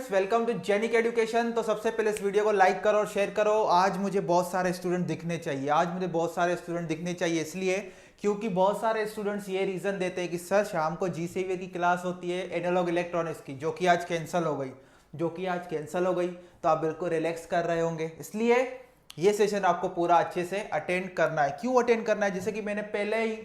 Students, welcome to Genic education. तो सबसे पहले इस वीडियो को लाइक करो और शेयर करो। आज मुझे बहुत सारे स्टूडेंट दिखने चाहिए इसलिए क्योंकि बहुत सारे स्टूडेंट्स ये रीजन देते हैं कि सर शाम को जीसीवी की क्लास होती है एनालॉग इलेक्ट्रॉनिक्स की, जो कि आज कैंसिल हो गई। तो आप बिल्कुल रिलैक्स कर रहे होंगे, इसलिए ये सेशन आपको पूरा अच्छे से अटेंड करना है। क्यों अटेंड करना है? जैसे कि मैंने पहले ही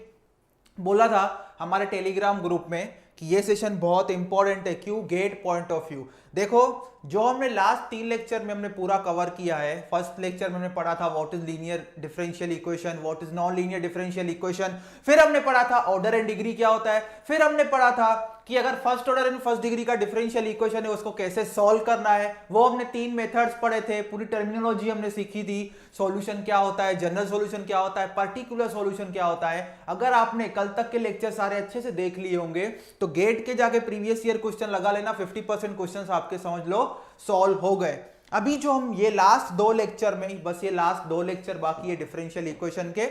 बोला था हमारे टेलीग्राम ग्रुप में कि ये सेशन बहुत इंपॉर्टेंट है। क्यों? GATE point of view. देखो, जो हमने लास्ट 3 लेक्चर में हमने पूरा कवर किया है। फर्स्ट लेक्चर में हमने पढ़ा था what is linear differential equation, what is non linear differential equation. फिर हमने पढ़ा था ऑर्डर एंड डिग्री क्या होता है। फिर हमने पढ़ा था कि अगर first order and first degree का डिफरेंशियल इक्वेशन है उसको कैसे सॉल्व करना है। वो हमने 3 मेथड्स पढ़े थे, पूरी टर्मिनोलॉजी हमने सीखी थी। सॉल्यूशन क्या होता है, जनरल सॉल्यूशन क्या होता है, पर्टिकुलर सॉल्यूशन क्या होता है। अगर आपने कल तक के लेक्चर सारे अच्छे से देख लिए होंगे तो गेट के जाके प्रीवियस ईयर क्वेश्चन लगा लेना। 50% क्वेश्चन आपके समझ लो सॉल्व हो गए। अभी जो हम ये लास्ट 2 लेक्चर में, बस ये लास्ट 2 लेक्चर बाकी है डिफरेंशियल इक्वेशन के,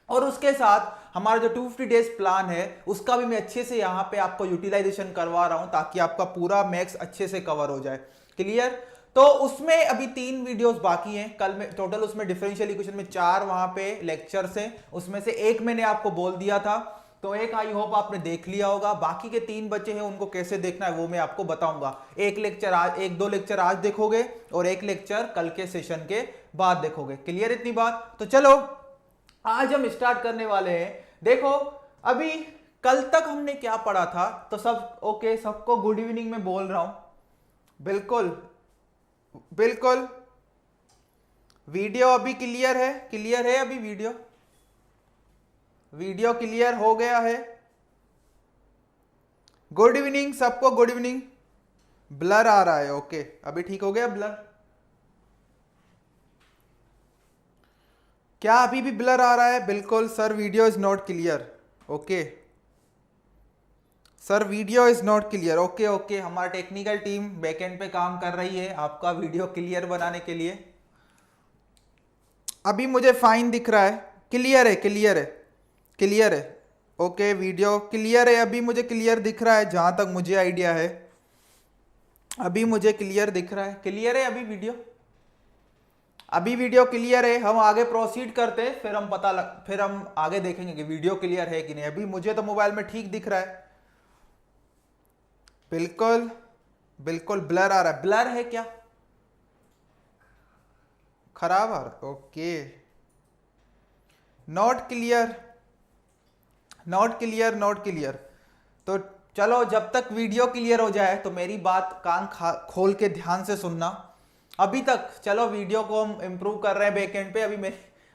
और उसके साथ हमारा जो 250 डेज प्लान है उसका भी मैं अच्छे से यहां पे आपको यूटिलाइजेशन करवा रहा हूं ताकि आपका पूरा मैथ्स अच्छे से कवर हो जाए। क्लियर? तो उसमें अभी 3 वीडियोस बाकी हैं। कल में टोटल उसमें डिफरेंशियल इक्वेशन में 4 वहां पे लेक्चर्स हैं, उसमें से एक मैंने आपको बोल दिया था, तो एक आई होप आपने देख लिया होगा। बाकी के 3 बचे हैं, उनको कैसे देखना है वो मैं आपको बताऊंगा। एक लेक्चर आज, 1-2 लेक्चर आज देखोगे और एक लेक्चर कल के सेशन के बाद देखोगे। क्लियर इतनी बात? तो चलो आज हम स्टार्ट करने वाले हैं। देखो, अभी कल तक हमने क्या पढ़ा था, तो सब ओके, सबको गुड इवनिंग में बोल रहा हूं। बिल्कुल बिल्कुल, वीडियो अभी क्लियर है अभी वीडियो क्लियर हो गया है। गुड इवनिंग सबको, गुड इवनिंग। ब्लर आ रहा है, ओके अभी ठीक हो गया ब्लर? क्या अभी भी ब्लर आ रहा है? बिल्कुल sir, video is not clear. Okay sir, video is not clear. Okay okay, हमारा टेक्निकल टीम बैकएंड पे काम कर रही है आपका वीडियो क्लियर बनाने के लिए। अभी मुझे फाइन दिख रहा है, क्लियर है। ओके, वीडियो क्लियर है, अभी मुझे क्लियर दिख रहा है जहां तक मुझे आइडिया है। अभी मुझे क्लियर दिख रहा है, क्लियर है अभी वीडियो क्लियर है। हम आगे प्रोसीड करते हैं, फिर हम आगे देखेंगे कि वीडियो क्लियर है कि नहीं। अभी मुझे तो मोबाइल में ठीक दिख रहा है। बिल्कुल बिल्कुल, ब्लर आ रहा है। ब्लर है क्या? खराब आ रहा है? Okay, not clear. तो चलो, जब तक वीडियो क्लियर हो जाए तो मेरी बात कान खोल के ध्यान से सुनना। अभी तक चलो वीडियो को हम इंप्रूव कर रहे हैं बैकएंड पे।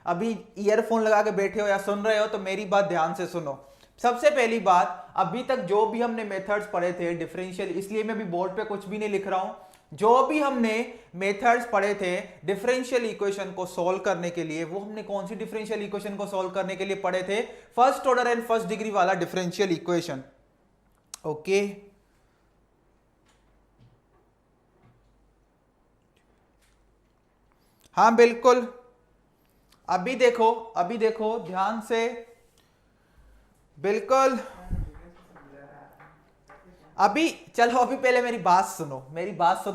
अभी ईयरफोन लगा के बैठे हो या सुन रहे हो तो मेरी बात ध्यान से सुनो। सबसे पहली बात, अभी तक जो भी हमने मेथड्स पढ़े थे डिफरेंशियल, इसलिए मैं भी बोर्ड पे कुछ भी नहीं लिख रहा हूं। जो भी हमने मेथड्स पढ़े थे डिफरेंशियल इक्वेशन को सॉल्व करने के लिए, वो हमने कौन सी डिफरेंशियल इक्वेशन को सॉल्व करने के लिए पढ़े थे? First order and first degree वाला डिफरेंशियल इक्वेशन। ओके, हाँ बिल्कुल। अभी देखो ध्यान से, बिल्कुल। अभी चलो, अभी पहले मेरी बात सुनो,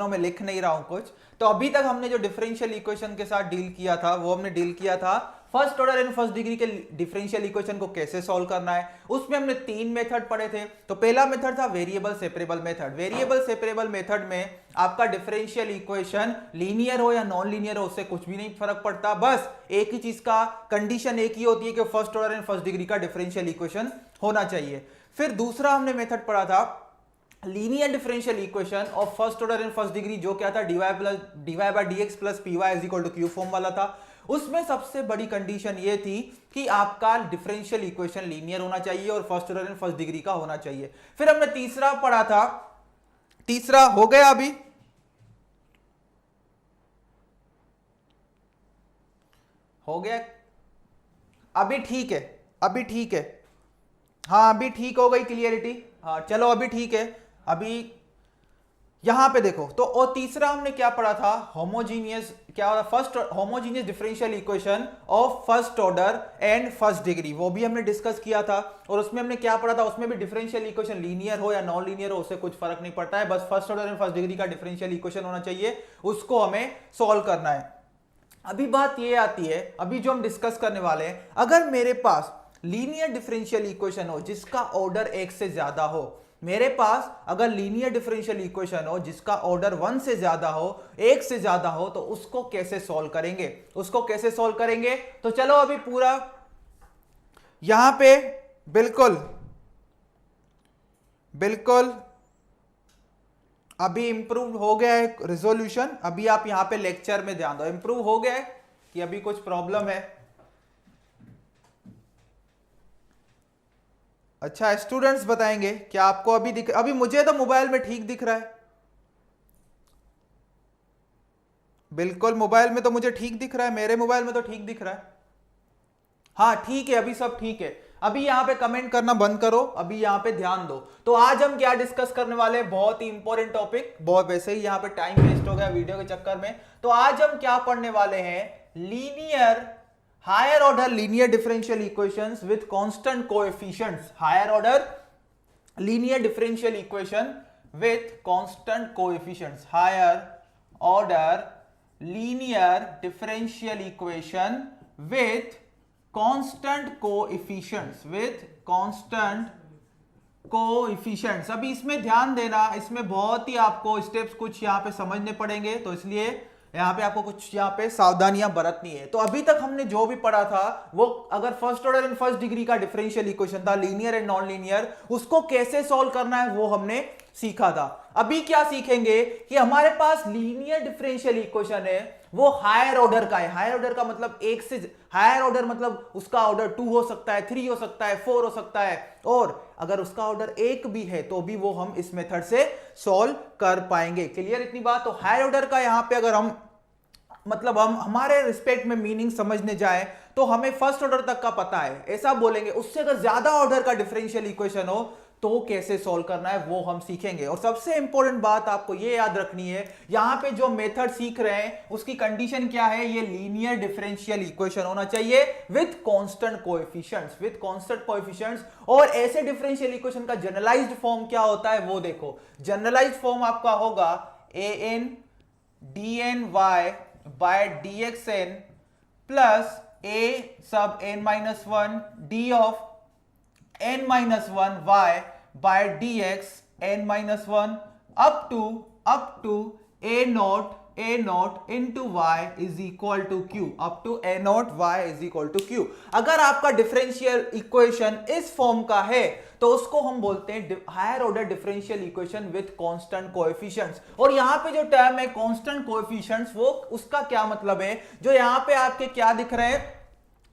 मैं लिख नहीं रहा हूं कुछ। तो अभी तक हमने जो डिफरेंशियल इक्वेशन के साथ डील किया था वो हमने डील किया था first order and first degree के डिफरेंशियल इक्वेशन को कैसे सॉल्व करना है। उसमें हमने 3 मेथड पढ़े थे। तो पहला मेथड था वेरिएबल सेपरेबल मेथड में आपका डिफरेंशियल इक्वेशन लीनियर हो या नॉन लीनियर हो उससे कुछ भी नहीं फर्क पड़ता। बस एक ही चीज का कंडीशन एक ही होती है कि first order and first degree का डिफरेंशियल इक्वेशन होना चाहिए। फिर दूसरा हमने मेथड पढ़ा था linear differential equation of first order and first degree, जो क्या था dy by dx plus py is equal to Q form वाला था। उसमें सबसे बड़ी कंडीशन ये थी कि आपका डिफरेंशियल इक्वेशन लीनियर होना चाहिए और first order and first degree का होना चाहिए। फिर हमने तीसरा पढ़ा था, तीसरा हो गया अभी? हो गया? अभी ठीक है। हाँ, अभी ठीक हो गई क्लियरिटी। हाँ चलो, अभी ठीक है। अभी यहां पे देखो तो, और तीसरा हमने क्या पढ़ा था, होमोजीनियस, क्या होता, first homogeneous differential equation of first order and first degree, वो भी हमने डिस्कस किया था। और उसमें हमने क्या पढ़ा था, उसमें भी डिफरेंशियल इक्वेशन लीनियर हो या नॉन लीनियर हो उससे कुछ फर्क नहीं पड़ता है, बस first order and first degree का डिफरेंशियल इक्वेशन होना चाहिए, उसको हमें सॉल्व करना है। अभी बात ये आती है, अभी जो हम डिस्कस करने वाले हैं, अगर मेरे पास लीनियर डिफरेंशियल इक्वेशन हो जिसका ऑर्डर एक से ज्यादा हो, मेरे पास अगर लीनियर डिफरेंशियल इक्वेशन हो जिसका ऑर्डर 1 से ज्यादा हो, 1 से ज्यादा हो, तो उसको कैसे सॉल्व करेंगे, उसको कैसे सॉल्व करेंगे। तो चलो अभी पूरा यहां पे बिल्कुल बिल्कुल अभी इंप्रूव हो गया है रिजोल्यूशन, अभी आप यहां पे लेक्चर में ध्यान दो, इंप्रूव हो गया है कि अभी कुछ प्रॉब्लम है। अच्छा, स्टूडेंट्स बताएंगे क्या आपको अभी दिख, अभी मुझे तो मोबाइल में ठीक दिख रहा है, बिल्कुल मोबाइल में तो मुझे ठीक दिख रहा है, मेरे मोबाइल में तो ठीक दिख रहा है। हाँ ठीक है, अभी सब ठीक है। अभी यहां पे कमेंट करना बंद करो, अभी यहां पे ध्यान दो। तो आज हम क्या डिस्कस करने वाले हैं, बहुत ही इंपॉर्टेंट टॉपिक, बहुत वैसे ही यहां पे टाइम वेस्ट हो गया वीडियो के चक्कर में। तो आज हम क्या पढ़ने वाले हैं, linear higher order linear differential equations with constant coefficients, higher order linear differential equation with constant coefficients, higher order linear differential equation with constant coefficients, with constant coefficients. अभी इसमें ध्यान देना, इसमें बहुत ही आपको स्टेप्स कुछ यहाँ पे समझने पड़ेंगे, तो इसलिए यहाँ पे आपको कुछ यहाँ पे सावधानियां बरतनी है। तो अभी तक हमने जो भी पढ़ा था वो, अगर first order and first degree का डिफरेंशियल इक्वेशन था लीनियर एंड नॉन लीनियर, उसको कैसे सॉल्व करना है वो हमने सीखा था। अभी क्या सीखेंगे कि हमारे पास लीनियर डिफरेंशियल इक्वेशन है, वो हायर ऑर्डर का है। हायर ऑर्डर का मतलब एक से हायर ऑर्डर मतलब उसका ऑर्डर 2 हो सकता है, 3 हो सकता है, 4 हो सकता है, और अगर उसका ऑर्डर 1 भी है तो भी वो हम इस मेथड से सॉल्व कर पाएंगे। क्लियर इतनी बात। तो हायर ऑर्डर का यहां पे अगर हम मतलब हम हमारे रिस्पेक्ट में मीनिंग समझने जाए तो हमें फर्स्ट ऑर्डर तक का पता है, ऐसा बोलेंगे। उससे अगर ज्यादा ऑर्डर का डिफरेंशियल इक्वेशन हो तो कैसे सॉल्व करना है वो हम सीखेंगे। और सबसे इंपॉर्टेंट बात आपको ये याद रखनी है, यहां पे जो मेथड सीख रहे हैं उसकी कंडीशन क्या है, ये लीनियर डिफरेंशियल इक्वेशन होना चाहिए with constant coefficients, with constant coefficients. और ऐसे डिफरेंशियल इक्वेशन का जनरलाइज्ड फॉर्म क्या होता है वो देखो, जनरलाइज्ड फॉर्म आपका होगा an dny by dxn plus a sub n-1 d of n-1 y by dx n-1 up to a naught into y is equal to q, up to a naught y is equal to q। अगर आपका differential equation इस form का है तो उसको हम बोलते हैं higher order differential equation with constant coefficients. और यहां पे जो टर्म है कांस्टेंट कोएफिशिएंट्स, वो उसका क्या मतलब है, जो यहां पे आपके क्या दिख रहे हैं,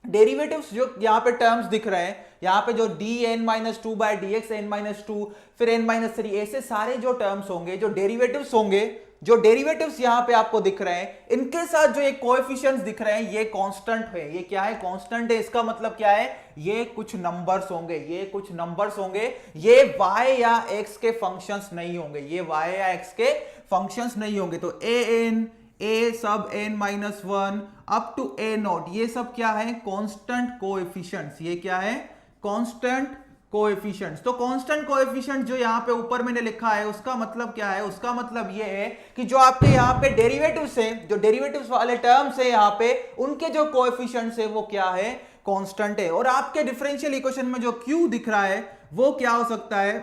डेरिवेटिव्स जो यहां पे टर्म्स दिख रहे हैं, यहां पे जो dn-2 बाय dx n-2 फिर n-3, ऐसे सारे जो टर्म्स होंगे, जो डेरिवेटिव्स होंगे, जो डेरिवेटिव्स यहां पे आपको दिख रहे हैं, इनके साथ जो ये कोएफिशिएंट्स दिख रहे हैं ये कांस्टेंट है। ये क्या है, कांस्टेंट है। इसका मतलब क्या है, ये कुछ नंबर्स होंगे, ये कुछ नंबर्स होंगे, ये y या x के फंक्शंस नहीं होंगे, ये y या x के फंक्शंस नहीं होंगे। तो a sub n-1 up to a not, ये सब क्या है, कांस्टेंट कोएफिशिएंट्स। ये क्या है, कांस्टेंट कोएफिशिएंट्स। तो कांस्टेंट कोएफिशिएंट जो यहां पे ऊपर मैंने लिखा है उसका मतलब क्या है, उसका मतलब ये है कि जो आपके यहां पे डेरिवेटिव्स हैं, जो डेरिवेटिव्स वाले टर्म्स है यहां पे, उनके जो कोएफिशिएंट्स है वो क्या है, कांस्टेंट है। और आपके डिफरेंशियल इक्वेशन में जो q दिख रहा है वो क्या हो सकता है,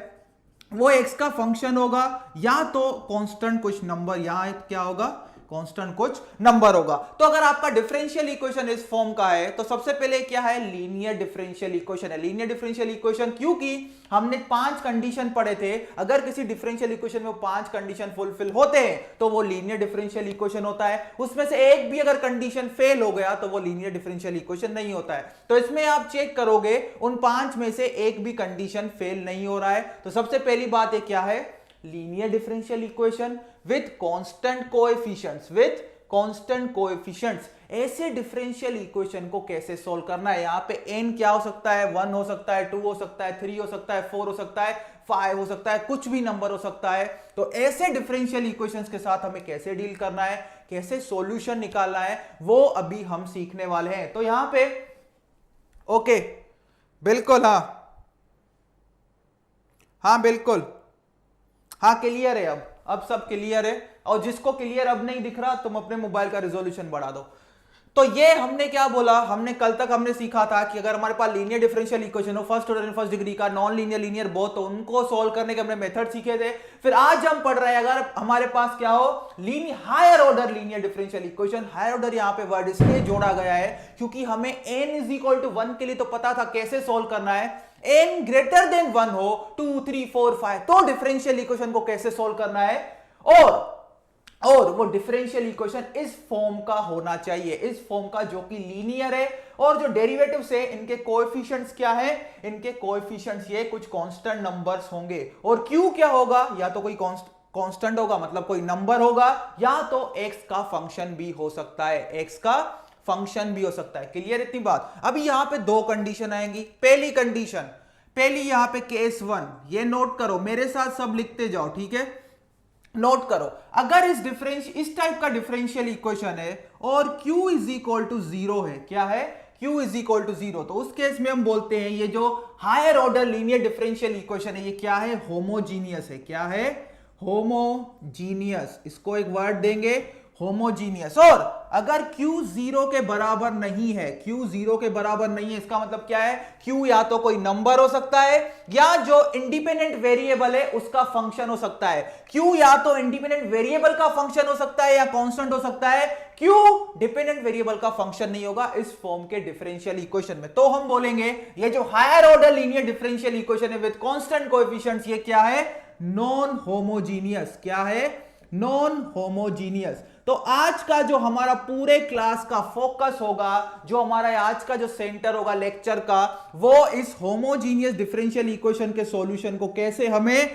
वो x का फंक्शन होगा या तो कांस्टेंट कुछ नंबर, यहां क्या होगा, कांस्टेंट कुछ नंबर होगा। तो अगर आपका डिफरेंशियल इक्वेशन इस फॉर्म का है तो सबसे पहले क्या है, लीनियर डिफरेंशियल इक्वेशन है। लीनियर डिफरेंशियल इक्वेशन क्योंकि हमने 5 कंडीशन पढ़े थे, अगर किसी डिफरेंशियल इक्वेशन में 5 कंडीशन फुलफिल होते हैं तो वो लीनियर डिफरेंशियल इक्वेशन होता है। उसमें से एक भी अगर कंडीशन फेल हो गया तो वो लीनियर डिफरेंशियल इक्वेशन नहीं होता है। तो इसमें आप चेक करोगे उन 5 में से एक भी कंडीशन फेल नहीं हो रहा है। तो सबसे पहली बात ये क्या है, linear differential equation with constant coefficients, with constant coefficients, ऐसे डिफरेंशियल इक्वेशन को कैसे सोल्व करना है। यहां पे n क्या हो सकता है, 1 हो सकता है, 2 हो सकता है, 3 हो सकता है, 4 हो सकता है, 5 हो सकता है, कुछ भी नंबर हो सकता है। तो ऐसे डिफरेंशियल इक्वेशंस के साथ हमें कैसे डील करना है, कैसे सॉल्यूशन निकालना है, वो अभी हम सीखने वाले हैं। तो यहां पे ओके बिल्कुल, हाँ बिल्कुल, हाँ क्लियर है, अब सब क्लियर है। और जिसको क्लियर अब नहीं दिख रहा, तुम अपने मोबाइल का रिजोल्यूशन बढ़ा दो। तो ये हमने क्या बोला, हमने कल तक हमने सीखा था कि अगर हमारे पास लीनियर डिफरेंशियल इक्वेशन हो first order and first degree का, नॉन लीनियर, लीनियर बोथ, तो उनको सॉल्व करने के हमने मेथड सीखे थे। फिर आज हम पढ़ रहे हैं अगर हमारे पास क्या हो, higher order linear differential equation. Higher order यहां पे वर्ड इसलिए जोड़ा गया है क्योंकि हमें n इज इक्वल टू 1 के लिए तो पता था कैसे सॉल्व करना है, n ग्रेटर देन 1 हो, 2 3 4 5, तो डिफरेंशियल इक्वेशन को कैसे सॉल्व करना है। और वो डिफरेंशियल इक्वेशन इस फॉर्म का होना चाहिए, इस फॉर्म का जो कि लीनियर है, और जो डेरिवेटिव्स है इनके कोएफिशिएंट्स क्या है, इनके कोएफिशिएंट्स ये कुछ कांस्टेंट नंबर्स होंगे। और q क्या होगा, या तो कोई कांस्टेंट होगा मतलब कोई नंबर होगा, या तो x का फंक्शन भी हो सकता है, x का फंक्शन भी हो सकता है। क्लियर इतनी बात। अभी यहां पे दो कंडीशन आएंगी। पहली कंडीशन, पहली यहां पे केस 1, ये नोट करो, मेरे साथ सब लिखते जाओ, ठीक है, नोट करो। अगर इस टाइप का डिफरेंशियल इक्वेशन है और q इज इक्वल टू 0 है, क्या है, q इज इक्वल टू 0, तो उस केस में हम बोलते हैं ये जो higher order linear differential equation है ये क्या है, होमोजीनियस है। क्या है, होमोजीनियस। इसको एक वर्ड देंगे, होमोजीनियस। और अगर q 0 के बराबर नहीं है, q 0 के बराबर नहीं है, इसका मतलब क्या है, q या तो कोई नंबर हो सकता है या जो इंडिपेंडेंट वेरिएबल है उसका फंक्शन हो सकता है। q या तो इंडिपेंडेंट वेरिएबल का फंक्शन हो सकता है या कांस्टेंट हो सकता है। q डिपेंडेंट वेरिएबल का फंक्शन नहीं होगा इस फॉर्म के डिफरेंशियल इक्वेशन में। तो हम बोलेंगे ये जो higher order linear differential equation है विद कांस्टेंट कोएफिशिएंट्स, ये क्या है, नॉन होमोजीनियस। क्या है, नॉन होमोजीनियस। तो आज का जो हमारा पूरे क्लास का फोकस होगा, जो हमारा आज का जो सेंटर होगा लेक्चर का, वो इस होमोजीनियस डिफरेंशियल इक्वेशन के सॉल्यूशन को कैसे हमें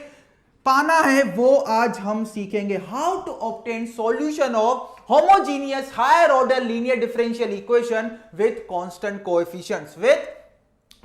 पाना है वो आज हम सीखेंगे। How to obtain solution of homogeneous higher order linear differential equation with constant coefficients, with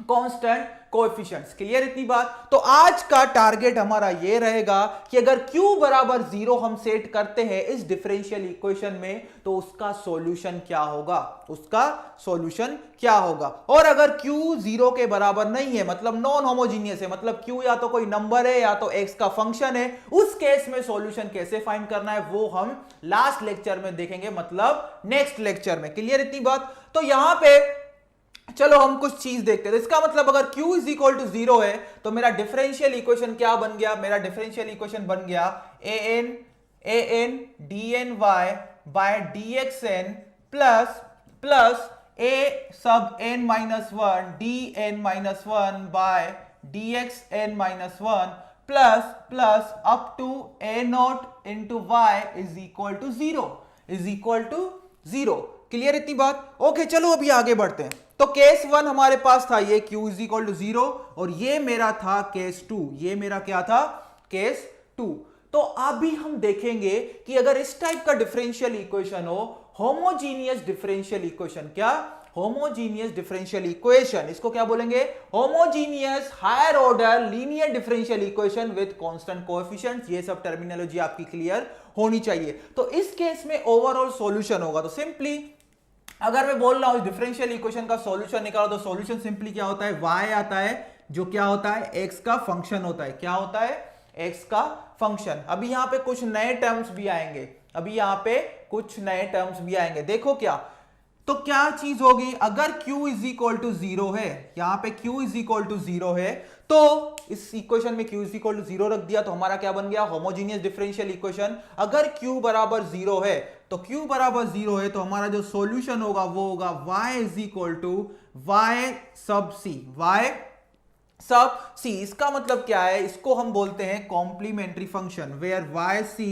constant coefficients. Clear इतनी बात। तो आज का टारगेट हमारा ये रहेगा कि अगर q बराबर 0 हम सेट करते हैं इस डिफरेंशियल इक्वेशन में, तो उसका सॉल्यूशन क्या होगा, उसका सॉल्यूशन क्या होगा। और अगर q 0 के बराबर नहीं है, मतलब नॉन होमोजीनियस है, मतलब q या तो कोई नंबर है या तो x का फंक्शन है, उस केस में सॉल्यूशन कैसे फाइंड करना है वो हम लास्ट लेक्चर में देखेंगे, मतलब नेक्स्ट लेक्चर में। क्लियर इतनी बात। तो यहां पे चलो हम कुछ चीज देखते हैं। तो इसका मतलब अगर q इज इक्वल टू 0 है तो मेरा डिफरेंशियल इक्वेशन क्या बन गया, मेरा डिफरेंशियल इक्वेशन बन गया an dny by dxn plus a sub n minus 1 dn minus 1 by dxn minus 1 plus up to a not into y is equal to 0, is equal to 0। Clear इतनी बात। Okay चलो अभी आगे बढ़ते हैं। तो केस 1 हमारे पास था ये q इज इक्वल टू 0, और ये मेरा था केस 2, ये मेरा क्या था, केस 2। तो अभी हम देखेंगे कि अगर इस टाइप का डिफरेंशियल इक्वेशन हो, होमोजीनियस डिफरेंशियल इक्वेशन, क्या, होमोजीनियस डिफरेंशियल इक्वेशन, इसको क्या बोलेंगे, homogeneous higher order linear differential equation with constant coefficients. ये सब टर्मिनोलॉजी आपकी क्लियर होनी चाहिए। तो इस केस में ओवरऑल सॉल्यूशन होगा, तो सिंपली अगर मैं बोल रहा हूं डिफरेंशियल इक्वेशन का सॉल्यूशन निकालो, तो सॉल्यूशन सिंपली क्या होता है, y आता है, जो क्या होता है, x का फंक्शन होता है। क्या होता है, x का फंक्शन। अभी यहां पे कुछ नए टर्म्स भी आएंगे, अभी यहां पे कुछ नए टर्म्स भी आएंगे। देखो क्या, तो क्या चीज होगी, अगर q इज इक्वल टू 0 है, यहां पे q इज इक्वल टू 0 है, तो इस इक्वेशन में q इज इक्वल टू 0 रख दिया, तो हमारा क्या बन गया, होमोजीनियस डिफरेंशियल इक्वेशन। अगर q बराबर 0 है, तो q बराबर 0 है, तो हमारा जो सॉल्यूशन होगा वो होगा y is equal to y sub c, y sub c। इसका मतलब क्या है, इसको हम बोलते हैं complementary function, where yc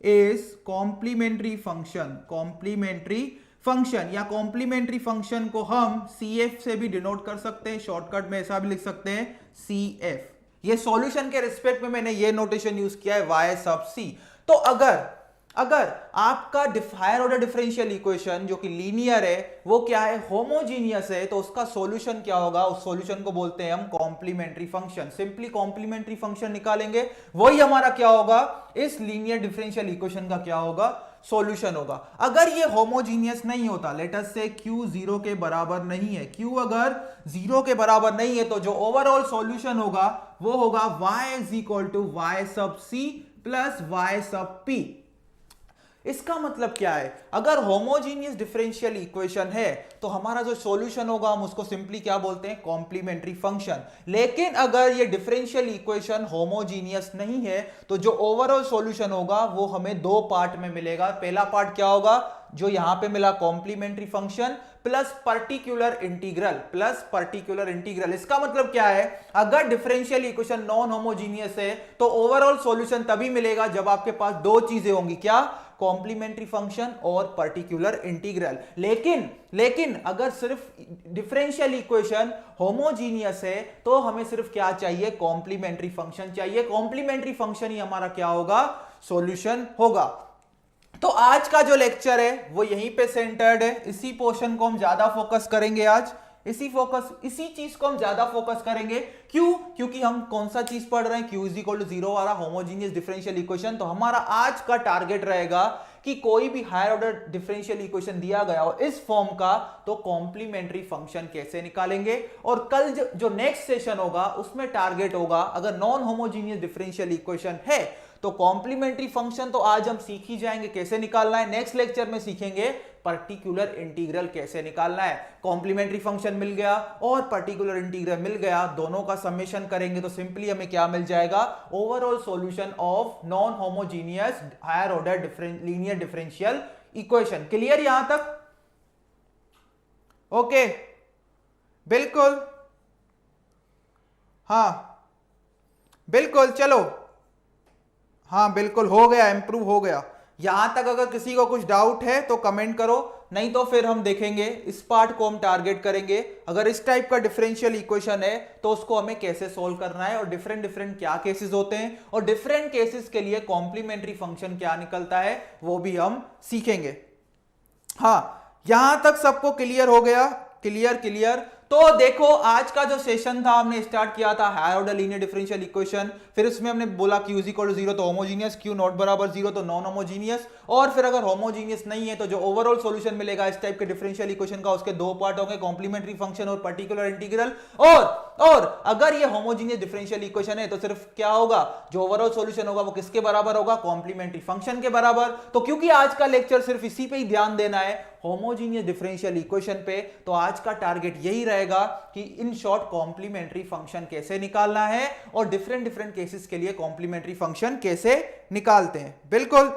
is complementary function, complementary function, या कॉम्प्लीमेंट्री फंक्शन को हम CF से भी डिनोट कर सकते हैं, शॉर्टकट में ऐसा भी लिख सकते हैं CF। ये सॉल्यूशन के रिस्पेक्ट में मैंने ये नोटेशन यूज किया है y सब c। तो अगर अगर आपका हायर ऑर्डर डिफरेंशियल इक्वेशन जो कि लीनियर है वो क्या है, होमोजीनियस है, तो उसका सॉल्यूशन क्या होगा, उस सॉल्यूशन को बोलते हैं हम complementary function. Simply complementary function निकालेंगे, वही हमारा क्या होगा, इस लीनियर डिफरेंशियल इक्वेशन का क्या होगा, सॉल्यूशन होगा। अगर ये होमोजीनियस नहीं होता, लेट अस से q 0 के बराबर नहीं है, q अगर 0 के बराबर नहीं है तो जो ओवरऑल सॉल्यूशन होगा वो होगा y is equal to y sub c plus y sub p। इसका मतलब क्या है, अगर होमोजीनियस डिफरेंशियल इक्वेशन है तो हमारा जो सॉल्यूशन होगा हम उसको सिंपली क्या बोलते हैं, कॉम्प्लीमेंट्री फंक्शन। लेकिन अगर ये डिफरेंशियल इक्वेशन होमोजीनियस नहीं है तो जो ओवरऑल सॉल्यूशन होगा वो हमें दो पार्ट में मिलेगा। पहला पार्ट क्या होगा, जो यहां पे मिला complementary function plus particular integral, plus particular integral. इसका मतलब क्या है, अगर डिफरेंशियल इक्वेशन नॉन होमोजीनियस है तो ओवरऑल सॉल्यूशन तभी मिलेगा जब आपके पास दो चीजें होंगी, क्या, कॉम्प्लीमेंट्री फंक्शन और पर्टिकुलर इंटीग्रल। लेकिन अगर सिर्फ डिफरेंशियल इक्वेशन होमोजीनियस है तो हमें सिर्फ क्या चाहिए, कॉम्प्लीमेंट्री फंक्शन चाहिए। कॉम्प्लीमेंट्री फंक्शन ही हमारा क्या होगा, सॉल्यूशन होगा। तो आज का जो लेक्चर है वो यहीं पे सेंटर्ड है, इसी पोर्शन को हम ज्यादा फोकस करेंगे आज, इसी चीज को हम ज्यादा फोकस करेंगे। क्यों, क्योंकि हम कौन सा चीज पढ़ रहे हैं, q इज इक्वल टू 0 वाला होमोजीनियस डिफरेंशियल इक्वेशन। तो हमारा आज का टारगेट रहेगा कि कोई भी हायर ऑर्डर डिफरेंशियल इक्वेशन दिया गया हो इस फॉर्म का तो कॉम्प्लीमेंट्री फंक्शन कैसे निकालेंगे। और कल जो नेक्स्ट सेशन होगा उसमें टारगेट होगा, अगर नॉन होमोजीनियस डिफरेंशियल इक्वेशन है तो कॉम्प्लीमेंट्री फंक्शन तो आज हम सीख ही जाएंगे कैसे निकालना है, नेक्स्ट लेक्चर में सीखेंगे पर्टिकुलर इंटीग्रल कैसे निकालना है। कॉम्प्लीमेंट्री फंक्शन मिल गया और पर्टिकुलर इंटीग्रल मिल गया, दोनों का समेशन करेंगे तो सिंपली हमें क्या मिल जाएगा, overall solution of non homogeneous higher order linear differential equation. Clear यहां तक? ओके, बिल्कुल, हाँ बिल्कुल, चलो, हाँ बिल्कुल हो गया, इंप्रूव हो गया। यहां तक अगर किसी को कुछ डाउट है तो कमेंट करो, नहीं तो फिर हम देखेंगे इस पार्ट को हम टारगेट करेंगे। अगर इस टाइप का डिफरेंशियल इक्वेशन है तो उसको हमें कैसे सोल्व करना है और डिफरेंट क्या केसेस होते हैं और डिफरेंट केसेस के लिए कॉम्प्लीमेंट्री फंक्शन क्या निकलता है वो भी हम सीखेंगे। हाँ, यहां तक सबको क्लियर हो गया? क्लियर। तो देखो आज का जो सेशन था हमने स्टार्ट किया था higher order linear differential equation, फिर उसमें हमने बोला q इज इक्वल टू 0 तो होमोजीनियस, q नॉट बराबर 0 तो नॉन होमोजीनियस, और फिर अगर होमोजीनियस नहीं है तो जो ओवरऑल सॉल्यूशन मिलेगा इस टाइप के डिफरेंशियल इक्वेशन का उसके दो पार्ट होंगे, कॉम्प्लीमेंट्री फंक्शन और पर्टिकुलर इंटीग्रल। और अगर ये होमोजीनियस डिफरेंशियल इक्वेशन है तो सिर्फ क्या होगा, जो ओवरऑल सॉल्यूशन होगा वो किसके बराबर होगा, कॉम्प्लीमेंट्री फंक्शन के बराबर। तो क्योंकि आज का लेक्चर सिर्फ इसी पे ही ध्यान देना है, होमोजीनियस डिफरेंशियल इक्वेशन पे, तो आज का टारगेट यही रहेगा कि इन शॉर्ट कॉम्प्लीमेंट्री फंक्शन कैसे निकालना है और डिफरेंट केसेस के लिए कॉम्प्लीमेंट्री फंक्शन कैसे निकालते हैं। बिल्कुल,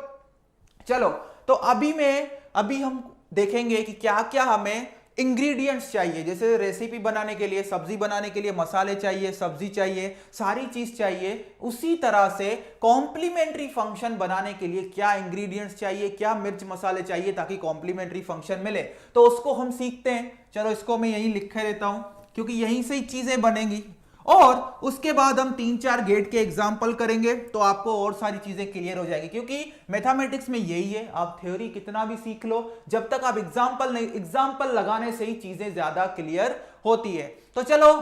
चलो तो अभी हम देखेंगे कि क्या क्या हमें इंग्रेडिएंट्स चाहिए। जैसे रेसिपी बनाने के लिए, सब्जी बनाने के लिए मसाले चाहिए, सब्जी चाहिए, सारी चीज चाहिए, उसी तरह से कॉम्प्लीमेंट्री फंक्शन बनाने के लिए क्या इंग्रेडिएंट्स चाहिए, क्या मिर्च मसाले चाहिए ताकि कॉम्प्लीमेंट्री फंक्शन मिले, तो उसको हम सीखते हैं। चलो इसको मैं यहीं लिख देता हूं क्योंकि यहीं से ही चीजें बनेंगी, और उसके बाद हम 3-4 गेट के एग्जाम्पल करेंगे तो आपको और सारी चीजें क्लियर हो जाएगी। क्योंकि मैथमेटिक्स में यही है, आप थ्योरी कितना भी सीख लो, जब तक आप एग्जाम्पल लगाने से ही चीजें ज्यादा क्लियर होती है। तो चलो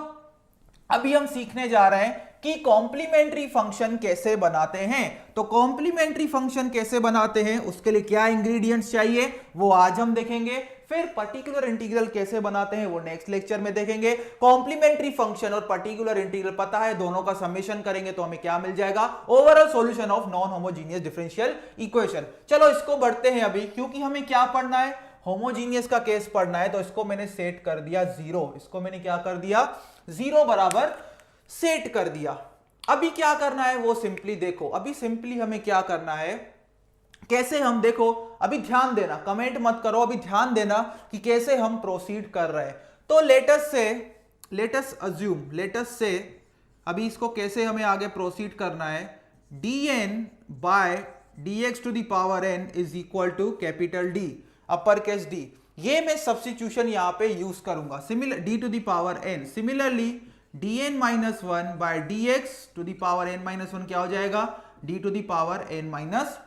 अभी हम सीखने जा रहे हैं कि कॉम्प्लीमेंट्री फंक्शन कैसे बनाते हैं। तो कॉम्प्लीमेंट्री फंक्शन कैसे बनाते हैं, उसके लिए क्या इंग्रेडिएंट्स चाहिए वो आज हम देखेंगे। फिर पर्टिकुलर इंटीग्रल कैसे बनाते हैं वो नेक्स्ट लेक्चर में देखेंगे। कॉम्प्लीमेंट्री फंक्शन और पर्टिकुलर इंटीग्रल पता है, दोनों का समेशन करेंगे तो हमें क्या मिल जाएगा, overall solution of non homogeneous differential equation. चलो इसको बढ़ते हैं अभी, क्योंकि हमें क्या पढ़ना है, होमोजीनियस का केस पढ़ना है। तो इसको मैंने सेट कर दिया 0, इसको मैंने क्या कर दिया, 0 बराबर सेट कर दिया। अभी क्या करना है वो सिंपली देखो, अभी सिंपली हमें क्या करना है, कैसे हम, देखो अभी ध्यान देना, कमेंट मत करो, अभी ध्यान देना कि कैसे हम प्रोसीड कर रहे हैं। तो लेटस से अभी इसको कैसे हमें आगे प्रोसीड करना है, dn by dx to the power n is equal to capital D, upper case D। ये मैं सब्स्टिट्यूशन यहां पे यूज करूंगा, similar d to the power n। Similarly dn minus 1 by dx to the power n minus 1 क्या हो जाएगा, d to the power n minus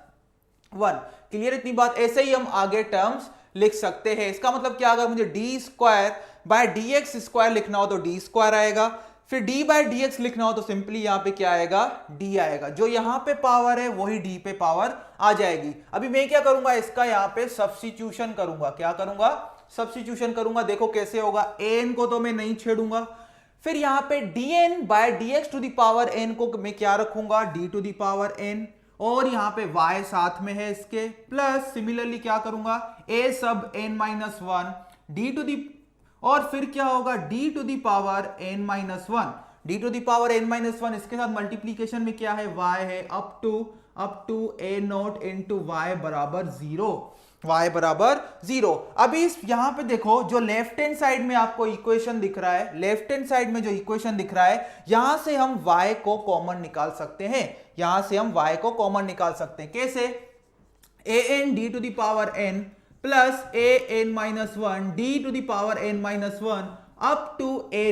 1। Clear इतनी बात। ऐसे ही हम आगे टर्म्स लिख सकते हैं। इसका मतलब क्या, अगर मुझे D square by d x square लिखना हो तो डी स्क्वायर आएगा, फिर d बाय डी एक्स लिखना हो तो सिंपली यहां पे क्या आएगा, d आएगा। जो यहां पे पावर है वही d पे पावर आ जाएगी। अभी मैं क्या करूंगा, इसका यहां पे सब्स्टिट्यूशन करूंगा। क्या करूंगा, सब्स्टिट्यूशन करूंगा। देखो कैसे होगा, an को तो मैं नहीं छेड़ूंगा, फिर यहां पे dn by dx to the power n को मैं क्या रखूंगा, d to the power n, और यहां पे y साथ में है इसके, प्लस सिमिलरली क्या करूंगा, a sub n minus one D to the, और फिर क्या होगा, d to the power n minus one, D to the power n minus one, इसके साथ मल्टीप्लीकेशन में क्या है, y है, up to a not into y बराबर जीरो, y बराबर जीरो। अभी यहां पे देखो, जो लेफ्ट हैंड साइड में आपको इक्वेशन दिख रहा है, लेफ्ट हैंड साइड में जो इक्वेशन दिख रहा है, यहां से हम y को कॉमन निकाल सकते हैं, यहां से हम y को कॉमन निकाल सकते हैं। कैसे, an d to the power n plus A N minus one D to the power N minus one up to A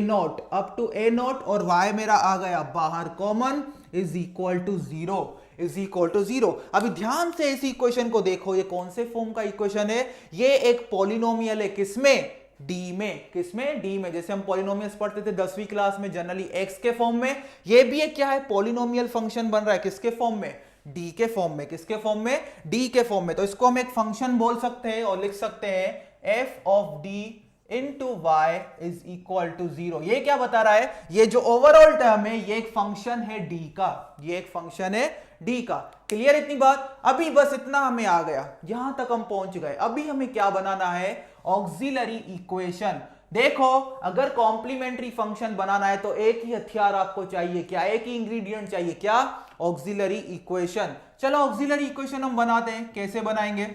not, और y मेरा आ गया बाहर common, is equal to zero, is equal to zero. अभी ध्यान से इस equation को देखो, ये कौन से फॉर्म का इक्वेशन है, ये एक पॉलिनोमियल है, किसमें, डी में, किसमें, डी में। जैसे हम पॉलिनोमियल्स पढ़ते थे 10वीं क्लास में जनरली एक्स के फॉर्म में, ये भी एक क्या है, पॉलिनोमियल फंक्शन बन रहा है, किसके फॉर्म में, डी के फॉर्म में, किसके फॉर्म में, डी के फॉर्म में। तो इसको हम एक फंक्शन बोल सकते हैं और लिख सकते हैं F of D into Y is equal to zero. ये क्या बता रहा है, ये जो ओवरऑल टर्म है ये एक फंक्शन है डी का, ये एक फंक्शन है डी का। क्लियर इतनी बात। अभी बस इतना हमें आ गया, यहां तक हम पहुंच गए। अभी हमें क्या बनाना है, ऑक्सिलरी इक्वेशन। देखो, अगर कॉम्प्लीमेंट्री फंक्शन बनाना है तो एक ही हथियार आपको चाहिए, क्या, एक ही इंग्रेडिएंट चाहिए, क्या, ऑक्सिलरी इक्वेशन। चलो ऑक्सिलरी इक्वेशन हम बनाते हैं, कैसे बनाएंगे,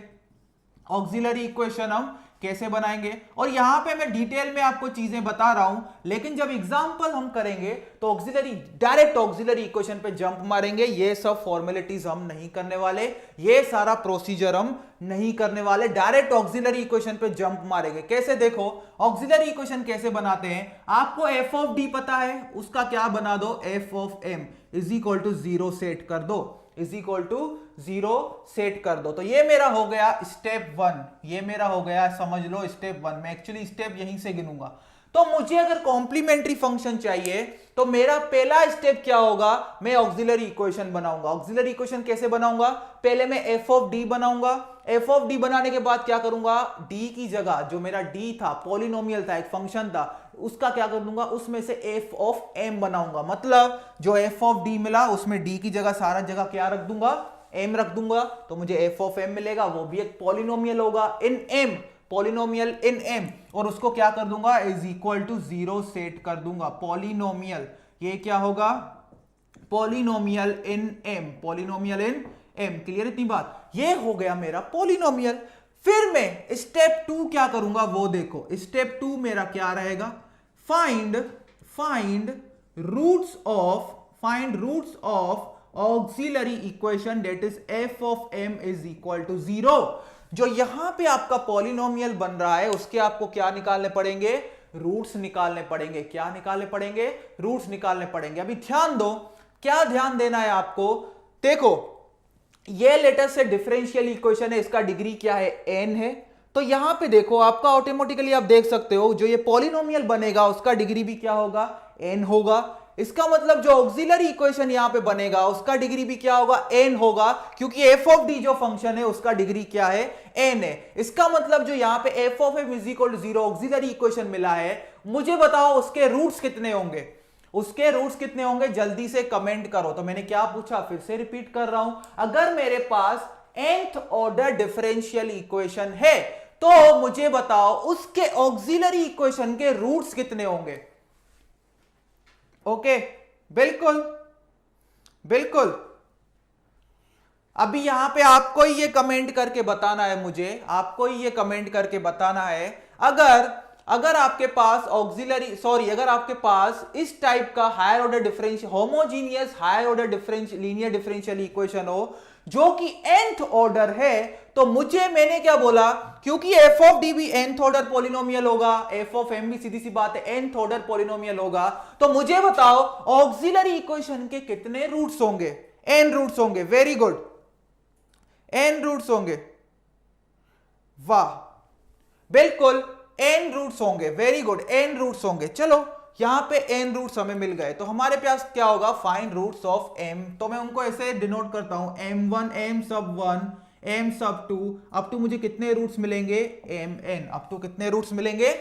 ऑक्सिलरी इक्वेशन हम कैसे बनाएंगे, और यहां पे मैं डिटेल में आपको चीजें बता रहा हूं, लेकिन जब एग्जांपल हम करेंगे तो ऑक्सिलरी, डायरेक्ट ऑक्सिलरी इक्वेशन पे जंप मारेंगे। ये सब फॉर्मेलिटीज हम नहीं करने वाले, ये सारा प्रोसीजर हम नहीं करने वाले, डायरेक्ट ऑक्सिलरी इक्वेशन पे जंप मारेंगे। कैसे, देखो ऑक्सिलरी इक्वेशन कैसे बनाते हैं, आपको एफ ऑफ डी पता है, उसका क्या बना दो, F of M is equal to zero set कर दो, is equal to zero set कर दो। तो ये मेरा हो गया स्टेप वन, ये मेरा हो गया, समझ लो स्टेप वन। मैं एक्चुअली स्टेप यहीं से गिनूंगा। तो मुझे अगर कॉम्प्लीमेंट्री फंक्शन चाहिए तो मेरा पहला स्टेप क्या होगा, मैं ऑक्सिलरी इक्वेशन बनाऊंगा। ऑक्सिलरी इक्वेशन कैसे बनाऊंगा, पहले मैं एफ ऑफ डी बनाऊंगा। एफ ऑफ डी बनाने के बाद क्या करूंगा, डी की जगह जो मेरा डी था, पॉलिनोमियल था, एक फंक्शन था, उसका क्या कर दूंगा, उसमें से एफ ऑफ एम बनाऊंगा। मतलब जो एफ ऑफ डी मिला उसमें डी की जगह सारा जगह क्या रख दूंगा, एम रख दूंगा, तो मुझे एफ ऑफ एम मिलेगा, वो भी एक पॉलिनोमियल होगा in M, polynomial in M, और उसको क्या कर दूंगा, is equal to zero set कर दूंगा। पॉलिनोमियल, ये क्या होगा, polynomial in M, polynomial in M. Clear इतनी बात, ये हो गया मेरा पॉलिनोमियल। फिर मैं स्टेप टू क्या करूंगा वो देखो, स्टेप टू मेरा क्या रहेगा, find roots of auxiliary equation that is F of M is equal to zero. जो यहां पे आपका पॉलिनोमियल बन रहा है उसके आपको क्या निकालने पड़ेंगे, रूट्स निकालने पड़ेंगे। क्या निकालने पड़ेंगे, रूट्स निकालने पड़ेंगे। अभी ध्यान दो, क्या ध्यान देना है आपको, देखो ये लेटेस्ट से डिफरेंशियल इक्वेशन है, इसका डिग्री क्या है, n है। तो यहां पे देखो आपका ऑटोमेटिकली आप देख सकते हो जो ये पॉलिनोमियल बनेगा उसका डिग्री भी क्या होगा, n होगा। इसका मतलब जो ऑक्सिलरी इक्वेशन यहां पे बनेगा उसका डिग्री भी क्या होगा, n होगा, क्योंकि एफ ऑफ डी जो फंक्शन है उसका डिग्री क्या है, n है। इसका मतलब जो यहां पे f of M is equal to zero auxiliary equation मिला है, मुझे बताओ उसके रूट्स कितने होंगे, उसके रूट्स कितने होंगे, जल्दी से कमेंट करो। तो मैंने क्या पूछा, फिर से रिपीट कर रहा हूं, अगर मेरे पास nth ऑर्डर डिफरेंशियल इक्वेशन है तो मुझे बताओ उसके ऑक्सिलरी इक्वेशन के रूट्स कितने होंगे। ओके, बिल्कुल बिल्कुल। अभी यहां पे आपको ही ये कमेंट करके बताना है, मुझे आपको ही ये कमेंट करके बताना है, अगर आपके पास ऑक्सिलरी, सॉरी, अगर आपके पास इस टाइप का higher order differential, homogeneous higher order differential, linear differential equation हो जो कि nth ऑर्डर है, तो मुझे, मैंने क्या बोला, क्योंकि एफ ऑफ डी भी nth ऑर्डर पॉलिनोमियल होगा, एफ ऑफ एम भी सीधी सी बात है nth ऑर्डर पॉलिनोमियल होगा, तो मुझे बताओ ऑक्सिलरी इक्वेशन के कितने रूट्स होंगे, n रूट्स होंगे। वेरी गुड, n रूट्स होंगे। वाह, बिल्कुल n रूट्स होंगे, वेरी गुड, n रूट्स होंगे। चलो यहां पे n रूट्स हमें मिल गए, तो हमारे पास क्या होगा, फाइंड रूट्स ऑफ m। तो मैं उनको ऐसे डिनोट करता हूं, m1 m सब 1 m सब 2 अप टू मुझे कितने रूट्स मिलेंगे, mn, अप टू कितने रूट्स मिलेंगे,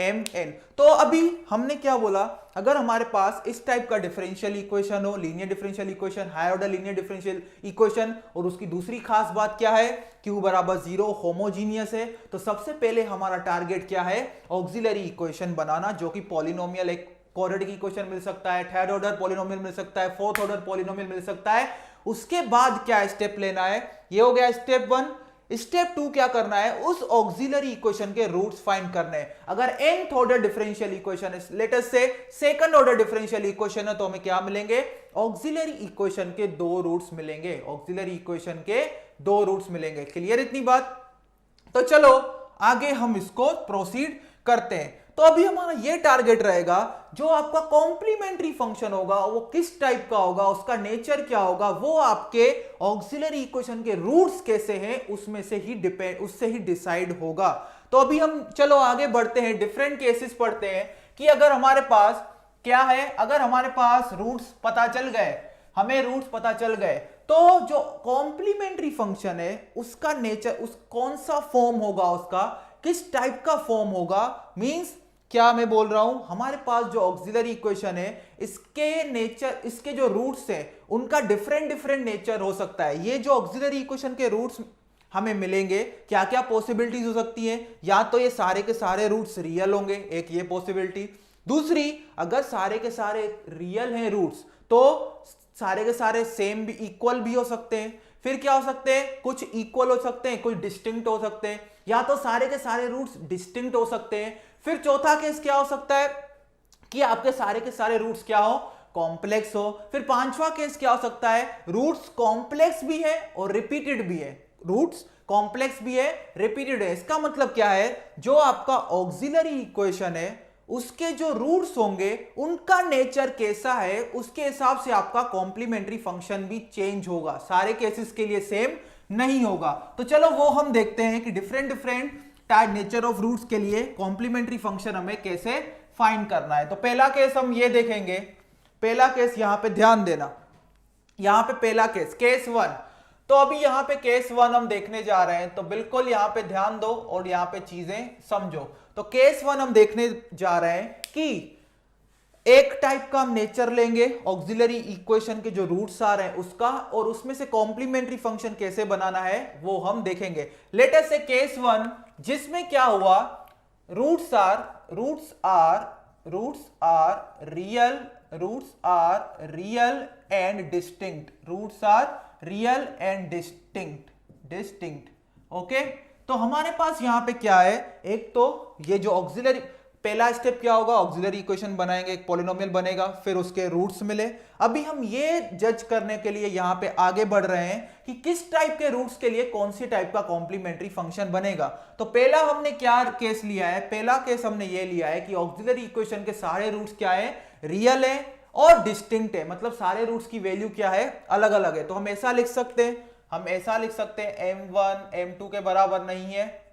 mn। तो अभी हमने क्या बोला, अगर हमारे पास इस टाइप का डिफरेंशियल इक्वेशन हो, linear differential equation, higher order linear differential equation, और उसकी दूसरी खास बात क्या है, q बराबर 0, होमोजीनियस है, तो सबसे पहले हमारा टारगेट क्या है, ऑक्सिलरी इक्वेशन बनाना, जो कि पॉलिनोमियल, एक क्वाड्रेटिक इक्वेशन मिल सकता है, थर्ड ऑर्डर पॉलिनोमियल मिल सकता है, फोर्थ ऑर्डर पॉलिनोमियल मिल सकता है। उसके बाद क्या स्टेप लेना है, ये हो गया स्टेप 1। स्टेप 2 क्या करना है, उस ऑक्सिलरी इक्वेशन के रूट्स फाइंड करने हैं। अगर nth ऑर्डर डिफरेंशियल इक्वेशन है, लेट अस से सेकंड ऑर्डर डिफरेंशियल इक्वेशन है, तो हमें क्या मिलेंगे, ऑक्सिलरी इक्वेशन के 2 रूट्स मिलेंगे, ऑक्सिलरी इक्वेशन के 2 रूट्स मिलेंगे। क्लियर इतनी बात? तो चलो आगे हम इसको प्रोसीड करते हैं। तो अभी हमारा ये टारगेट रहेगा, जो आपका कॉम्प्लीमेंट्री फंक्शन होगा वो किस टाइप का होगा, उसका नेचर क्या होगा, वो आपके ऑक्सिलरी इक्वेशन के रूट्स कैसे हैं उसमें से ही उससे ही डिसाइड होगा। तो अभी हम चलो आगे बढ़ते हैं, डिफरेंट केसेस पढ़ते हैं कि अगर हमारे पास क्या है, अगर हमारे पास रूट्स पता चल गए, हमें रूट्स पता चल गए, तो जो कॉम्प्लीमेंट्री फंक्शन है उसका नेचर, उस कौन सा फॉर्म होगा, उसका किस टाइप का फॉर्म होगा, मींस क्या मैं बोल रहा हूं, हमारे पास जो ऑक्सिलरी इक्वेशन है इसके नेचर, इसके जो रूट्स हैं उनका डिफरेंट डिफरेंट नेचर हो सकता है। ये जो ऑक्सिलरी इक्वेशन के रूट्स हमें मिलेंगे, क्या क्या पॉसिबिलिटीज हो सकती हैं, या तो ये सारे के सारे रूट्स रियल होंगे, एक ये पॉसिबिलिटी। दूसरी, अगर सारे के सारे रियल हैं रूट्स, तो सारे के सारे सेम भी, इक्वल भी हो सकते हैं। फिर क्या हो सकते हैं, कुछ इक्वल हो सकते हैं, कुछ डिस्टिंक्ट हो सकते हैं, या तो सारे के सारे रूट्स डिस्टिंक्ट हो सकते हैं। फिर चौथा केस क्या हो सकता है कि आपके सारे के सारे रूट्स क्या हो, कॉम्प्लेक्स हो। फिर पांचवा केस क्या हो सकता है, रूट्स कॉम्प्लेक्स भी है और रिपीटेड भी है, रूट्स कॉम्प्लेक्स भी है, रिपीटेड है। इसका मतलब क्या है, जो आपका ऑक्सिलरी इक्वेशन है उसके जो रूट्स होंगे उनका नेचर कैसा है, उसके हिसाब से आपका कॉम्प्लीमेंट्री फंक्शन भी चेंज होगा, सारे केसेस के लिए सेम नहीं होगा। तो चलो वो हम देखते हैं कि different different type nature of roots के लिए कॉम्प्लीमेंट्री फंक्शन हमें कैसे फाइंड करना है। तो पहला केस हम ये देखेंगे, पहला केस यहां पे ध्यान देना, यहां पे पहला केस, केस 1। तो अभी यहां पे केस 1 हम देखने जा रहे हैं, तो बिल्कुल यहां पे ध्यान दो और यहां पे चीजें समझो। तो केस 1 हम देखने जा रहे हैं कि एक टाइप का हम नेचर लेंगे ऑक्सिलरी इक्वेशन के जो रूट्स आ रहे हैं उसका, और उसमें से कॉम्प्लीमेंट्री फंक्शन कैसे बनाना है वो हम देखेंगे। लेट अस से केस 1 जिसमें क्या हुआ, roots are real and distinct, roots are real and distinct. Okay, तो हमारे पास यहां पे क्या है, एक तो ये जो ऑक्सिलरी, पहला स्टेप क्या होगा, ऑक्सिलरी इक्वेशन बनाएंगे, एक पॉलिनोमियल बनेगा, फिर उसके रूट्स मिले। अभी हम ये जज करने के लिए यहां पे आगे बढ़ रहे हैं कि किस टाइप के रूट्स के लिए कौन सी टाइप का कॉम्प्लीमेंट्री फंक्शन बनेगा। तो पहला हमने क्या केस लिया है, पहला केस हमने ये लिया है कि ऑक्सिलरी इक्वेशन के सारे रूट्स क्या है, रियल है और डिस्टिंक्ट है, मतलब सारे रूट्स की वैल्यू क्या है, अलग अलग है। तो हम ऐसा लिख सकते हैं, m1 m2 के बराबर नहीं है,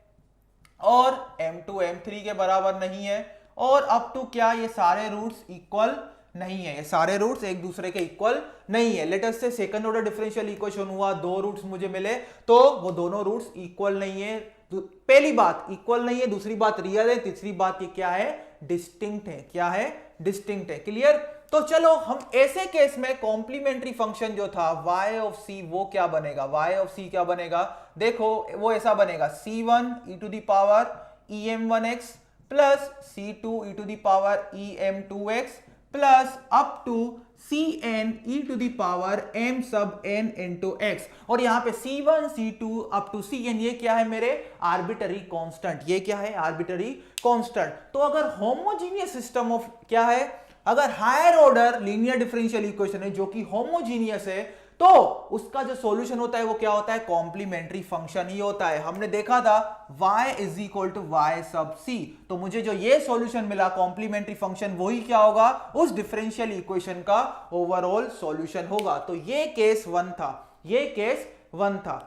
और m2 m3 के बराबर नहीं है, और अप टू क्या, ये सारे रूट्स इक्वल नहीं है, ये सारे रूट्स एक दूसरे के इक्वल नहीं है। लेट अस से सेकंड ऑर्डर डिफरेंशियल इक्वेशन हुआ, 2 रूट्स मुझे मिले, तो वो दोनों रूट्स इक्वल नहीं है। पहली बात इक्वल नहीं है, दूसरी बात रियल है, तीसरी बात ये क्या है, डिस्टिंक्ट है, क्या है, डिस्टिंक्ट है। क्लियर? तो चलो हम ऐसे केस में कॉम्प्लीमेंट्री फंक्शन जो था y ऑफ c वो क्या बनेगा, y ऑफ c क्या बनेगा, देखो वो ऐसा बनेगा, c1 e to the power em1x plus c2 e to the power em2x plus up to cn e to the power m sub n into x। और यहां पे c1 c2 up to cn ये क्या है, मेरे arbitrary constant, ये क्या है, आर्बिटरी कांस्टेंट। तो अगर होमोजीनियस सिस्टम ऑफ क्या है, अगर higher order linear differential equation है जो कि होमोजीनियस है, तो उसका जो सॉल्यूशन होता है वो क्या होता है, कॉम्प्लीमेंट्री फंक्शन ही होता है। हमने देखा था y is equal to y sub c, तो मुझे जो ये सॉल्यूशन मिला कॉम्प्लीमेंट्री फंक्शन, वही क्या होगा, उस डिफरेंशियल इक्वेशन का ओवरऑल सॉल्यूशन होगा। तो ये केस 1 था, ये केस 1 था।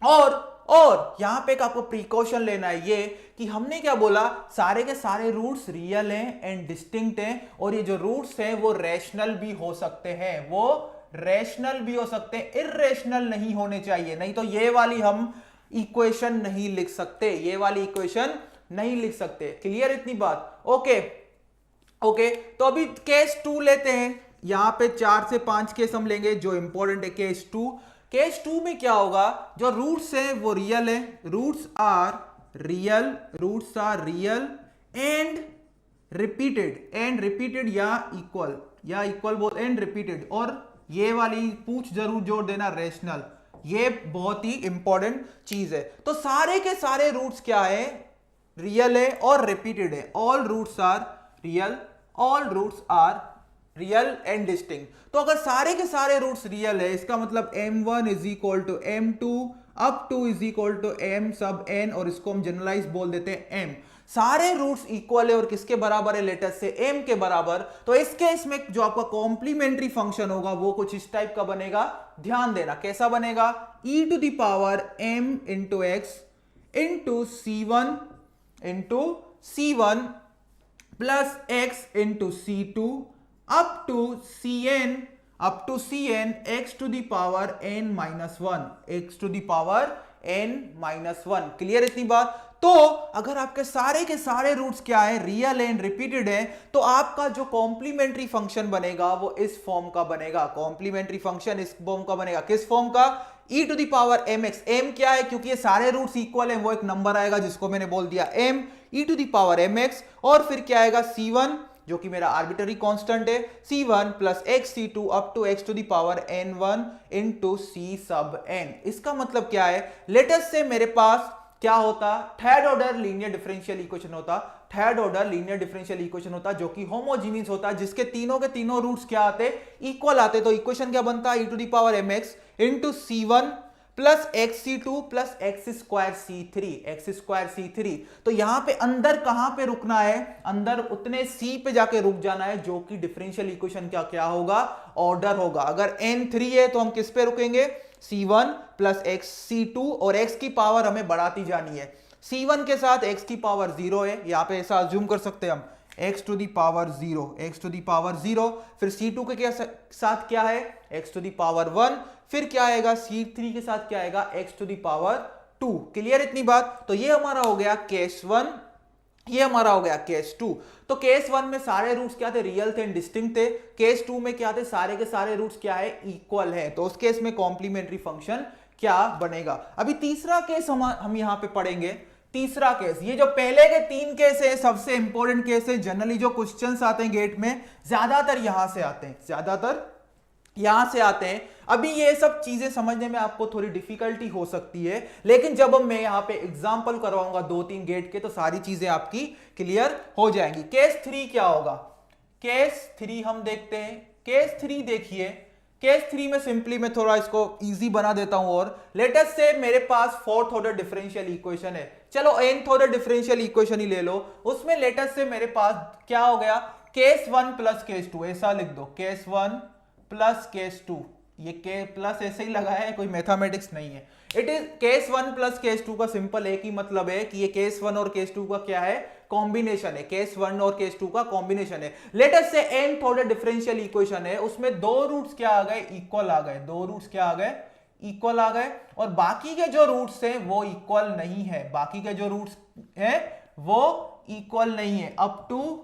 और और यहां पे एक आपको प्रिकॉशन लेना है ये कि हमने क्या बोला, सारे के सारे रूट्स रियल हैं एंड डिस्टिंक्ट हैं, और ये जो रूट्स हैं वो रैशनल भी हो सकते हैं, वो रैशनल भी हो सकते हैं, इर्रेशनल नहीं होने चाहिए, नहीं तो ये वाली हम इक्वेशन नहीं लिख सकते, ये वाली इक्वेशन नहीं लिख सकते। क्लियर इतनी बात? ओके ओके, तो अभी केस 2 लेते हैं। यहां पे 4 से 5 केस हम लेंगे जो इंपॉर्टेंट है। केस 2, केस 2 में क्या होगा, जो रूट्स है वो रियल है, roots are real and repeated या इक्वल बोल एंड रिपीटेड, और ये वाली पूछ जरूर जोड़ देना, रेशनल, ये बहुत ही इंपॉर्टेंट चीज है। तो सारे के सारे रूट्स क्या है, रियल है और रिपीटेड है, all roots are real and distinct. तो अगर सारे के सारे रूट्स रियल है, इसका मतलब m1 is equal to m2 up to is equal to m sub n, और इसको हम जनरलाइज बोल देते हैं m। सारे रूट्स इक्वल है और किसके बराबर है, लेटेस्ट से m के बराबर। तो इस केस में जो आपका कॉम्प्लीमेंट्री फंक्शन होगा वो कुछ इस टाइप का बनेगा, ध्यान देना कैसा बनेगा, e to the power m into x into c1 plus x into c2 up to cn x to the power n minus 1। Clear इतनी बात? तो अगर आपके सारे के सारे रूट्स क्या है, रियल एंड रिपीटेड है, तो आपका जो कॉम्प्लीमेंट्री फंक्शन बनेगा वो इस फॉर्म का बनेगा। कॉम्प्लीमेंट्री फंक्शन इस फॉर्म का बनेगा, किस फॉर्म का, e to the power mx। m क्या है, क्योंकि ये सारे रूट्स इक्वल है, वो एक नंबर आएगा जिसको मैंने बोल दिया m, e to the power mx, और फिर क्या आएगा c1 जो कि मेरा आर्बिटरी कांस्टेंट है, c1 plus x c2 up to x to the power n1 into c sub n। इसका मतलब क्या है, लेटेस्ट से मेरे पास क्या होता, third order linear differential equation होता, जो कि होमोजीनियस होता, जिसके तीनों के तीनों रूट्स क्या आते, इक्वल आते। तो इक्वेशन क्या बनता है, e to the power mx into c1 plus x c2 plus x square c3। तो यहां पे अंदर कहां पे रुकना है, अंदर उतने c पे जाके रुक जाना है, जो कि डिफरेंशियल इक्वेशन का क्या होगा, ऑर्डर होगा। अगर n3 है तो हम किस पे रुकेंगे, c1 प्लस एक्स c2, और x की पावर हमें बढ़ाती जानी है। c1 के साथ x की पावर 0 है, यहां पे ऐसा अज्यूम कर सकते हैं हम, x टू दी पावर 0, फिर c2 के साथ क्या है, x टू दी पावर 1, फिर क्या आएगा c3 के साथ क्या आएगा, x to the power 2। Clear इतनी बात? तो ये हमारा हो गया केस 1, ये हमारा हो गया केस 2। तो केस 1 में सारे रूट्स क्या थे, रियल थे, डिस्टिंक्ट थे। केस 2 में क्या थे, सारे के सारे रूट्स क्या है, इक्वल है। तो उस केस में कॉम्प्लीमेंट्री फंक्शन क्या बनेगा। अभी तीसरा केस हम यहां पे पढ़ेंगे। तीसरा केस, ये जो पहले के 3 केस है सबसे इंपॉर्टेंट केस है, जनरली जो क्वेश्चंस आते हैं गेट में ज्यादातर यहां से आते हैं। अभी ये सब चीजें समझने में आपको थोड़ी डिफिकल्टी हो सकती है, लेकिन जब मैं यहां पे एग्जांपल करवाऊंगा 2-3 गेट के, तो सारी चीजें आपकी क्लियर हो जाएंगी। केस 3 क्या होगा, केस 3 हम देखते हैं। केस 3 देखिए, केस 3 में सिंपली मैं थोड़ा इसको इजी बना देता हूं, और लेटेस्ट से मेरे पास फोर्थ ऑर्डर डिफरेंशियल इक्वेशन है, चलो nth ऑर्डर डिफरेंशियल इक्वेशन ही ले लो, उसमें लेटेस्ट से मेरे पास क्या हो गया, केस 1 प्लस केस 2, ऐसा लिख दो, केस 1 प्लस केस 2, ये के प्लस ऐसे ही लगा है, कोई मैथमेटिक्स नहीं है। It is case 1 plus case 2 का सिंपल एक ही मतलब है कि ये केस 1 और केस 2 का क्या है, कॉम्बिनेशन है। केस 1 और केस 2 का कॉम्बिनेशन है। लेटेस्ट से nth ऑर्डर डिफरेंशियल इक्वेशन है, उसमें दो रूट्स क्या आ गए, इक्वल आ गए, दो रूट्स क्या आ गए, इक्वल आ गए, और बाकी के जो रूट्स हैं वो इक्वल नहीं है, बाकी के जो रूट्स हैं वो इक्वल नहीं है, up to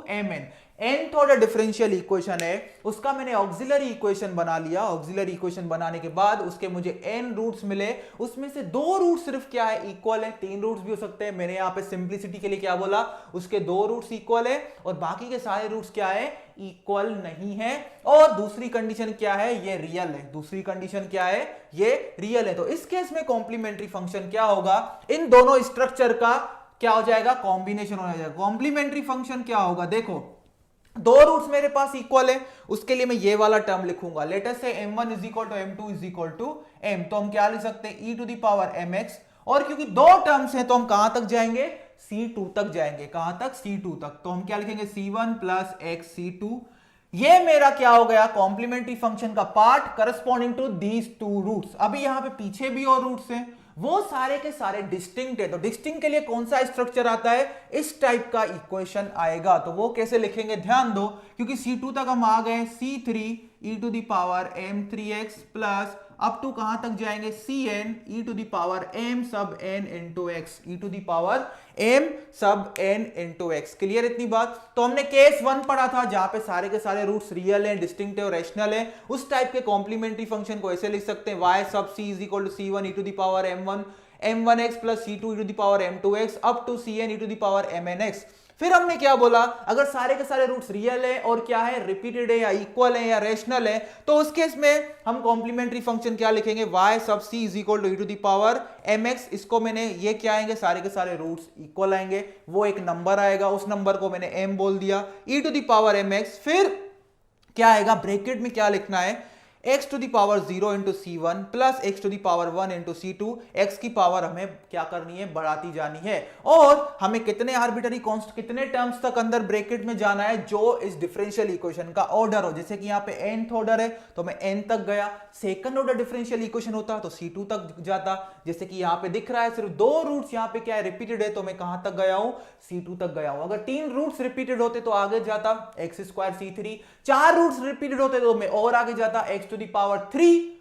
mn nth order differential equation है, उसका मैंने ऑक्सिलरी इक्वेशन बना लिया। ऑक्सिलरी इक्वेशन बनाने के बाद उसके मुझे n रूट्स मिले, उसमें से दो रूट्स सिर्फ क्या है, इक्वल है। 3 रूट्स भी हो सकते हैं, मैंने यहां पे सिंप्लिसिटी के लिए क्या बोला, उसके 2 रूट्स इक्वल है, और बाकी के सारे रूट्स क्या है, इक्वल नहीं है। और दूसरी कंडीशन क्या है, ये रियल है। दूसरी कंडीशन क्या है, ये रियल है। तो इस केस में कॉम्प्लीमेंट्री फंक्शन क्या होगा, इन दोनों स्ट्रक्चर का क्या हो जाएगा, कॉम्बिनेशन हो जाएगा। कॉम्प्लीमेंट्री फंक्शन क्या होगा, देखो दो रूट्स मेरे पास इक्वल है, उसके लिए मैं ये वाला टर्म लिखूंगा। लेटेस्ट से m1 is equal to m2 is equal to m, तो हम क्या लिख सकते हैं, e to the power mx, और क्योंकि दो टर्म्स हैं तो हम कहां तक जाएंगे, c2 तक जाएंगे। कहां तक, c2 तक। तो हम क्या लिखेंगे, c1 प्लस x c2 ये मेरा क्या हो गया, कॉम्प्लीमेंट्री फंक्शन का part corresponding to these two roots. अभी यहां पे पीछे भी और रूट्स हैं, वो सारे के सारे डिस्टिंक्ट है। तो डिस्टिंक्ट के लिए कौन सा स्ट्रक्चर आता है, इस टाइप का इक्वेशन आएगा। तो वो कैसे लिखेंगे, ध्यान दो, क्योंकि C2 तक हम आ गए, C3 e to the power m3x plus up to कहां तक जाएंगे, Cn e to the power m sub n into x, e to the power m sub n into x। Clear इतनी बात। तो हमने केस 1 पढ़ा था जहां पे सारे के सारे रूट्स रियल हैं, डिस्टिंक्ट और रैशनल हैं। उस टाइप के कॉम्प्लीमेंट्री फंक्शन को ऐसे लिख सकते हैं, y sub c is equal to c1 e to the power m1x plus c2 e to the power m2x up to cn e to the power mnx। फिर हमने क्या बोला, अगर सारे के सारे रूट्स रियल है और क्या है, रिपीटेड है या इक्वल है या रेशनल है, तो उस केस में हम कॉम्प्लीमेंट्री फंक्शन क्या लिखेंगे, y sub c is equal to e to the power mx। इसको मैंने, ये क्या आएंगे, सारे के सारे रूट्स इक्वल आएंगे, वो एक नंबर आएगा, उस नंबर को मैंने m बोल दिया, e to the power mx। फिर क्या आएगा, ब्रैकेट में क्या लिखना है, x to the power 0 into c1 plus x to the power 1 into c2। x की पावर हमें क्या करनी है, बढ़ाती जानी है। और हमें कितने आर्बिटरी कॉन्स्ट, कितने टर्म्स तक अंदर ब्रैकेट में जाना है, जो इस डिफरेंशियल इक्वेशन का ऑर्डर हो। जैसे कि यहाँ पे nth ऑर्डर है तो मैं n तक गया, सेकंड ऑर्डर डिफरेंशियल इक्वेशन होता तो c2 तक जाता। जैसे कि यहाँ पे दिख रहा है सिर्फ दो रूट्स यहाँ पे क्या है, रिपीटेड है, तो मैं कहां तक गया हूं, c2 तक गया हूं। अगर तीन रूट्स रिपीटेड होते तो आगे जाता x स्क्वायर c3, चार रूट्स रिपीटेड होते तो मैं और आगे जाता x to the power 3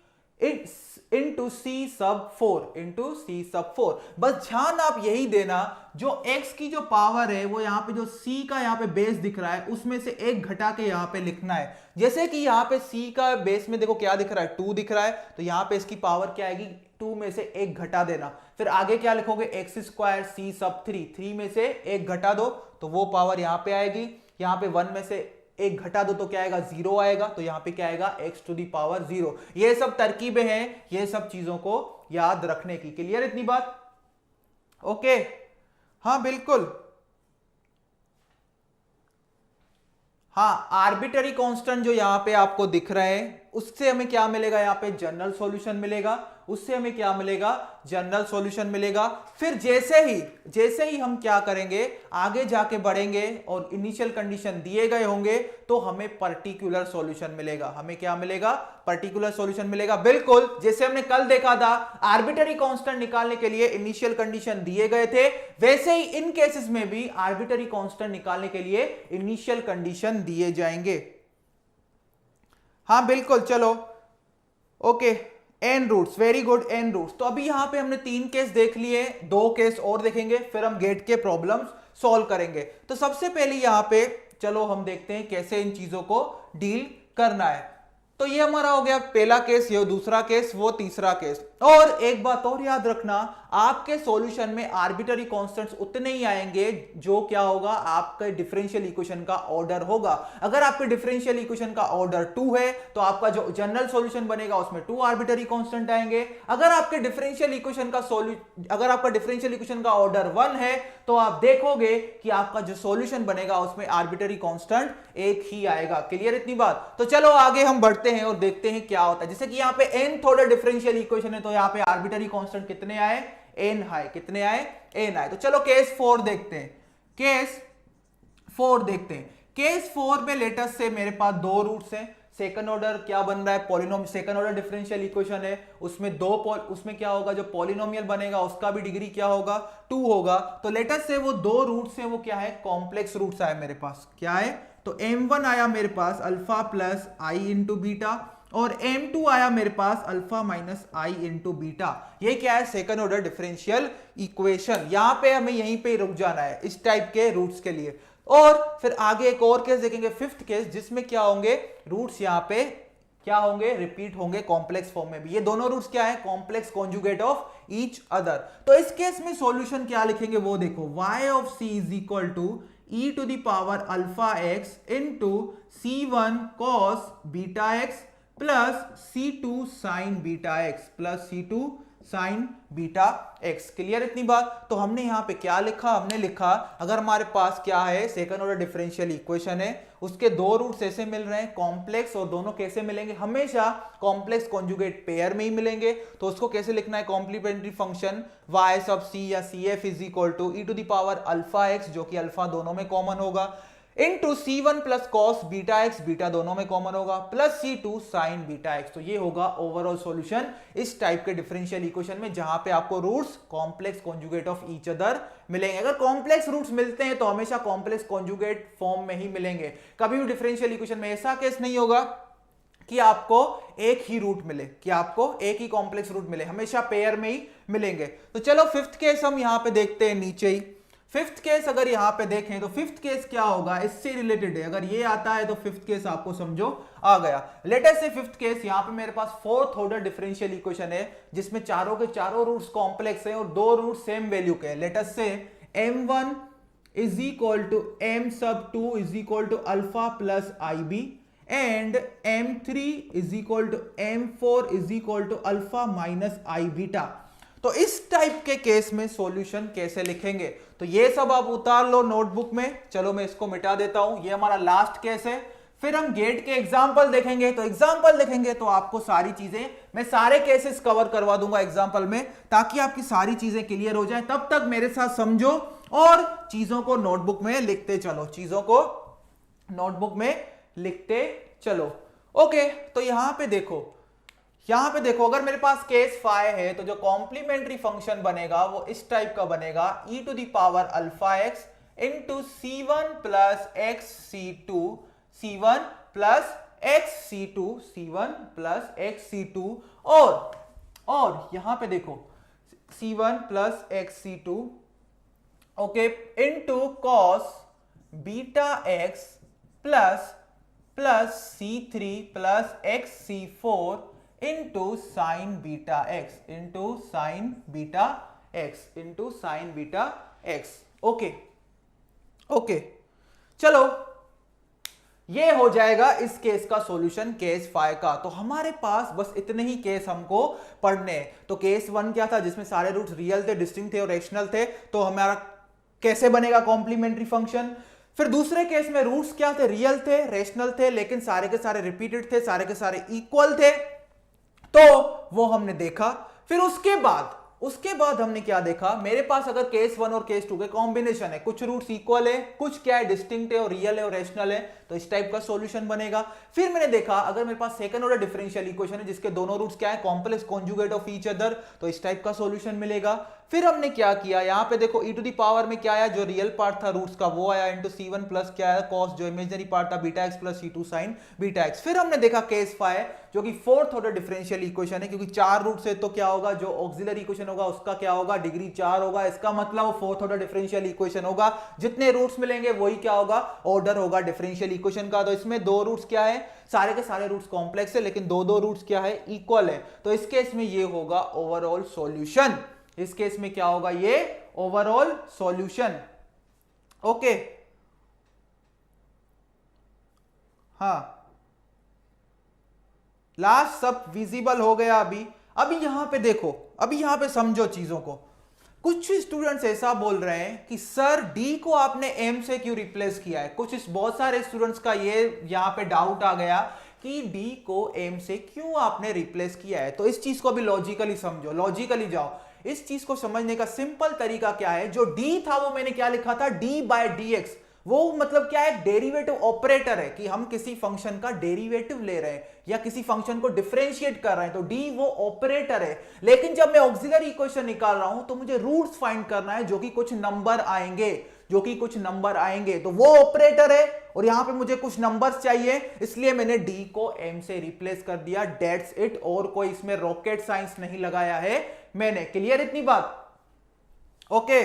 into c sub 4। बस ध्यान आप यही देना, जो x की जो पावर है वो यहाँ पे जो c का यहाँ पे बेस दिख रहा है उसमें से एक घटा के यहाँ पे लिखना है। जैसे कि यहाँ पे c का बेस में देखो क्या दिख रहा है, 2 दिख रहा है, तो यहाँ पे इसकी पावर क्या आएगी, 2 में से एक घटा देना। फिर आगे क्या लिखोगे, x स्क्वायर c सब 3 में से एक घटा दो तो वो पावर यहाँ पे आएगी। यहाँ पे 1 में से एक घटा दो तो क्या आएगा, 0 आएगा, तो यहां पे क्या आएगा, x टू दी पावर 0। ये सब तरकीबें हैं, ये सब चीजों को याद रखने की। क्लियर इतनी बात, ओके, हाँ बिल्कुल। हाँ, आर्बिटरी कांस्टेंट जो यहां पे आपको दिख रहे हैं उससे हमें क्या मिलेगा, यहां पे जनरल सॉल्यूशन मिलेगा, उससे हमें क्या मिलेगा, जनरल सॉल्यूशन मिलेगा। फिर जैसे ही हम क्या करेंगे, आगे जाके बढ़ेंगे और इनिशियल कंडीशन दिए गए होंगे तो हमें पर्टिकुलर सॉल्यूशन मिलेगा। हमें क्या मिलेगा, पर्टिकुलर सॉल्यूशन मिलेगा। बिल्कुल जैसे हमने कल देखा था, आर्बिटरी कांस्टेंट निकालने के लिए इनिशियल कंडीशन दिए गए थे, वैसे ही इन केसेस में भी आर्बिटरी कांस्टेंट निकालने के लिए इनिशियल कंडीशन दिए जाएंगे। हाँ बिल्कुल, चलो okay, n roots, very good, n roots. तो अभी यहां पे हमने 3 केस देख लिए, 2 केस और देखेंगे, फिर हम गेट के प्रॉब्लम्स सॉल्व करेंगे। तो सबसे पहले यहां पे चलो हम देखते हैं कैसे इन चीजों को डील करना है। तो ये हमारा हो गया पहला केस, ये दूसरा केस, वो तीसरा केस। और एक बात और याद रखना, आपके सॉल्यूशन में आर्बिटरी कांस्टेंट्स उतने ही आएंगे जो क्या होगा, आपके डिफरेंशियल इक्वेशन का ऑर्डर होगा। अगर आपके डिफरेंशियल इक्वेशन का ऑर्डर 2 है तो आपका जो जनरल सॉल्यूशन बनेगा उसमें 2 आर्बिटरी कांस्टेंट आएंगे। अगर आपके डिफरेंशियल इक्वेशन का ऑर्डर 1 है तो आप देखोगे कि आपका जो सॉल्यूशन बनेगा उसमें आर्बिटरी कांस्टेंट एक ही आएगा। क्लियर इतनी बात। तो चलो आगे हम बढ़ते हैं और देखते हैं क्या होता है। जैसे कि यहाँ पे nth ऑर्डर डिफरेंशियल इक्वेशन है तो यहाँ पे आर्बिटरी कांस्टेंट कितने आए, n आए। कितने आए, n आए। तो चलो केस 4 देखते हैं। केस 4 में लेटेस्ट से मेरे पास 2 रूट्स हैं। सेकंड ऑर्डर क्या बन रहा है, polynomial, second order differential equation है, उसमें उसमें क्या होगा, जो पॉलिनोमियल बनेगा उसका भी डिग्री क्या होगा, 2 होगा। तो लेटेस्ट से वो 2 रूट्स हैं, वो क्या है, कॉम्प्लेक्स रूट्स आए मेरे पास। क्या है, तो m1 आया मेरे पास अल्फा प्लस आई इंटू बीटा, और m2 आया मेरे पास अल्फा माइनस आई इंटू बीटा। ये क्या है, सेकंड ऑर्डर डिफरेंशियल इक्वेशन। यहां पे हमें यहीं पे रुक जाना है इस टाइप के रूट्स के लिए। और फिर आगे एक और केस देखेंगे, 5th केस, जिसमें क्या होंगे, रूट्स यहां पे क्या होंगे, रिपीट होंगे कॉम्प्लेक्स फॉर्म में भी। ये दोनों रूट्स क्या है, complex conjugate of each other. तो इस केस में सॉल्यूशन क्या लिखेंगे वो देखो, y of c is equal to e to the power alpha x into c1 cos beta x plus c2 sine beta x plus c2 sine beta x। Clear इतनी बात। तो हमने यहां पे क्या लिखा, हमने लिखा अगर हमारे पास क्या है, सेकंड ऑर्डर डिफरेंशियल इक्वेशन है, उसके 2 रूट्स ऐसे मिल रहे हैं कॉम्प्लेक्स, और दोनों कैसे मिलेंगे, हमेशा कॉम्प्लेक्स कॉन्जुगेट पेयर में ही मिलेंगे। तो उसको कैसे लिखना है, complementary function y sub c या cf is equal to e to the power alpha x, जो कि अल्फा दोनों में कॉमन होगा, into C1 plus cos beta x, beta दोनों में कॉमन होगा, plus C2 sine beta x. तो ये होगा ओवरऑल सॉल्यूशन इस टाइप के डिफरेंशियल इक्वेशन में, जहां पे आपको roots complex conjugate of each other मिलेंगे। अगर कॉम्प्लेक्स रूट्स मिलते हैं तो हमेशा कॉम्प्लेक्स कॉन्जुगेट फॉर्म में ही मिलेंगे। कभी भी डिफरेंशियल इक्वेशन में ऐसा केस नहीं होगा कि आपको एक ही रूट मिले, कि आपको एक ही कॉम्प्लेक्स रूट मिले, हमेशा पेयर में ही मिलेंगे। तो चलो फिफ्थ केस हम यहां पे देखते हैं नीचे ही। फिफ्थ केस अगर यहां पे देखें तो फिफ्थ केस क्या होगा, इससे रिलेटेड है। अगर ये आता है तो फिफ्थ केस आपको समझो आ गया। लेट अस से फिफ्थ केस, यहां पे मेरे पास फोर्थ ऑर्डर डिफरेंशियल इक्वेशन है जिसमें चारों के चारों रूट्स कॉम्प्लेक्स हैं और दो रूट सेम वैल्यू के हैं। लेट अस से m1 is equal to m sub 2 is equal to alpha plus IB and m3 is equal to m4 is equal to alpha minus I beta. तो इस type के case में solution कैसे लिखेंगे, तो ये सब आप उतार लो नोटबुक में। चलो मैं इसको मिटा देता हूं, ये हमारा लास्ट केस है। फिर हम गेट के एग्जाम्पल देखेंगे, तो एग्जाम्पल देखेंगे तो आपको सारी चीजें, मैं सारे केसेस कवर करवा दूंगा एग्जाम्पल में, ताकि आपकी सारी चीजें क्लियर हो जाए। तब तक मेरे साथ समझो और चीजों को नोटबुक में लिखते चलो, चीजों को नोटबुक में लिखते चलो। ओके, तो यहां पे देखो, यहां पे देखो, अगर मेरे पास केस फाई है तो जो कॉम्प्लीमेंट्री फंक्शन बनेगा वो इस टाइप का बनेगा, e to the power alpha x into C1 plus x C2, C1 plus x C2, C1 plus x C2, और यहां पे देखो C1 plus x C2, okay, into cos beta x plus C3 plus x C4 into sine beta x, into sine beta x, into sine beta x. Okay okay, चलो ये हो जाएगा इस case का सॉल्यूशन, केस 5 का। तो हमारे पास बस इतने ही केस हमको पढ़ने हैं। तो केस 1 क्या था, जिसमें सारे रूट्स रियल थे, डिस्टिंक्ट थे और रेशनल थे, तो हमारा कैसे बनेगा कॉम्प्लीमेंट्री फंक्शन। फिर दूसरे केस में रूट्स क्या थे, रियल थे, रेशनल थे, लेकिन सारे के सारे रिपीटेड थे, सारे के सारे इक्वल थे, तो वो हमने देखा। फिर उसके बाद हमने क्या देखा, मेरे पास अगर केस 1 और केस 2 के कॉम्बिनेशन है, कुछ रूट्स इक्वल है, कुछ क्या है डिस्टिंक्ट है और रियल है और रेशनल है, तो इस टाइप का सॉल्यूशन बनेगा। फिर मैंने देखा अगर मेरे पास सेकंड ऑर्डर डिफरेंशियल इक्वेशन है जिसके दोनों रूट्स क्या है, complex conjugate of each other, तो इस टाइप का सॉल्यूशन मिलेगा। फिर हमने क्या किया, यहां पे देखो e टू द पावर में क्या आया, जो रियल पार्ट था रूट्स का वो आया, इंटू C1 प्लस क्या आया कॉस, जो इमेजिनरी पार्ट था beta x plus C2 sine beta x. फिर हमने देखा केस 5 जो कि फोर्थ ऑर्डर डिफरेंशियल इक्वेशन है, क्योंकि 4 रूट्स है तो क्या होगा, जो ऑक्सिलरी इक्वेशन होगा उसका क्या होगा, डिग्री 4 होगा। इसका मतलब वो फोर्थ ऑर्डर डिफरेंशियल इक्वेशन होगा, जितने रूट्स मिलेंगे वही क्या होगा, ऑर्डर होगा डिफरेंशियल इक्वेशन का। तो इसमें दो रूट्स क्या है, सारे के सारे रूट्स कॉम्प्लेक्स है, लेकिन दो रूट्स क्या है, इक्वल है। तो इस केस में ये होगा ओवरऑल सॉल्यूशन। इस केस में क्या होगा, ये ओवरऑल सॉल्यूशन। ओके, हाँ, लास्ट सब विजिबल हो गया। अभी यहां पे देखो, अभी यहां पे समझो चीजों को। कुछ स्टूडेंट्स ऐसा बोल रहे हैं कि सर डी को आपने एम से क्यों रिप्लेस किया है। बहुत सारे स्टूडेंट्स का ये यहां पे डाउट आ गया कि डी को एम से क्यों आपने रिप्लेस किया है। तो इस चीज को अभी लॉजिकली समझो, लॉजिकली जाओ। इस चीज को समझने का सिंपल तरीका क्या है, जो डी था वो मैंने क्या लिखा था, डी बाय डी एक्स। वो मतलब क्या है, डेरिवेटिव ऑपरेटर है, कि हम किसी फंक्शन का डेरिवेटिव ले रहे हैं या किसी फंक्शन को डिफरेंशिएट कर रहे हैं, तो डी वो ऑपरेटर है। लेकिन जब मैं ऑक्सिलरी इक्वेशन निकाल रहा हूं तो मुझे रूट्स फाइंड करना है, जो कि कुछ नंबर आएंगे, तो वो ऑपरेटर है और यहां पे मुझे कुछ नंबर्स चाहिए, इसलिए मैंने डी को एम से रिप्लेस कर दिया, डेट्स इट। और कोई इसमें रॉकेट साइंस नहीं लगाया है मैंने। क्लियर इतनी बात? ओके,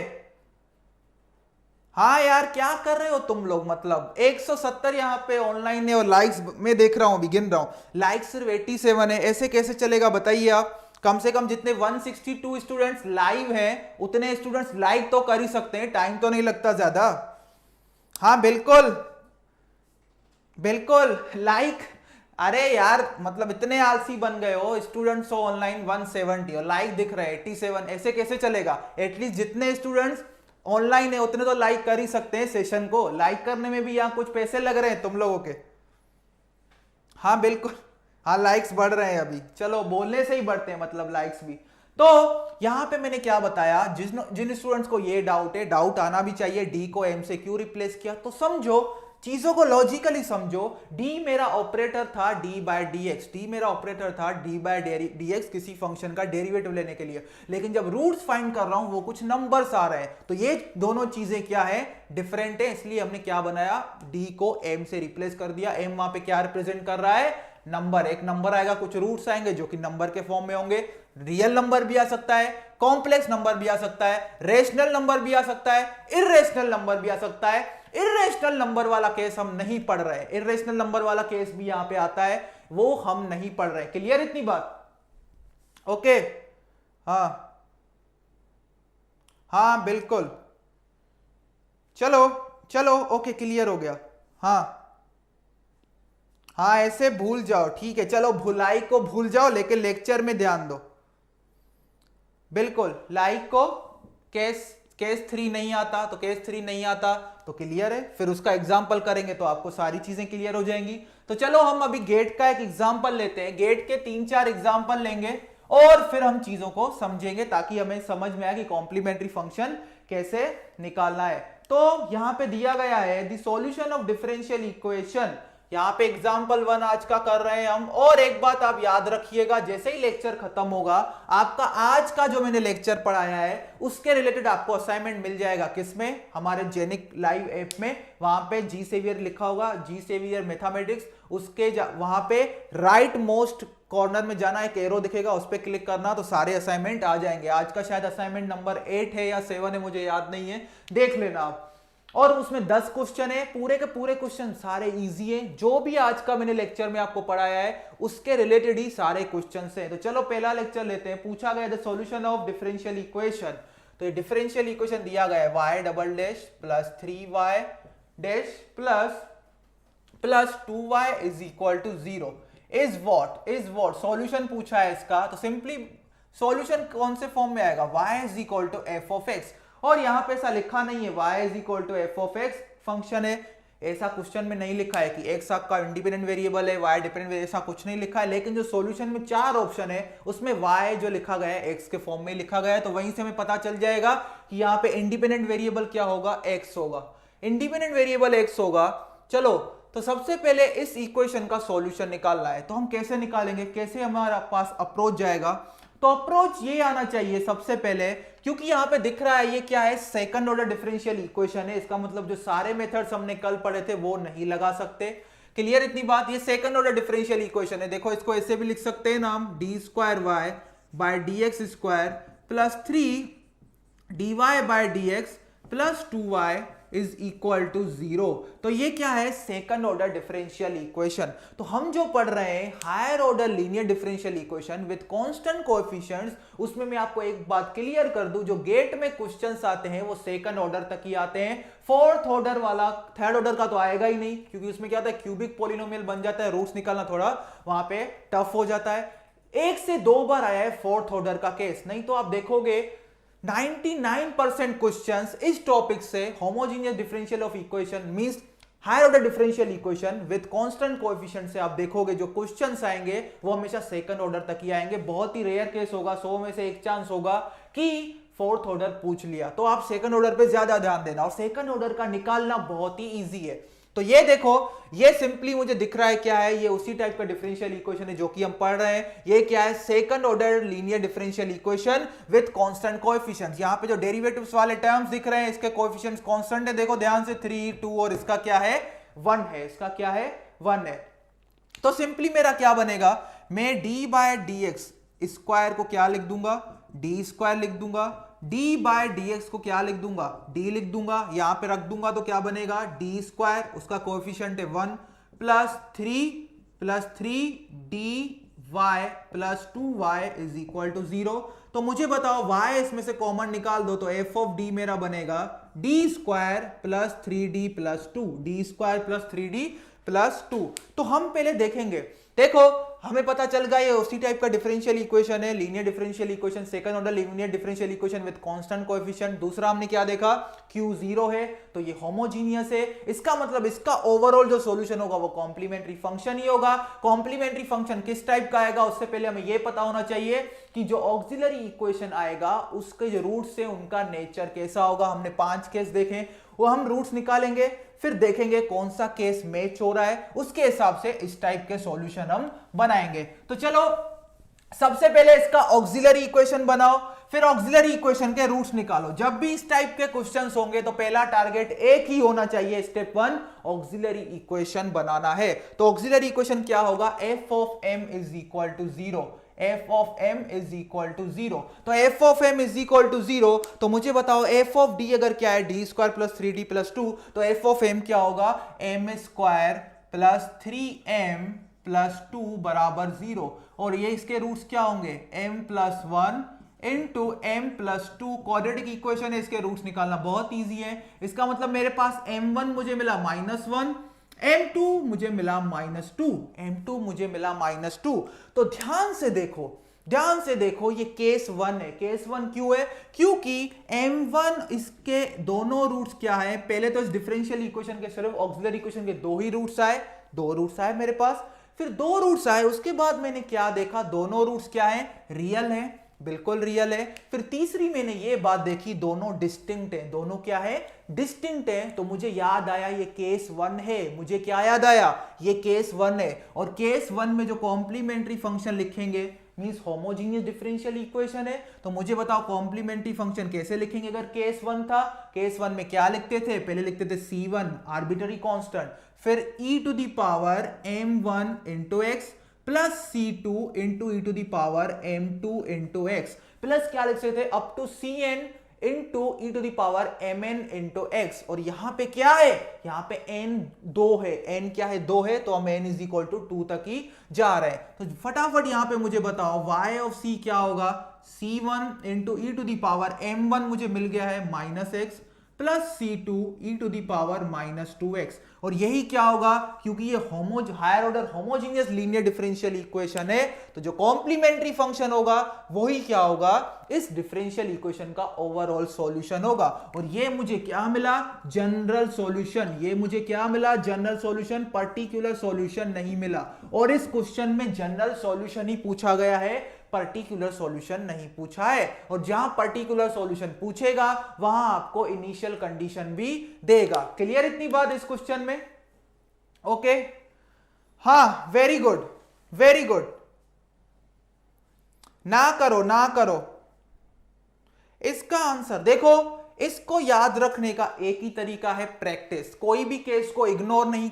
हाँ यार क्या कर रहे हो तुम लोग, मतलब 170 यहां पे ऑनलाइन है और लाइक्स मैं देख रहा हूं, अभी गिन रहा हूं, लाइक्स सिर्फ 87 है। ऐसे कैसे चलेगा बताइए आप। कम से कम जितने 162 स्टूडेंट्स लाइव हैं उतने स्टूडेंट्स लाइक तो कर ही सकते हैं, टाइम तो नहीं लगता ज्यादा। हाँ बिल्कुल बिल्कुल लाइक। अरे यार मतलब इतने आलसी बन गए हो, स्टूडेंट्स हो ऑनलाइन 170 और लाइक दिख रहे हैं 87, ऐसे कैसे चलेगा। एटलीस्ट जितने स्टूडेंट्स ऑनलाइन है उतने तो लाइक कर ही सकते हैं सेशन को। लाइक करने में भी यहां कुछ पैसे लग रहे हैं तुम लोगों के। हाँ बिल्कुल, हाँ लाइक्स बढ़ रहे हैं अभी, चलो बोलने से ही बढ़ते हैं मतलब लाइक्स भी। तो यहां पे मैंने क्या बताया, जिन स्टूडेंट्स को ये डाउट है, डाउट आना भी चाहिए डी को एम से क्यों रिप्लेस किया, तो समझो चीजों को लॉजिकली समझो। d मेरा ऑपरेटर था d by d x, d मेरा ऑपरेटर था d बाय डी एक्स किसी फंक्शन का डेरिवेटिव लेने के लिए, लेकिन जब रूट्स फाइंड कर रहा हूं वो कुछ नंबर्स आ रहे हैं, तो ये दोनों चीजें क्या है, डिफरेंट है, इसलिए हमने क्या बनाया, d को m से रिप्लेस कर दिया। m वहां पे क्या रिप्रेजेंट कर रहा है, नंबर, एक नंबर आएगा, कुछ रूट्स आएंगे जो कि नंबर के फॉर्म में होंगे, रियल नंबर भी आ सकता है, कॉम्प्लेक्स नंबर भी आ सकता है, रेशनल नंबर भी आ सकता है, इर्रेशनल नंबर भी आ सकता है। इर्रेशनल नंबर वाला केस हम नहीं पढ़ रहे, इर्रेशनल नंबर वाला केस भी यहां पे आता है, वो हम नहीं पढ़ रहे। क्लियर इतनी बात? ओके, हाँ हाँ बिल्कुल, चलो चलो, ओके क्लियर हो गया। हाँ हाँ ऐसे भूल जाओ, ठीक है, चलो भुलाई को भूल जाओ लेकिन लेक्चर में ध्यान दो। बिल्कुल, लाइक को केस 3 नहीं आता, तो केस 3 नहीं आता तो क्लियर है, फिर उसका एग्जाम्पल करेंगे तो आपको सारी चीजें क्लियर हो जाएंगी। तो चलो हम अभी गेट का एक एग्जाम्पल लेते हैं, गेट के 3-4 एग्जाम्पल लेंगे और फिर हम चीजों को समझेंगे ताकि हमें समझ में आए कि कॉम्प्लीमेंट्री फंक्शन कैसे निकालना है। तो यहां पे दिया गया है the solution of differential equation, यहां पे एग्जाम्पल 1 आज का कर रहे हैं हम। और एक बात आप याद रखिएगा, जैसे ही लेक्चर खत्म होगा आपका आज का जो मैंने लेक्चर पढ़ाया है उसके रिलेटेड आपको असाइनमेंट मिल जाएगा, किसमें, हमारे जेनिक लाइव ऐप में, वहां पे जी सेवियर लिखा होगा, जी सेवियर मैथमेटिक्स, उसके वहां पे राइट मोस्ट कॉर्नर में जाना, एक एरो दिखेगा, उस पर क्लिक करना, तो सारे असाइनमेंट आ जाएंगे। आज का शायद असाइनमेंट नंबर 8 है या 7 है, मुझे याद नहीं है, देख लेना आप। और उसमें 10 क्वेश्चन है, पूरे के पूरे क्वेश्चन सारे इजी हैं, जो भी आज का मैंने लेक्चर में आपको पढ़ाया है उसके रिलेटेड ही सारे क्वेश्चन हैं। तो चलो पहला लेक्चर लेते हैं। पूछा गया the solution of differential equation, तो ये डिफरेंशियल इक्वेशन दिया गया है y double dash plus 3y dash plus 2y is equal to 0 is what solution पूछा है इसका, तो सिंपली सॉल्यूशन कौन से फॉर्म में आएगा, y is equal to f of x, और यहां पे ऐसा लिखा नहीं है y is equal to f of x function है, ऐसा क्वेश्चन में नहीं लिखा है कि x आपका इंडिपेंडेंट वेरिएबल है, y डिपेंडेंट वेरिएबल, ऐसा कुछ नहीं लिखा है। लेकिन जो सॉल्यूशन में 4 ऑप्शन है उसमें y जो लिखा गया है x के फॉर्म में लिखा गया है, तो वहीं से हमें पता चल जाएगा कि यहाँ पे इंडिपेंडेंट वेरिएबल क्या होगा, x होगा, इंडिपेंडेंट वेरिएबल x होगा। चलो तो सबसे पहले इस इक्वेशन का सॉल्यूशन निकालना है, तो हम कैसे निकालेंगे, कैसे हमारे पास अप्रोच जाएगा, तो अप्रोच ये आना चाहिए सबसे पहले, क्योंकि यहां पे दिख रहा है ये क्या है, सेकंड ऑर्डर डिफरेंशियल इक्वेशन है, इसका मतलब जो सारे मेथड्स हमने कल पढ़े थे वो नहीं लगा सकते। क्लियर इतनी बात, ये सेकंड ऑर्डर डिफरेंशियल इक्वेशन है, देखो इसको ऐसे भी लिख सकते हैं नाम, d square y by d x square plus 3 dy by d x plus 2y is equal to 0। तो ये क्या है, सेकंड ऑर्डर डिफरेंशियल इक्वेशन। तो हम जो पढ़ रहे हैं higher order linear differential equation with constant coefficients, उसमें मैं आपको एक बात क्लियर कर दूं, जो गेट में क्वेश्चंस आते हैं वो सेकंड ऑर्डर तक ही आते हैं, फोर्थ ऑर्डर वाला, थर्ड ऑर्डर का तो आएगा ही नहीं, क्योंकि उसमें क्या होता है, क्यूबिक पॉलिनोमियल बन जाता है, रूट्स निकालना थोड़ा वहां पे टफ हो जाता है। 1 से 2 बार आया है फोर्थ ऑर्डर का केस, नहीं तो आप देखोगे 99% क्वेश्चंस इस टॉपिक से homogeneous differential of equation means higher order differential equation with constant coefficient से आप देखोगे जो क्वेश्चंस आएंगे वो हमेशा सेकंड ऑर्डर तक ही आएंगे। बहुत ही रेयर केस होगा, 100 में से 1 चांस होगा कि फोर्थ ऑर्डर पूछ लिया, तो आप सेकंड ऑर्डर पे ज्यादा ध्यान देना, और सेकंड ऑर्डर का निकालना बहुत ही इजी है। तो ये देखो, ये सिंपली मुझे दिख रहा है क्या है, ये उसी टाइप का डिफरेंशियल इक्वेशन है जो कि हम पढ़ रहे हैं। ये क्या है, second order linear differential equation with constant coefficients. यहां पे जो डेरिवेटिव्स वाले टर्म्स दिख रहे हैं इसके कोएफिशिएंट्स कांस्टेंट है, देखो ध्यान से, 3 2 और इसका क्या है 1 है, इसका क्या है 1 है। तो सिंपली मेरा क्या बनेगा, मैं d by d x square को क्या लिख दूंगा, डी स्क्वायर लिख दूंगा, d बाय डी एक्स को क्या लिख दूंगा, d लिख दूंगा, यहां पे रख दूंगा तो क्या बनेगा, d स्क्वायर, उसका कोएफिशिएंट है 1 plus 3 dy plus 2y is equal to 0। तो मुझे बताओ y इसमें से कॉमन निकाल दो, तो f ऑफ d मेरा बनेगा d square plus 3d plus 2, d square plus 3d plus 2। तो हम पहले देखेंगे, देखो हमें पता चल गया ये उसी टाइप का डिफरेंशियल इक्वेशन है, linear differential equation, second order linear differential equation with constant coefficient. दूसरा हमने क्या देखा, Q0 है, तो ये होमोजीनियस है, इसका मतलब इसका ओवरऑल जो सॉल्यूशन होगा वो कॉम्प्लीमेंट्री फंक्शन ही होगा। कॉम्प्लीमेंट्री फंक्शन किस टाइप का आएगा, उससे पहले हमें यह पता होना चाहिए कि जो ऑक्सिलरी इक्वेशन आएगा उसके जो रूट्स है उनका नेचर कैसा होगा। हमने 5 केस देखे, वो हम रूट्स निकालेंगे, फिर देखेंगे कौन सा केस मैच हो रहा है, उसके हिसाब से इस टाइप के सॉल्यूशन हम बनाएंगे। तो चलो सबसे पहले इसका ऑक्सिलरी इक्वेशन बनाओ, फिर ऑक्सिलरी इक्वेशन के रूट्स निकालो। जब भी इस टाइप के क्वेश्चंस होंगे तो पहला टारगेट एक ही होना चाहिए, स्टेप 1 ऑक्सिलरी इक्वेशन बनाना है। तो ऑक्सिलरी इक्वेशन क्या होगा, f of m is equal to 0, f of m is equal to 0। तो f of m is equal to 0, तो मुझे बताओ f ऑफ d अगर क्या है, d square plus 3d plus 2, तो f ऑफ m क्या होगा, m square plus 3m plus 2 बराबर 0। और ये इसके रूट्स क्या होंगे, m plus 1 into m plus 2, quadratic equation है, इसके रूट्स निकालना बहुत इजी है। इसका मतलब मेरे पास m1 मुझे मिला -1, m2 मुझे मिला -2, m2 मुझे मिला -2। तो ध्यान से देखो ये केस 1 है। केस 1 क्यों है, क्योंकि m1 इसके दोनों रूट्स क्या है, पहले तो इस डिफरेंशियल इक्वेशन के सिर्फ ऑक्सिलरी इक्वेशन के दो रूट्स आए मेरे पास, फिर 2 रूट्स आए, उसके बाद मैंने क्या देखा, दोनों रूट्स क्या है, रियल है, बिल्कुल रियल है। फिर तीसरी मैंने ये बात देखी, दोनों डिस्टिंक्ट है, दोनों क्या है, डिस्टिंक्ट है। तो मुझे याद आया ये केस 1 है, मुझे क्या याद आया, ये केस 1 है। और केस 1 में जो कॉम्प्लीमेंट्री फंक्शन लिखेंगे मींस होमोजीनियस डिफरेंशियल इक्वेशन है, तो मुझे बताओ कॉम्प्लीमेंट्री फंक्शन कैसे लिखेंगे। अगर केस 1 था, केस 1 में क्या लिखते थे, पहले लिखते थे c1 आर्बिट्ररी कांस्टेंट, फिर e to the power m1 into x plus c2 into e to the power m2 into x, plus क्या लिख सकते थे, up to cn into e to the power mn into x. और यहां पे क्या है, यहां पे n 2 है, n क्या है, 2 है, तो हम n इज इक्वल टू 2 तक ही जा रहे हैं। तो फटाफट यहां पे मुझे बताओ y ऑफ c क्या होगा, c1 into e to the power m1 मुझे मिल गया है -x plus c2 e to the power -2x। और यही क्या होगा, क्योंकि ये higher order homogeneous linear differential equation है, तो जो कॉम्प्लीमेंट्री फंक्शन होगा वही क्या होगा, इस डिफरेंशियल इक्वेशन का ओवरऑल सॉल्यूशन होगा। और ये मुझे क्या मिला, जनरल सॉल्यूशन, ये मुझे क्या मिला, जनरल सॉल्यूशन, पर्टिकुलर सॉल्यूशन नहीं मिला। और इस क्वेश्चन में जनरल सॉल्यूशन ही पूछा गया है, पर्टिकुलर सॉल्यूशन नहीं पूछा है। और जहां पर्टिकुलर सॉल्यूशन पूछेगा वहां आपको इनिशियल कंडीशन भी देगा। क्लियर इतनी बात इस क्वेश्चन में, ओके हाँ, वेरी गुड वेरी गुड। ना करो इसका आंसर देखो, इसको याद रखने का एक ही तरीका है, प्रैक्टिस। कोई भी केस को इग्नोर नहीं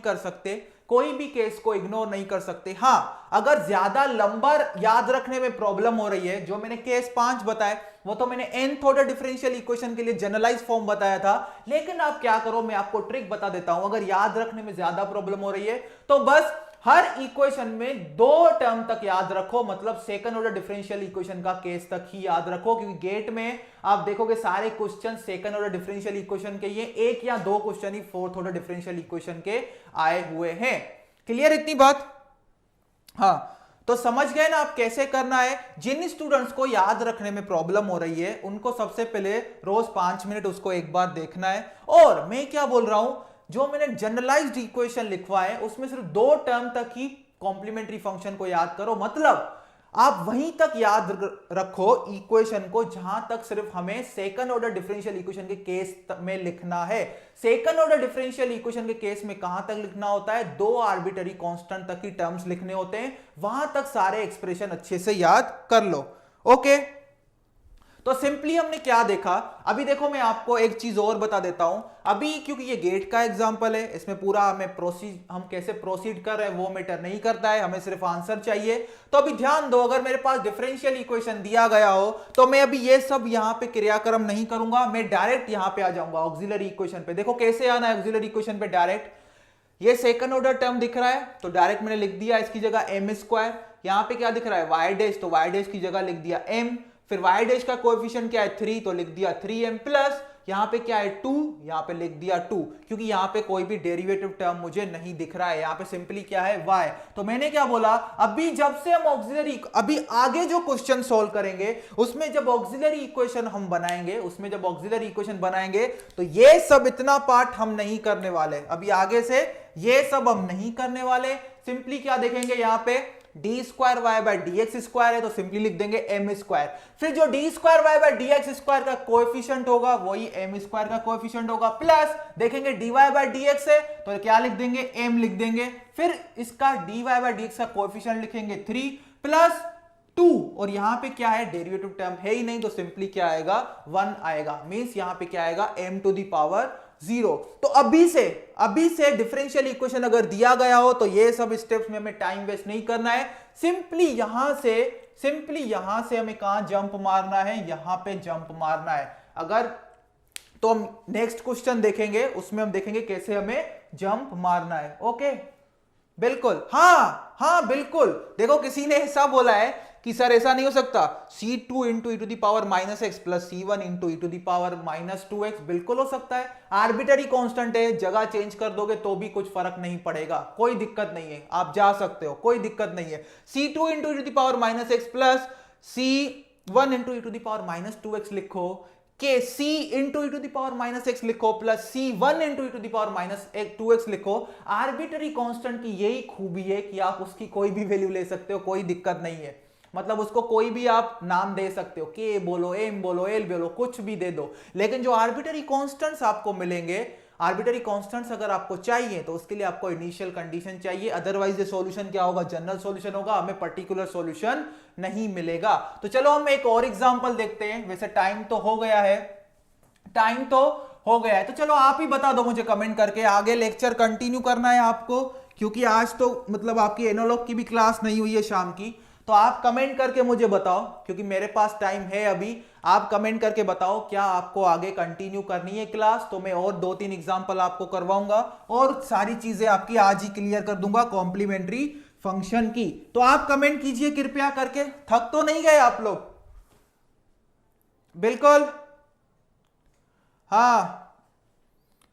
कर सकते, हाँ अगर ज्यादा लंबा याद रखने में प्रॉब्लम हो रही है, जो मैंने केस 5 बताया वो तो मैंने nth ऑर्डर डिफरेंशियल इक्वेशन के लिए जनरलाइज फॉर्म बताया था। लेकिन आप क्या करो, मैं आपको ट्रिक बता देता हूं, अगर याद रखने में ज्यादा प्रॉब्लम हो रही है तो बस हर इक्वेशन में 2 टर्म तक याद रखो, मतलब सेकंड ऑर्डर डिफरेंशियल इक्वेशन का केस तक ही याद रखो, क्योंकि गेट में आप देखोगे सारे question second order differential equation के, ये 1 या 2 क्वेश्चन ही फोर्थ ऑर्डर डिफरेंशियल इक्वेशन के आए हुए हैं। क्लियर इतनी बात, हाँ तो समझ गए ना आप कैसे करना है। जिन स्टूडेंट्स को याद रखने में प्रॉब्लम हो रही है उनको सबसे पहले रोज 5 मिनट उसको एक बार देखना है। और मैं क्या बोल रहा हूं, जो मैंने जनरलाइज्ड इक्वेशन लिखवा है उसमें सिर्फ 2 टर्म तक ही कॉम्प्लीमेंट्री फंक्शन को याद करो, मतलब आप वहीं तक याद रखो इक्वेशन को जहां तक सिर्फ हमें सेकंड ऑर्डर डिफरेंशियल इक्वेशन के केस में लिखना है। सेकंड ऑर्डर डिफरेंशियल इक्वेशन के केस में कहां तक लिखना होता है, 2 आर्बिट्ररी कांस्टेंट तक ही टर्म्स लिखने होते हैं, वहां तक सारे एक्सप्रेशन अच्छे से याद कर लो। ओके तो सिंपली हमने क्या देखा, अभी देखो मैं आपको एक चीज और बता देता हूं। अभी क्योंकि ये गेट का एग्जांपल है, इसमें पूरा हम कैसे प्रोसीड कर रहे हैं वो मैटर नहीं करता है, हमें सिर्फ आंसर चाहिए। तो अभी ध्यान दो, अगर मेरे पास डिफरेंशियल इक्वेशन दिया गया हो तो मैं अभी ये सब यहां पे क्रियाक्रम नहीं करूंगा, मैं डायरेक्ट यहां पे आ जाऊंगा ऑक्सिलरी इक्वेशन पे। देखो कैसे आना है ऑक्सिलरी इक्वेशन पे डायरेक्ट, ये सेकंड ऑर्डर टर्म दिख रहा है तो डायरेक्ट मैंने लिख दिया इसकी जगह m स्क्वायर, यहां पे क्या दिख रहा है y डैश, तो y डैश की जगह लिख दिया m, फिर y डैश का कोएफिशिएंट क्या है 3 तो लिख दिया 3m प्लस यहां पे क्या है 2, यहां पे लिख दिया 2, क्योंकि यहां पे कोई भी डेरिवेटिव टर्म मुझे नहीं दिख रहा है, यहां पे सिंपली क्या है y। तो मैंने क्या बोला, अभी जब से हम ऑक्सिलरी, अभी आगे जो क्वेश्चन सॉल्व करेंगे उसमें जब ऑक्सिलरी इक्वेशन हम बनाएंगे, तो ये सब इतना पार्ट हम नहीं करने वाले, अभी आगे से ये सब हम नहीं करने वाले। सिंपली क्या देखेंगे, यहां पे d square y by d x square है तो सिंपली लिख देंगे एम स्क्वायर। फिर जो d square y by d x square का कोएफिशिएंट होगा वही एम स्क्वायर का कोएफिशिएंट होगा, प्लस देखेंगे d y by d x है तो क्या लिख देंगे, एम लिख देंगे। फिर इसका d y by d x का कोएफिशिएंट लिखेंगे 3 प्लस 2, और यहां पे क्या है, डेरिवेटिव टर्म है ही नहीं तो सिंपली क्या आएगा, 1 आएगा। मींस यहां पे क्या आएगा, m टू द पावर 0। तो अभी से डिफरेंशियल इक्वेशन अगर दिया गया हो तो ये सब स्टेप्स में हमें टाइम वेस्ट नहीं करना है, सिंपली यहां से हमें कहां जंप मारना है, यहां पे जंप मारना है। अगर तो हम नेक्स्ट क्वेश्चन देखेंगे, उसमें हम देखेंगे कैसे हमें जंप मारना है। ओके बिल्कुल, हाँ बिल्कुल। देखो किसी ने ऐसा बोला है कि सर ऐसा नहीं हो सकता, c2 into e to the power minus x plus c1 into e to the power minus 2x। बिल्कुल हो सकता है, आर्बिटरी कांस्टेंट है, जगह चेंज कर दोगे तो भी कुछ फर्क नहीं पड़ेगा, कोई दिक्कत नहीं है, आप जा सकते हो, कोई दिक्कत नहीं है। c2 into e to the power minus x plus c1 into e to the power minus 2x लिखो, के c into e to the power minus x लिखो plus c1 into e to the power minus 2x लिखो। Arbitrary constant की यही खूबी है कि आप उसकी कोई भी वैल्यू ले सकते हो, कोई दिक्कत नहीं है। मतलब उसको कोई भी आप नाम दे सकते हो, के बोलो, एम बोलो, एल बोलो, कुछ भी दे दो। लेकिन जो आर्बिटरी कांस्टेंट्स आपको मिलेंगे, आर्बिटरी कांस्टेंट्स अगर आपको चाहिए तो उसके लिए आपको इनिशियल कंडीशन चाहिए, अदरवाइज ये सॉल्यूशन क्या होगा, जनरल सॉल्यूशन होगा, हमें पर्टिकुलर सॉल्यूशन नहीं मिलेगा। तो चलो हम एक और एग्जांपल देखते हैं। वैसे टाइम तो हो गया है, तो चलो आप ही बता दो मुझे कमेंट करके, आगे लेक्चर कंटिन्यू करना है आपको, क्योंकि आज तो मतलब आपकी एनालॉग की भी क्लास नहीं हुई है शाम की। तो आप कमेंट करके मुझे बताओ, क्योंकि मेरे पास टाइम है अभी, आप कमेंट करके बताओ क्या आपको आगे कंटिन्यू करनी है क्लास। तो मैं और 2-3 एग्जांपल आपको करवाऊंगा और सारी चीजें आपकी आज ही क्लियर कर दूंगा कॉम्प्लीमेंट्री फंक्शन की। तो आप कमेंट कीजिए कृपया करके, थक तो नहीं गए आप लोग? बिल्कुल, हाँ,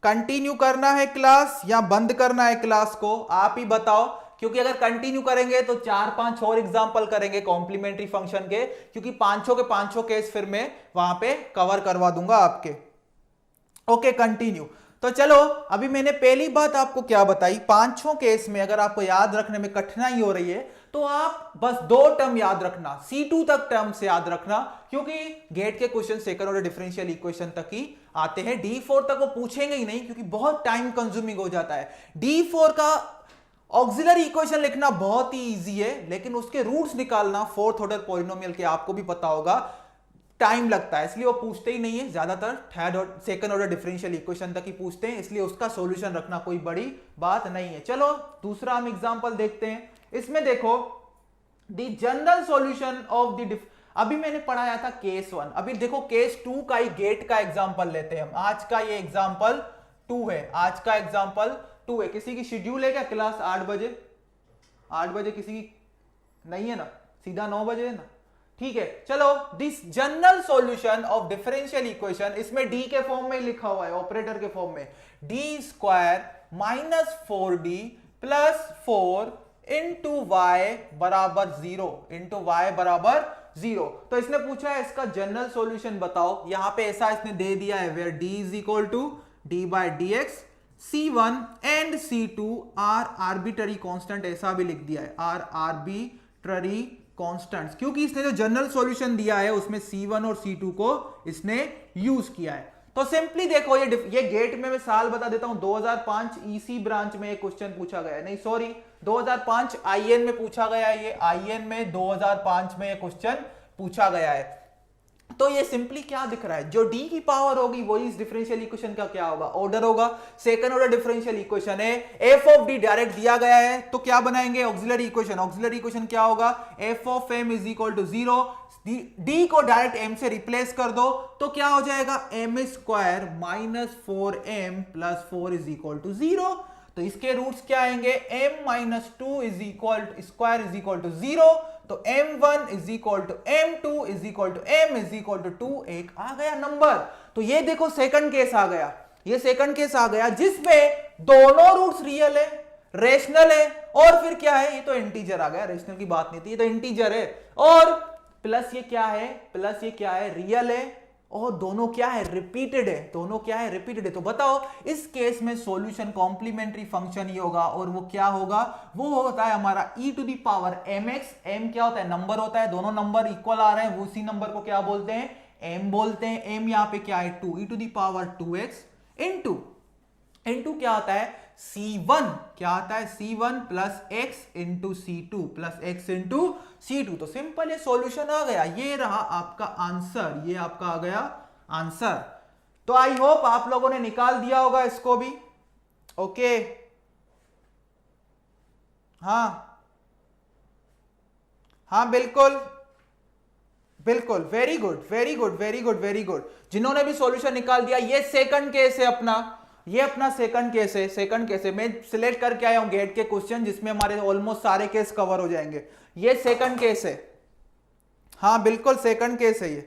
कंटिन्यू करना है क्लास या बंद करना है क्लास को, आप ही बताओ। क्योंकि अगर कंटिन्यू करेंगे तो 4-5 और एग्जांपल करेंगे कॉम्प्लीमेंट्री फंक्शन के, क्योंकि 5 केस फिर मैं वहां पे कवर करवा दूंगा आपके। Okay continue. तो चलो अभी मैंने पहली बात आपको क्या बताई, 5 केस में अगर आपको याद रखने में कठिनाई हो रही है तो आप बस 2 टर्म याद रखना, C2 तक टर्म से याद रखना, क्योंकि गेट के question second order differential equation तक ही आते हैं। D4 तक वो पूछेंगे ही नहीं क्योंकि बहुत टाइम कंज्यूमिंग हो जाता है। D4 का ऑक्सिलरी इक्वेशन लिखना बहुत ही इजी है, लेकिन उसके रूट्स निकालना फोर्थ ऑर्डर पॉलिनोमियल के आपको भी पता होगा टाइम लगता है, इसलिए वो पूछते ही नहीं है, ज्यादातर थर्ड और सेकंड ऑर्डर डिफरेंशियल इक्वेशन तक ही पूछते हैं, इसलिए उसका सॉल्यूशन रखना कोई बड़ी बात नहीं है। चलो दूसरा हम एग्जांपल देखते हैं। इसमें देखो the general solution of the, अभी मैंने पढ़ाया था केस 1, अभी देखो केस 2 का ही गेट का एग्जांपल लेते हैं हम। आज का ये एग्जांपल 2 है, आज का एग्जांपल 2 है। किसी की शेड्यूल है क्या क्लास 8 बजे? 8 बजे किसी की नहीं है ना, सीधा 9 बजे है ना, ठीक है। चलो this general solution of differential equation, इसमें डी के फॉर्म में लिखा हुआ है, ऑपरेटर के फॉर्म में, d square minus 4d plus 4 into y बराबर 0, इंटू वाई बराबर 0। तो इसने पूछा है इसका जनरल सॉल्यूशन बताओ। यहां पे ऐसा इसने दे दिया है, where d is equal to d by d x, C1 and C2 are arbitrary constant, ऐसा भी लिख दिया है, आर आर्बिटरी कांस्टेंट्स, क्योंकि इसने जो जनरल सॉल्यूशन दिया है उसमें C1 और C2 को इसने यूज किया है। तो सिंपली देखो ये गेट में मैं साल बता देता हूं, 2005 ईसी ब्रांच में एक क्वेश्चन पूछा गया है, नहीं सॉरी 2005 आईएन में पूछा गया है, ये आईएन में 2005 में ये क्वेश्चन पूछा गया है। तो ये सिंपली क्या दिख रहा है, जो डी की पावर होगी वही इस डिफरेंशियल इक्वेशन का क्या होगा, ऑर्डर होगा। सेकंड ऑर्डर डिफरेंशियल इक्वेशन है, एफ ऑफ डी डायरेक्ट दिया गया है, तो क्या बनाएंगे ऑक्सिलरी इक्वेशन। ऑक्सिलरी इक्वेशन क्या होगा, f of M is equal to 0, d को डायरेक्ट एम से रिप्लेस कर दो तो क्या हो जाएगा, m square minus 4m plus 4 is equal to 0। तो इसके रूट्स क्या आएंगे, m minus 2 is equal square is equal to 0, तो m1 is equal to m2 is equal to m is equal to 2, एक आ गया नंबर। तो ये देखो सेकंड केस आ गया, ये सेकंड केस आ गया जिसमें दोनों रूट्स रियल है, रेशनल है, और फिर क्या है, ये तो इंटीजर आ गया, रेशनल की बात नहीं थी, ये तो इंटीजर है, और प्लस ये क्या है, प्लस ये क्या है, रियल है, और दोनों क्या है, रिपीटेड है, दोनों क्या है, रिपीटेड है। तो बताओ इस केस में सॉल्यूशन कॉम्प्लीमेंट्री फंक्शन ही होगा, और वो क्या होगा, वो होता है हमारा e to the power mx। m क्या होता है, नंबर होता है, दोनों नंबर इक्वल आ रहे हैं, उसी नंबर को क्या बोलते हैं, m बोलते हैं। m यहां पे क्या है, 2 e to the power 2x into क्या आता है, c1, क्या आता है, c1 plus x into c2 plus x into c2। तो सिंपल ये सॉल्यूशन आ गया, ये रहा आपका आंसर, ये आपका आ गया आंसर। तो आई होप आप लोगों ने निकाल दिया होगा इसको भी। ओके, हाँ बिल्कुल बिल्कुल, very good very good very good very good. जिन्होंने भी सॉल्यूशन निकाल दिया, ये सेकंड केस है अपना, ये अपना सेकंड केस है। सेकंड केस है, मैं सिलेक्ट करके आया हूं गेट के क्वेश्चन जिसमें हमारे ऑलमोस्ट सारे केस कवर हो जाएंगे। ये सेकंड केस है, हाँ बिल्कुल सेकंड केस है ये।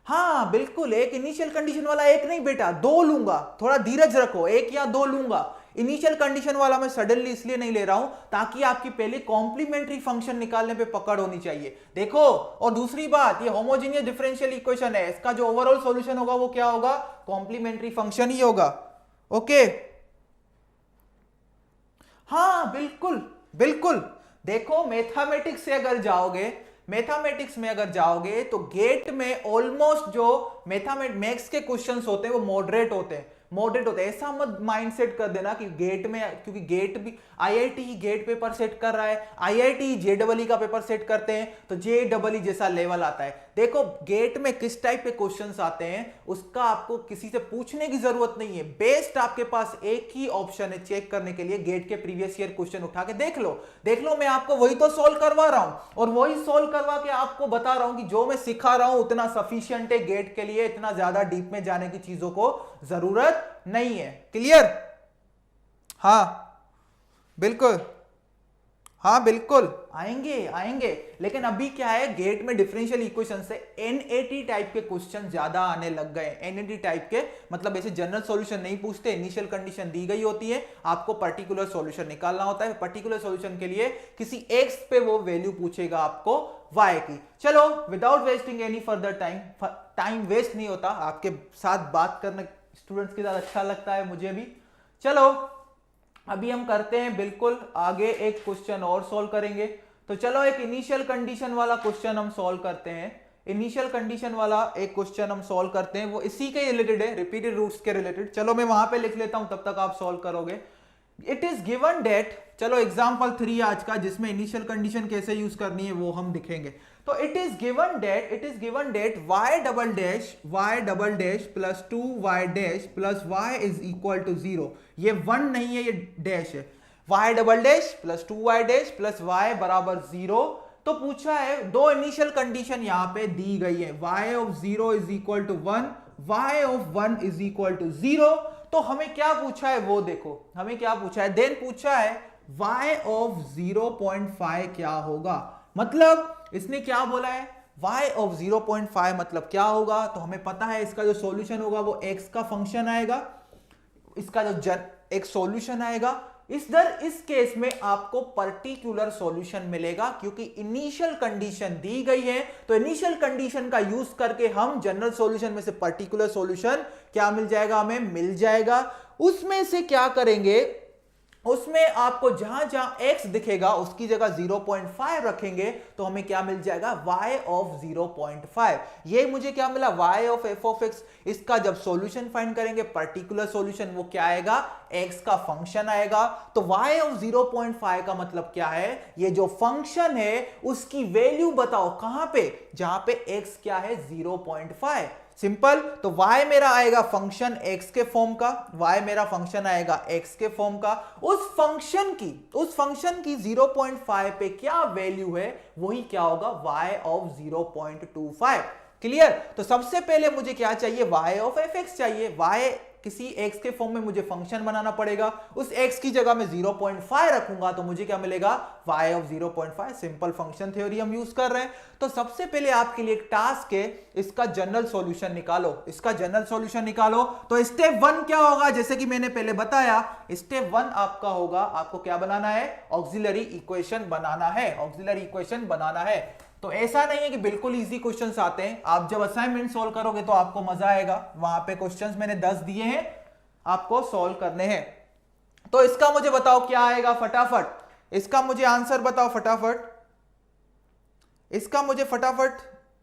हाँ बिल्कुल, एक इनिशियल कंडीशन वाला, एक नहीं बेटा, दो लूंगा, थोड़ा धीरज रखो, एक या दो लूंगा। इनिशियल कंडीशन वाला मैं सडनली इसलिए नहीं ले रहा हूं ताकि आपकी पहले कॉम्प्लीमेंट्री फंक्शन निकालने पे पकड़ होनी चाहिए। देखो, और दूसरी बात, ये होमोजेनियस डिफरेंशियल इक्वेशन है, इसका जो ओवरऑल सॉल्यूशन होगा वो क्या होगा, कॉम्प्लीमेंट्री फंक्शन ही होगा। ओके, हाँ बिल्कुल बिल्कुल। देखो मैथमेटिक्स से अगर जाओगे, मैथमेटिक्स में अगर जाओगे तो गेट में ऑलमोस्ट जो मैथ्स के क्वेश्चंस होते हैं वो मॉडरेट होते हैं, मॉडरेट होते हैं। ऐसा मत माइंडसेट कर देना कि गेट में, क्योंकि गेट भी आईआईटी ही गेट पेपर सेट कर रहा है, आईआईटी जेडबलई का पेपर सेट करते हैं, तो जेडबलई जैसा लेवल आता है। देखो गेट में किस टाइप के क्वेश्चंस आते हैं उसका आपको किसी से पूछने की जरूरत नहीं है, बेस्ट आपके पास एक ही ऑप्शन है चेक करने के लिए, गेट के प्रीवियस ईयर क्वेश्चन उठा के देख लो, देख लो। मैं आपको वही तो सॉल्व करवा रहा हूं, और वही सॉल्व करवा के आपको बता रहा हूं कि जो मैं सिखा रहा हूं उतना सफिशिएंट है गेट के लिए, इतना ज्यादा डीप में जाने की चीजों को जरूरत नहीं है। क्लियर, हाँ बिल्कुल, हाँ बिल्कुल आएंगे आएंगे, लेकिन अभी क्या है, गेट में डिफरेंशियल इक्वेशन से एनएटी टाइप के क्वेश्चन ज्यादा आने लग गए। एनएटी टाइप के मतलब ऐसे जनरल सॉल्यूशन नहीं पूछते, इनिशियल कंडीशन दी गई होती है, आपको पर्टिकुलर सॉल्यूशन निकालना होता है। पर्टिकुलर सॉल्यूशन के लिए किसी एक्स पे वो वैल्यू पूछेगा आपको वाई की। चलो, without wasting any further time, time waste नहीं होता, आपके साथ बात करना स्टूडेंट्स के साथ अच्छा लगता है मुझे भी। चलो अभी हम करते हैं बिल्कुल आगे, एक क्वेश्चन और सॉल्व करेंगे। तो चलो एक इनिशियल कंडीशन वाला क्वेश्चन हम सॉल्व करते हैं। इनिशियल कंडीशन वाला एक क्वेश्चन हम सॉल्व करते हैं, वो इसी के रिलेटेड है, रिपीटेड रूट्स के रिलेटेड। चलो मैं वहां पे लिख लेता हूं, तब तक आप सॉल्व करोगे। इट इज गिवन डेट, चलो एग्जांपल 3 आज का, जिसमें इनिशियल कंडीशन कैसे यूज करनी है वो हम दिखेंगे। तो it is given that y double dash plus 2y dash plus y is equal to 0। ये 1 नहीं है, ये डैश है। y double dash plus 2y dash plus y बराबर 0। तो पूछा है, दो इनिशियल कंडीशन यहां पे दी गई है, y of 0 is equal to 1, y of 1 is equal to 0। तो हमें क्या पूछा है वो देखो, हमें क्या पूछा है, देन पूछा है y ऑफ 0.5 क्या होगा। मतलब इसने क्या बोला है, y ऑफ 0.5 मतलब क्या होगा। तो हमें पता है इसका जो सॉल्यूशन होगा वो x का फंक्शन आएगा, इसका जो एक सॉल्यूशन आएगा। इस केस में आपको पर्टिकुलर सॉल्यूशन मिलेगा, क्योंकि इनिशियल कंडीशन दी गई है। तो इनिशियल कंडीशन का यूज करके हम जनरल सॉल्यूशन में से पर्टिकुलर सॉल्यूशन क्या मिल जाएगा, हमें मिल जाएगा। उसमें से क्या करेंगे, उसमें आपको जहां जहां x दिखेगा उसकी जगह 0.5 रखेंगे, तो हमें क्या मिल जाएगा, y ऑफ 0.5। ये मुझे क्या मिला, y of f of x। इसका जब सॉल्यूशन फाइंड करेंगे, पर्टिकुलर सॉल्यूशन, वो क्या आएगा, x का फंक्शन आएगा। तो y ऑफ 0.5 का मतलब क्या है, ये जो फंक्शन है उसकी वैल्यू बताओ कहां पे, जहां पे x क्या है, 0.5। सिंपल। तो y मेरा आएगा फंक्शन x के फॉर्म का, y मेरा फंक्शन आएगा x के फॉर्म का। उस फंक्शन की 0.5 पे क्या वैल्यू है, वही क्या होगा, y ऑफ 0.25। क्लियर। तो सबसे पहले मुझे क्या चाहिए, y ऑफ fx चाहिए। y किसी x के फॉर्म में मुझे फंक्शन बनाना पड़ेगा, उस x की जगह में 0.5 रखूंगा, तो मुझे क्या मिलेगा, y of 0.5। Simple function theory हम यूज कर रहे हैं। तो सबसे पहले आपके लिए एक टास्क है, इसका जनरल सॉल्यूशन निकालो, इसका जनरल सॉल्यूशन निकालो। तो स्टेप 1 क्या होगा, जैसे कि मैंने पहले बताया, स्टेप 1 आपका होगा, आपको क्या बनाना है, ऑक्सिलरी इक्वेशन बनाना है, ऑक्सिलरी इक्वेशन बनाना है। तो ऐसा नहीं है कि बिल्कुल इजी क्वेश्चंस आते हैं, आप जब असाइनमेंट सोल्व करोगे तो आपको मजा आएगा। वहां पे क्वेश्चंस मैंने 10 दिए हैं, आपको सोल्व करने हैं। तो इसका मुझे बताओ क्या आएगा फटाफट, इसका मुझे आंसर बताओ फटाफट, इसका मुझे फटाफट।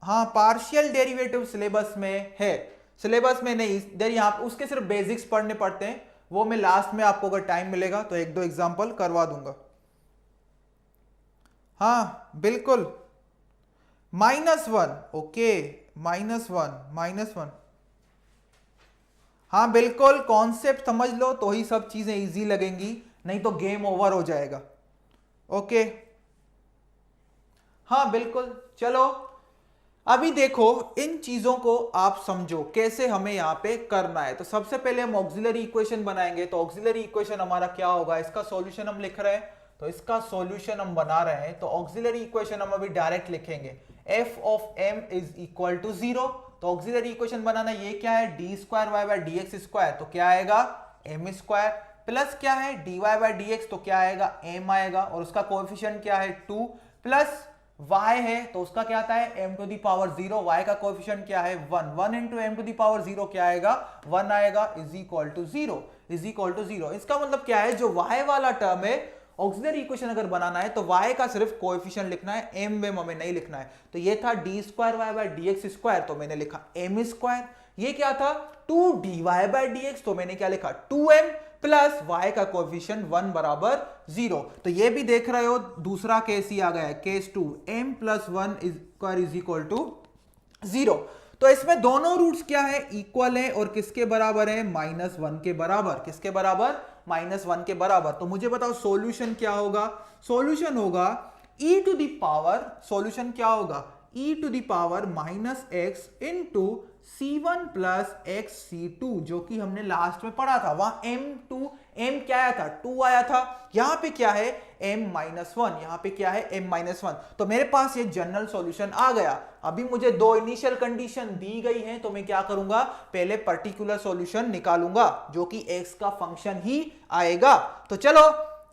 हाँ, पार्शियल डेरिवेटिव सिलेबस में है, सिलेबस में नहीं, इधर यहां उसके सिर्फ बेसिक्स पढ़ने पड़ते हैं, वो मैं लास्ट में आपको अगर टाइम मिलेगा तो एक दो एग्जांपल करवा दूंगा। हाँ बिल्कुल, -1, ओके, -1। हाँ बिल्कुल, कॉन्सेप्ट समझ लो तो ही सब चीजें इजी लगेंगी, नहीं तो गेम ओवर हो जाएगा। ओके, हाँ बिल्कुल। चलो अभी देखो इन चीजों को आप समझो कैसे हमें यहां पे करना है। तो सबसे पहले हम ऑक्सिलरी इक्वेशन बनाएंगे। तो ऑक्सिलरी इक्वेशन हमारा क्या होगा, इसका सॉल्यूशन हम लिख रहे हैं, तो इसका सॉल्यूशन हम बना रहे हैं। तो ऑक्सिलरी इक्वेशन हम अभी डायरेक्ट लिखेंगे, f of m is equal to 0। तो ऑक्सिलरी इक्वेशन बनाना ये क्या है, d2y/dx², तो क्या आएगा m² प्लस क्या है dy/dx, तो क्या आएगा m आएगा, और उसका कोएफिशिएंट क्या है 2, प्लस y है तो उसका क्या आता है m⁻0, y का कोएफिशिएंट क्या है 1, 1 इंटू m⁻0 क्या आएगा 1 आएगा, इज इक्वल टू 0। इसका मतलब क्या है, जो y वाला टर्म है ऑक्सिलरी इक्वेशन अगर बनाना है तो y का सिर्फ कोएफिशिएंट लिखना है, m में हमें नहीं लिखना है। तो ये था d2y/dx², तो मैंने लिखा m²। ये क्या था 2dy/dx, तो मैंने क्या लिखा 2m, प्लस y का कोएफिशिएंट 1 बराबर 0। तो ये भी देख रहे हो, दूसरा केस ही आ गया है, case 2, m + 1² is equal to 0। तो इसमें दोनों रूट्स क्या है, इक्वल है, और किसके बराबर है -1 के बराबर, किसके बराबर -1 के बराबर। तो मुझे बताओ सॉल्यूशन क्या होगा, सॉल्यूशन होगा सॉल्यूशन क्या होगा -x into c1 plus xc2, जो कि हमने लास्ट में पढ़ा था। वहां m क्या आया था 2 आया था, यहां पे क्या है m-1, यहां पे क्या है m-1। तो मेरे पास ये जनरल सॉल्यूशन आ गया। अभी मुझे दो इनिशियल कंडीशन दी गई हैं, तो मैं क्या करूंगा, पहले पर्टिकुलर सॉल्यूशन निकालूंगा जो कि x का फंक्शन ही आएगा। तो चलो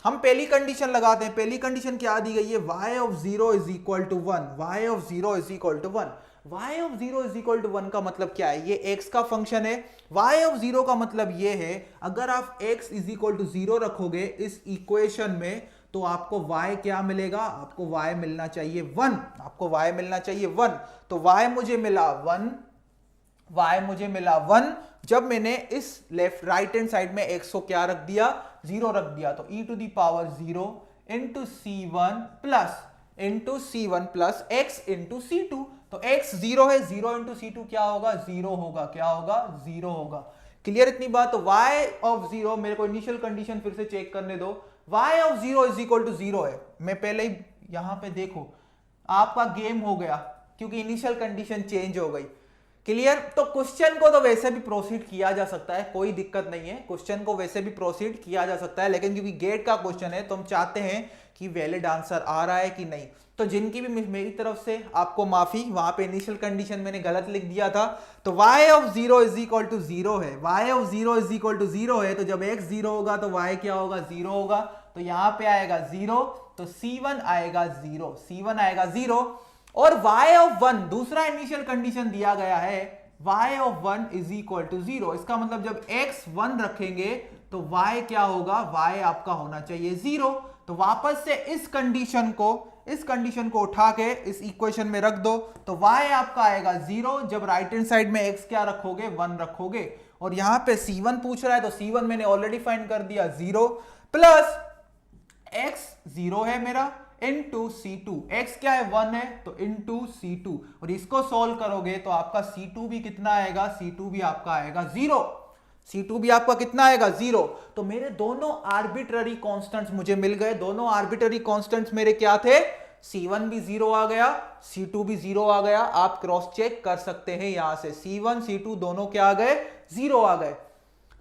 हम पहली कंडीशन लगाते हैं। पहली कंडीशन क्या दी गई है, y of 0 is equal to 1, y of 0 is equal to 1। y of 0 is equal to 1 का मतलब क्या है, ये x का फंक्शन है। y ऑफ 0 का मतलब ये है, अगर आप x इज इक्वल टू 0 रखोगे इस इक्वेशन में, तो आपको y क्या मिलेगा, आपको y मिलना चाहिए 1, आपको y मिलना चाहिए 1। तो y मुझे मिला 1, जब मैंने इस लेफ्ट राइट हैंड साइड में x को क्या रख दिया, 0 रख दिया। तो e⁻0 into c1 plus x into c2। तो x 0 है, 0 इंटू c2 क्या होगा, 0 होगा, क्या होगा 0 होगा। क्लियर इतनी बात। तो y ऑफ 0, मेरे को इनिशियल कंडीशन फिर से चेक करने दो, y of 0 is equal to 0 है। मैं पहले ही यहां पे देखो आपका गेम हो गया, क्योंकि इनिशियल कंडीशन चेंज हो गई। क्लियर। तो क्वेश्चन को तो वैसे भी प्रोसीड किया जा सकता है, कोई दिक्कत नहीं है, क्वेश्चन को वैसे भी प्रोसीड किया जा सकता है, लेकिन क्योंकि गेट का क्वेश्चन है तो हम चाहते हैं कि वैलिड आंसर आ रहा है कि नहीं। तो जिनकी भी मेरी तरफ से आपको माफी, वहां पे इनिशियल कंडीशन मैंने गलत लिख दिया था। तो y of 0 is equal to 0 है, y of 0 is equal to 0 है। तो जब x 0 होगा तो y क्या होगा, 0 होगा। तो यहां पे आएगा 0, तो c1 आएगा 0, और y ऑफ 1 दूसरा इनिशियल कंडीशन दिया गया है, y of 1 is equal to 0। इसका मतलब जब x 1 रखेंगे तो y क्या होगा, y आपका होना चाहिए 0। तो वापस से इस कंडीशन को उठा के इस इक्वेशन में रख दो, तो y आपका आएगा 0, जब राइट हैंड साइड में x क्या रखोगे, 1 रखोगे। और यहां पे c1 पूछ रहा है, तो c1 मैंने ऑलरेडी फाइंड कर दिया 0, प्लस x 0 है मेरा, इंटू c2, x क्या है 1 है, तो इंटू c2। और इसको सॉल्व करोगे तो आपका c2 भी कितना आएगा, c2 भी आपका आएगा 0, c2 भी आपका कितना आएगा 0। तो मेरे दोनों आर्बिट्ररी कांस्टेंट्स मुझे मिल गए। दोनों आर्बिट्ररी कांस्टेंट्स मेरे क्या थे, c1 भी 0 आ गया, c2 भी 0 आ गया। आप क्रॉस चेक कर सकते हैं यहां से, c1 c2 दोनों क्या आ गए, 0 आ गए।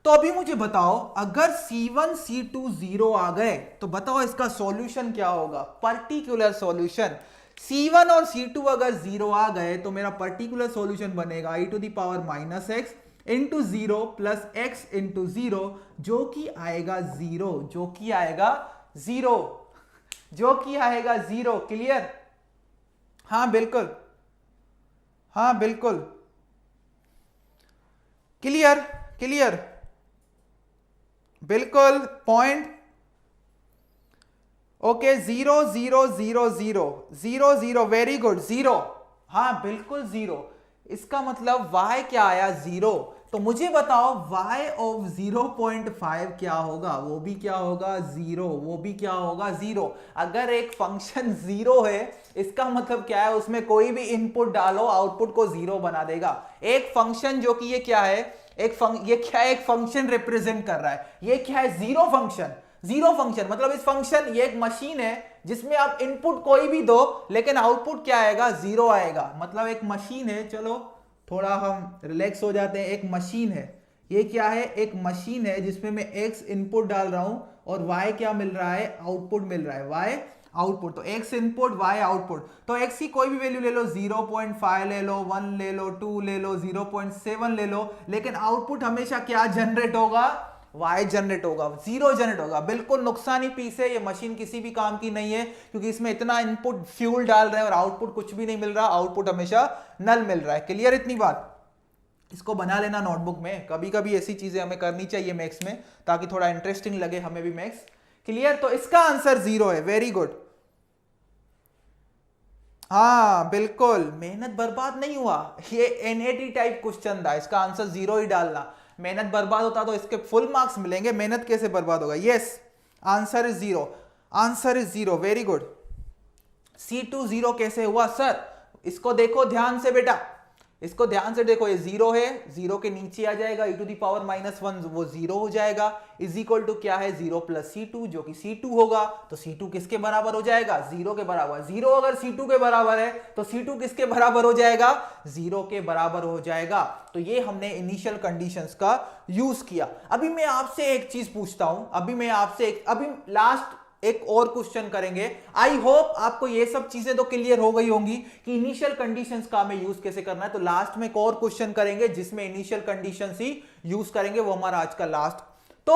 तो अभी मुझे बताओ, अगर c1 c2 0 आ गए तो बताओ इसका सॉल्यूशन क्या होगा, पर्टिकुलर सॉल्यूशन। c1 और c2 अगर 0 आ गए तो मेरा पर्टिकुलर सॉल्यूशन बनेगा e⁻⁻x into 0 plus x into 0, जो कि आएगा 0, जो कि आएगा 0। क्लियर। हाँ बिल्कुल, हाँ बिल्कुल, क्लियर, क्लियर, बिल्कुल पॉइंट। Okay, 0 0 0 0 0 0, very good, 0। हाँ बिल्कुल 0। इसका मतलब y क्या आया, 0। तो मुझे बताओ y ऑफ 0.5 क्या होगा, वो भी क्या होगा, 0, वो भी क्या होगा, 0। अगर एक फंक्शन 0 है, इसका मतलब क्या है, उसमें कोई भी इनपुट डालो आउटपुट को 0 बना देगा। एक फंक्शन जो कि ये क्या है, ये क्या है, एक फंक्शन रिप्रेजेंट कर रहा है, ये क्या है, जीरो फंक्शन। जीरो फंक्शन मतलब इस फंक्शन, ये एक मशीन है जिसमें आप इनपुट कोई भी दो लेकिन आउटपुट क्या आएगा, 0 आएगा। मतलब एक मशीन है, चलो थोड़ा हम रिलैक्स हो जाते हैं, एक मशीन है, ये क्या है, एक मशीन है जिसमें मैं x इनपुट डाल रहा हूं और y क्या मिल रहा है, आउटपुट मिल रहा है, y आउटपुट। तो x इनपुट y आउटपुट, तो x की कोई भी वैल्यू ले लो, 0.5 ले लो, 1 ले लो, 2 ले लो, 0.7 ले लो, लेकिन आउटपुट हमेशा क्या जनरेट होगा, y जनरेट होगा, 0 जनरेट होगा। बिल्कुल नुकसानी पीस है, ये मशीन किसी भी काम की नहीं है क्योंकि इसमें इतना इनपुट फ्यूल डाल रहे हैं और आउटपुट कुछ भी नहीं मिल रहा, आउटपुट हमेशा नल मिल रहा है। क्लियर इतनी बात, इसको बना लेना नोटबुक में, कभी कभी ऐसी चीजें हमें करनी चाहिए मैथ्स में ताकि थोड़ा इंटरेस्टिंग लगे हमें भी मैथ्स। क्लियर, तो इसका आंसर 0 है, वेरी गुड। हाँ बिल्कुल, मेहनत बर्बाद नहीं हुआ, ये एनएटी टाइप क्वेश्चन था, इसका आंसर 0 ही डालना। मेहनत बर्बाद होता तो इसके फुल मार्क्स मिलेंगे, मेहनत कैसे बर्बाद होगा। Yes, answer is 0, answer is 0, very good. C2 0 कैसे हुआ सर, इसको देखो ध्यान से बेटा, इसको ध्यान से देखो, ये 0 है, 0 के नीचे आ जाएगा e टू दी पावर -1, वो 0 हो जाएगा, इज इक्वल टू क्या है, 0 प्लस C2 जो कि C2 होगा। तो C2 किसके बराबर हो जाएगा, 0 के बराबर। 0 अगर C2 के बराबर है तो C2 किसके बराबर हो जाएगा, 0 के बराबर हो जाएगा। तो ये हमने इनिशियल कंडीशंस का यूज किया। अभी मैं आपसे एक चीज पूछता हूं, अभी लास्ट एक और क्वेश्चन करेंगे। आई होप आपको ये सब चीजें तो क्लियर हो गई होंगी कि इनिशियल कंडीशंस का हमें यूज कैसे करना है। तो लास्ट में एक और क्वेश्चन करेंगे जिसमें इनिशियल कंडीशंस ही यूज करेंगे, वो हमारा आज का लास्ट। तो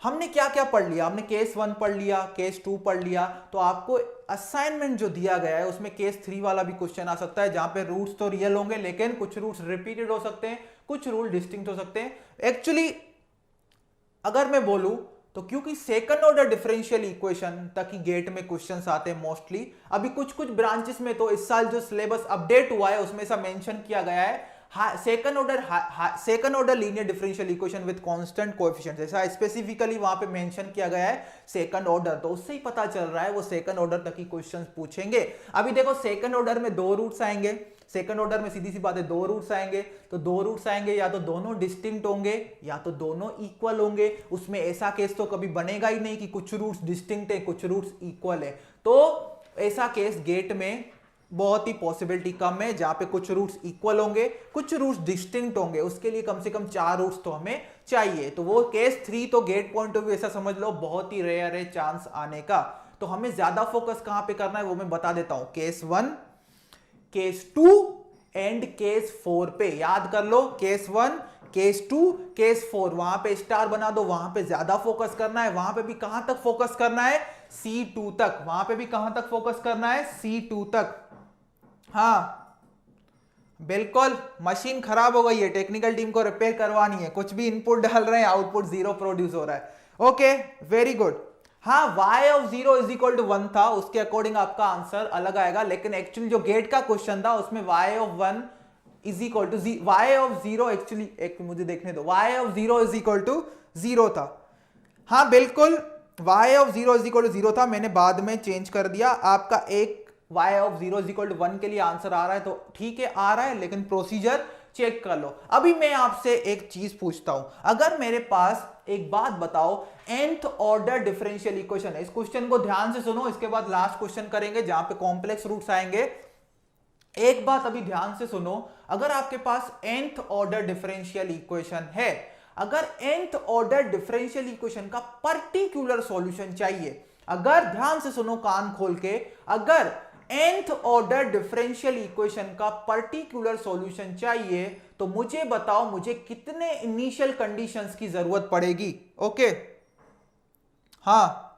हमने क्या क्या पढ़ लिया, हमने केस 1 पढ़ लिया, केस 2 पढ़ लिया। तो आपको असाइनमेंट जो दिया गया है उसमें केस 3 वाला भी क्वेश्चन आ सकता है, जहां पे रूट्स तो रियल होंगे लेकिन कुछ रूट्स रिपीटेड हो सकते हैं, कुछ रूल डिस्टिंक्ट हो सकते हैं। एक्चुअली अगर मैं बोलूं तो क्योंकि सेकंड ऑर्डर डिफरेंशियल इक्वेशन तक ही गेट में क्वेश्चंस आते हैं मोस्टली। अभी कुछ कुछ ब्रांचेस में तो इस साल जो सिलेबस अपडेट हुआ है उसमें ऐसा मेंशन किया गया है second order linear differential equation with constant coefficient, ऐसा स्पेसिफिकली वहां पे मेंशन किया गया है सेकंड ऑर्डर। तो उससे ही पता चल रहा है वो सेकंड ऑर्डर तक ही क्वेश्चंस पूछेंगे। अभी देखो सेकंड ऑर्डर में 2 रूट्स आएंगे, सेकंड ऑर्डर में सीधी सी बात है 2 रूट्स आएंगे। तो 2 रूट्स आएंगे, या तो दोनों डिस्टिंक्ट होंगे या तो दोनों इक्वल होंगे। उसमें ऐसा केस तो कभी बनेगा ही नहीं कि कुछ रूट्स डिस्टिंक्ट है कुछ रूट्स इक्वल है। तो ऐसा केस गेट में बहुत ही पॉसिबिलिटी कम है, जहां पे कुछ रूट्स इक्वल होंगे कुछ रूट्स डिस्टिंक्ट होंगे। उसके लिए कम से कम 4 रूट्स तो हमें चाहिए। तो वो केस 3 तो गेट पॉइंट ऑफ व्यू ऐसा समझ लो बहुत ही रेयर है चांस आने का। तो हमें ज्यादा फोकस कहां पे करना है वो मैं बता देता हूं, केस 1, केस 2 एंड केस 4 पे। याद कर लो, केस 1, केस 2, केस 4, वहां पे स्टार बना दो, वहां पे ज्यादा फोकस करना है। वहां पे भी कहां तक फोकस करना है, C2 तक। वहां पे भी कहां तक फोकस करना है, C2 तक। हाँ बिल्कुल, मशीन खराब हो गई है, टेक्निकल टीम को रिपेयर करवानी है। कुछ भी इनपुट डाल रहे हैं आउटपुट 0 प्रोड्यूस हो रहा है। Okay very good. हाँ, y of 0 is equal to 1 था, उसके अकॉर्डिंग आपका आंसर अलग आएगा। लेकिन एक्चुअली जो गेट का क्वेश्चन था उसमें y of 1 is equal to y of 0, actually एक मुझे देखने दो, y of 0 is equal to 0 था। हाँ बिल्कुल, y of 0 is equal to 0 था, मैंने बाद में चेंज कर दिया। आपका एक y of 0 is equal to 1 के लिए आंसर आ रहा है, तो ठीक है आ रहा है, लेकिन प्रोसीजर चेक कर लो। अभी मैं आपसे एक चीज पूछता हूं, अगर मेरे पास एक बात बताओ, nth ऑर्डर डिफरेंशियल इक्वेशन है। इस क्वेश्चन को ध्यान से सुनो, इसके बाद लास्ट क्वेश्चन करेंगे जहां पे कॉम्प्लेक्स रूट्स आएंगे। एक बात अभी ध्यान से सुनो, अगर आपके पास nth ऑर्डर डिफरेंशियल इक्वेशन है, अगर nth ऑर्डर डिफरेंशियल इक्वेशन का पर्टिकुलर सॉल्यूशन चाहिए, अगर ध्यान से सुनो कान खोल के, अगर nth ऑर्डर डिफरेंशियल इक्वेशन का पर्टिकुलर सॉल्यूशन चाहिए तो मुझे बताओ मुझे कितने इनिशियल कंडीशंस की जरूरत पड़ेगी। ओके हाँ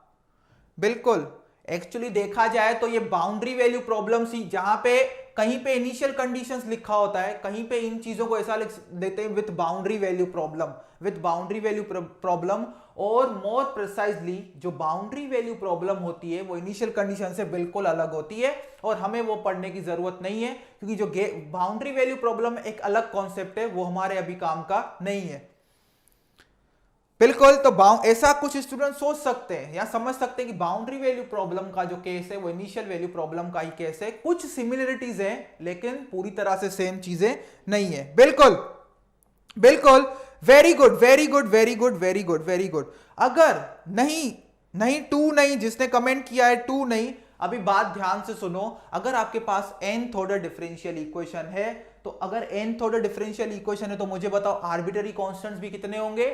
बिल्कुल, एक्चुअली देखा जाए तो ये बाउंड्री वैल्यू प्रॉब्लम्स ही, जहां पे कहीं पे इनिशियल कंडीशंस लिखा होता है, कहीं पे इन चीजों को ऐसा लिख देते हैं with boundary value problem, with boundary value problem. और मोर प्रिसाइजली जो बाउंड्री वैल्यू प्रॉब्लम होती है वो इनिशियल कंडीशन से बिल्कुल अलग होती है और हमें वो पढ़ने की जरूरत नहीं है, क्योंकि जो बाउंड्री वैल्यू प्रॉब्लम एक अलग कॉन्सेप्ट है, वो हमारे अभी काम का नहीं है। बिल्कुल, तो ऐसा कुछ स्टूडेंट सोच सकते हैं या समझ सकते हैं कि बाउंड्री वैल्यू प्रॉब्लम का जो केस है वो इनिशियल वैल्यू प्रॉब्लम का ही केस है। कुछ सिमिलरिटीज हैं लेकिन पूरी तरह से सेम चीजें नहीं है। बिल्कुल बिल्कुल, very good very good very good very good very good. अगर नहीं टू नहीं, जिसने कमेंट किया है टू नहीं, अभी बात ध्यान से सुनो। अगर आपके पास nth ऑर्डर डिफरेंशियल इक्वेशन है, तो अगर nth ऑर्डर डिफरेंशियल इक्वेशन है तो मुझे बताओ आर्बिटरी कांस्टेंट्स भी कितने होंगे?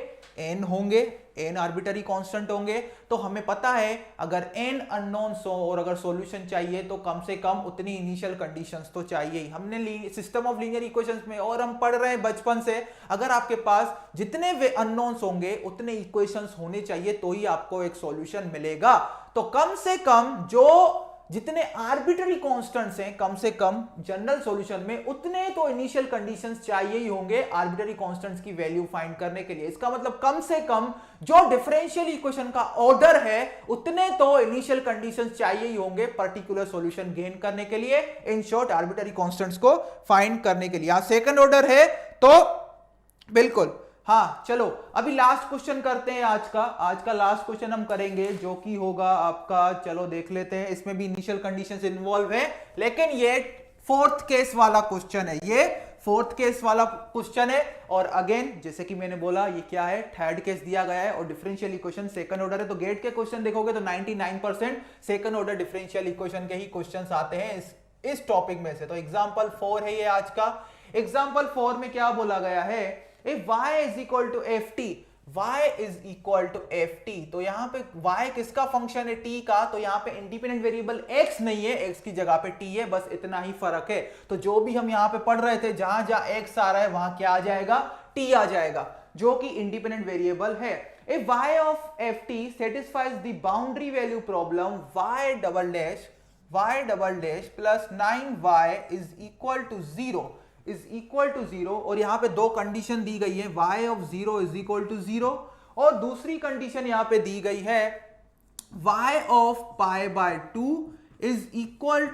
n होंगे, n आर्बिटरी कांस्टेंट होंगे। तो हमें पता है अगर n अननोन्स हो और अगर सॉल्यूशन चाहिए तो कम से कम उतनी इनिशियल कंडीशंस तो चाहिए ही। हमने सिस्टम ऑफ लीनियर इक्वेशंस में और हम पढ़ रहे हैं बचपन से, अगर आपके पास जितने वे अननोन्स होंगे उतने इक्वेशंस होने चाहिए तो ही आपको एक सॉल्यूशन मिलेगा। तो कम से कम जो जितने आर्बिट्ररी कांस्टेंट्स हैं, कम से कम जनरल सॉल्यूशन में उतने तो इनिशियल कंडीशंस चाहिए ही होंगे आर्बिट्ररी कांस्टेंट्स की वैल्यू फाइंड करने के लिए। इसका मतलब कम से कम जो डिफरेंशियल इक्वेशन का ऑर्डर है उतने तो इनिशियल कंडीशंस चाहिए ही होंगे पर्टिकुलर सॉल्यूशन गेन करने के लिए, इन शॉर्ट आर्बिट्ररी कांस्टेंट्स को फाइंड करने के लिए। यहां सेकंड ऑर्डर है तो बिल्कुल हाँ। चलो अभी लास्ट क्वेश्चन करते हैं, आज का लास्ट क्वेश्चन हम करेंगे जो कि होगा आपका, चलो देख लेते हैं। इसमें भी इनिशियल कंडीशंस इन्वॉल्व है लेकिन ये फोर्थ केस वाला क्वेश्चन है, ये फोर्थ केस वाला क्वेश्चन है। और अगेन जैसे कि मैंने बोला ये क्या है, थर्ड केस दिया गया है और डिफरेंशियल इक्वेशन सेकंड ऑर्डर है। तो गेट के क्वेश्चन देखोगे तो 99% सेकंड ऑर्डर डिफरेंशियल इक्वेशन के ही क्वेश्चन आते हैं इस टॉपिक में से। तो एग्जाम्पल 4 है ये आज का। एग्जाम्पल 4 में क्या बोला गया है, If y is equal to ft, y is equal to ft, तो यहां पे y किसका फंक्शन है? t का। तो यहां पे इंडिपेंडेंट वेरिएबल x नहीं है, x की जगह पे t है, बस इतना ही फर्क है। तो जो भी हम यहां पे पढ़ रहे थे, जहां जहां x आ रहा है वहां क्या आ जाएगा? t आ जाएगा, जो कि इंडिपेंडेंट वेरिएबल है। If y of ft satisfies the boundary value problem, y double dash plus 9y is equal to 0 is equal to 0। और यहां पे दो कंडीशन दी गई है, y of 0 is equal to 0 और दूसरी कंडीशन यहां पे दी गई है y of pi by 2 is equal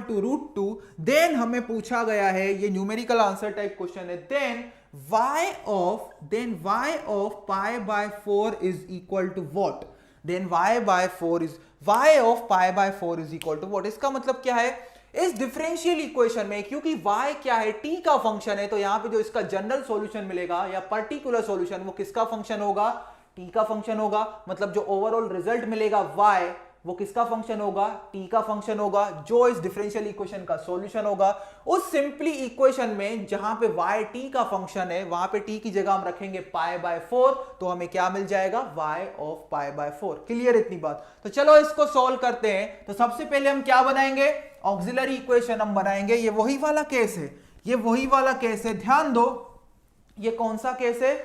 to root two. Then हमें पूछा गया है, ये न्यूमेरिकल आंसर टाइप क्वेश्चन है, then y of pi by 4 is equal to what? Then y of pi by 4 is equal to what? इसका मतलब क्या है, इस डिफरेंशियल इक्वेशन में क्योंकि y क्या है? t का फंक्शन है, तो यहां पे जो इसका जनरल सॉल्यूशन मिलेगा या पर्टिकुलर सॉल्यूशन वो किसका फंक्शन होगा? t का फंक्शन होगा। मतलब जो ओवरऑल रिजल्ट मिलेगा y वो किसका फंक्शन होगा? t का फंक्शन होगा, जो इस डिफरेंशियल इक्वेशन का सॉल्यूशन होगा। उस सिंपली इक्वेशन में जहां पे y t का फंक्शन है वहां पे t की जगह हम रखेंगे पाई बाय 4, तो हमें क्या मिल जाएगा? y of pi by 4। Clear इतनी बात? तो चलो इसको सॉल्व करते हैं। तो सबसे पहले हम क्या बनाएंगे? ऑक्सिलरी इक्वेशन हम बनाएंगे। ये वही वाला केस है, ध्यान दो, ये कौन सा केस है?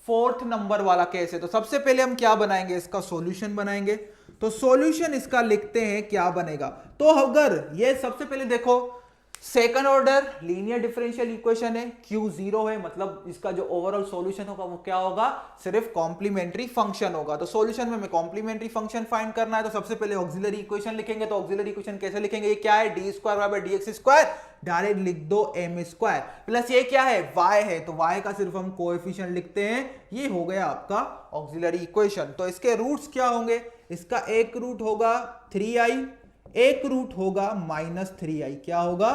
फोर्थ नंबर वाला केस है। तो सबसे पहले हम क्या बनाएंगे? इसका सॉल्यूशन बनाएंगे। तो सॉल्यूशन इसका लिखते हैं, क्या बनेगा? तो अगर ये सबसे पहले देखो, second order linear differential equation है, Q 0 है, मतलब इसका जो ओवरऑल सॉल्यूशन होगा वो क्या होगा? सिर्फ कॉम्प्लीमेंट्री फंक्शन होगा। तो सॉल्यूशन में हमें कॉम्प्लीमेंट्री फंक्शन फाइंड करना है, तो सबसे पहले ऑक्सिलरी इक्वेशन लिखेंगे। तो ऑक्सिलरी इक्वेशन कैसे लिखेंगे? ये क्या है? d² डायरेक्ट लिख दो m² प्लस ये क्या है? y है, तो y का सिर्फ हम कोएफिशिएंट लिखते हैं। ये हो गया आपका ऑक्सिलरी इक्वेशन। तो इसके रूट्स क्या होंगे? इसका एक रूट होगा 3i, एक रूट होगा -3i। क्या होगा?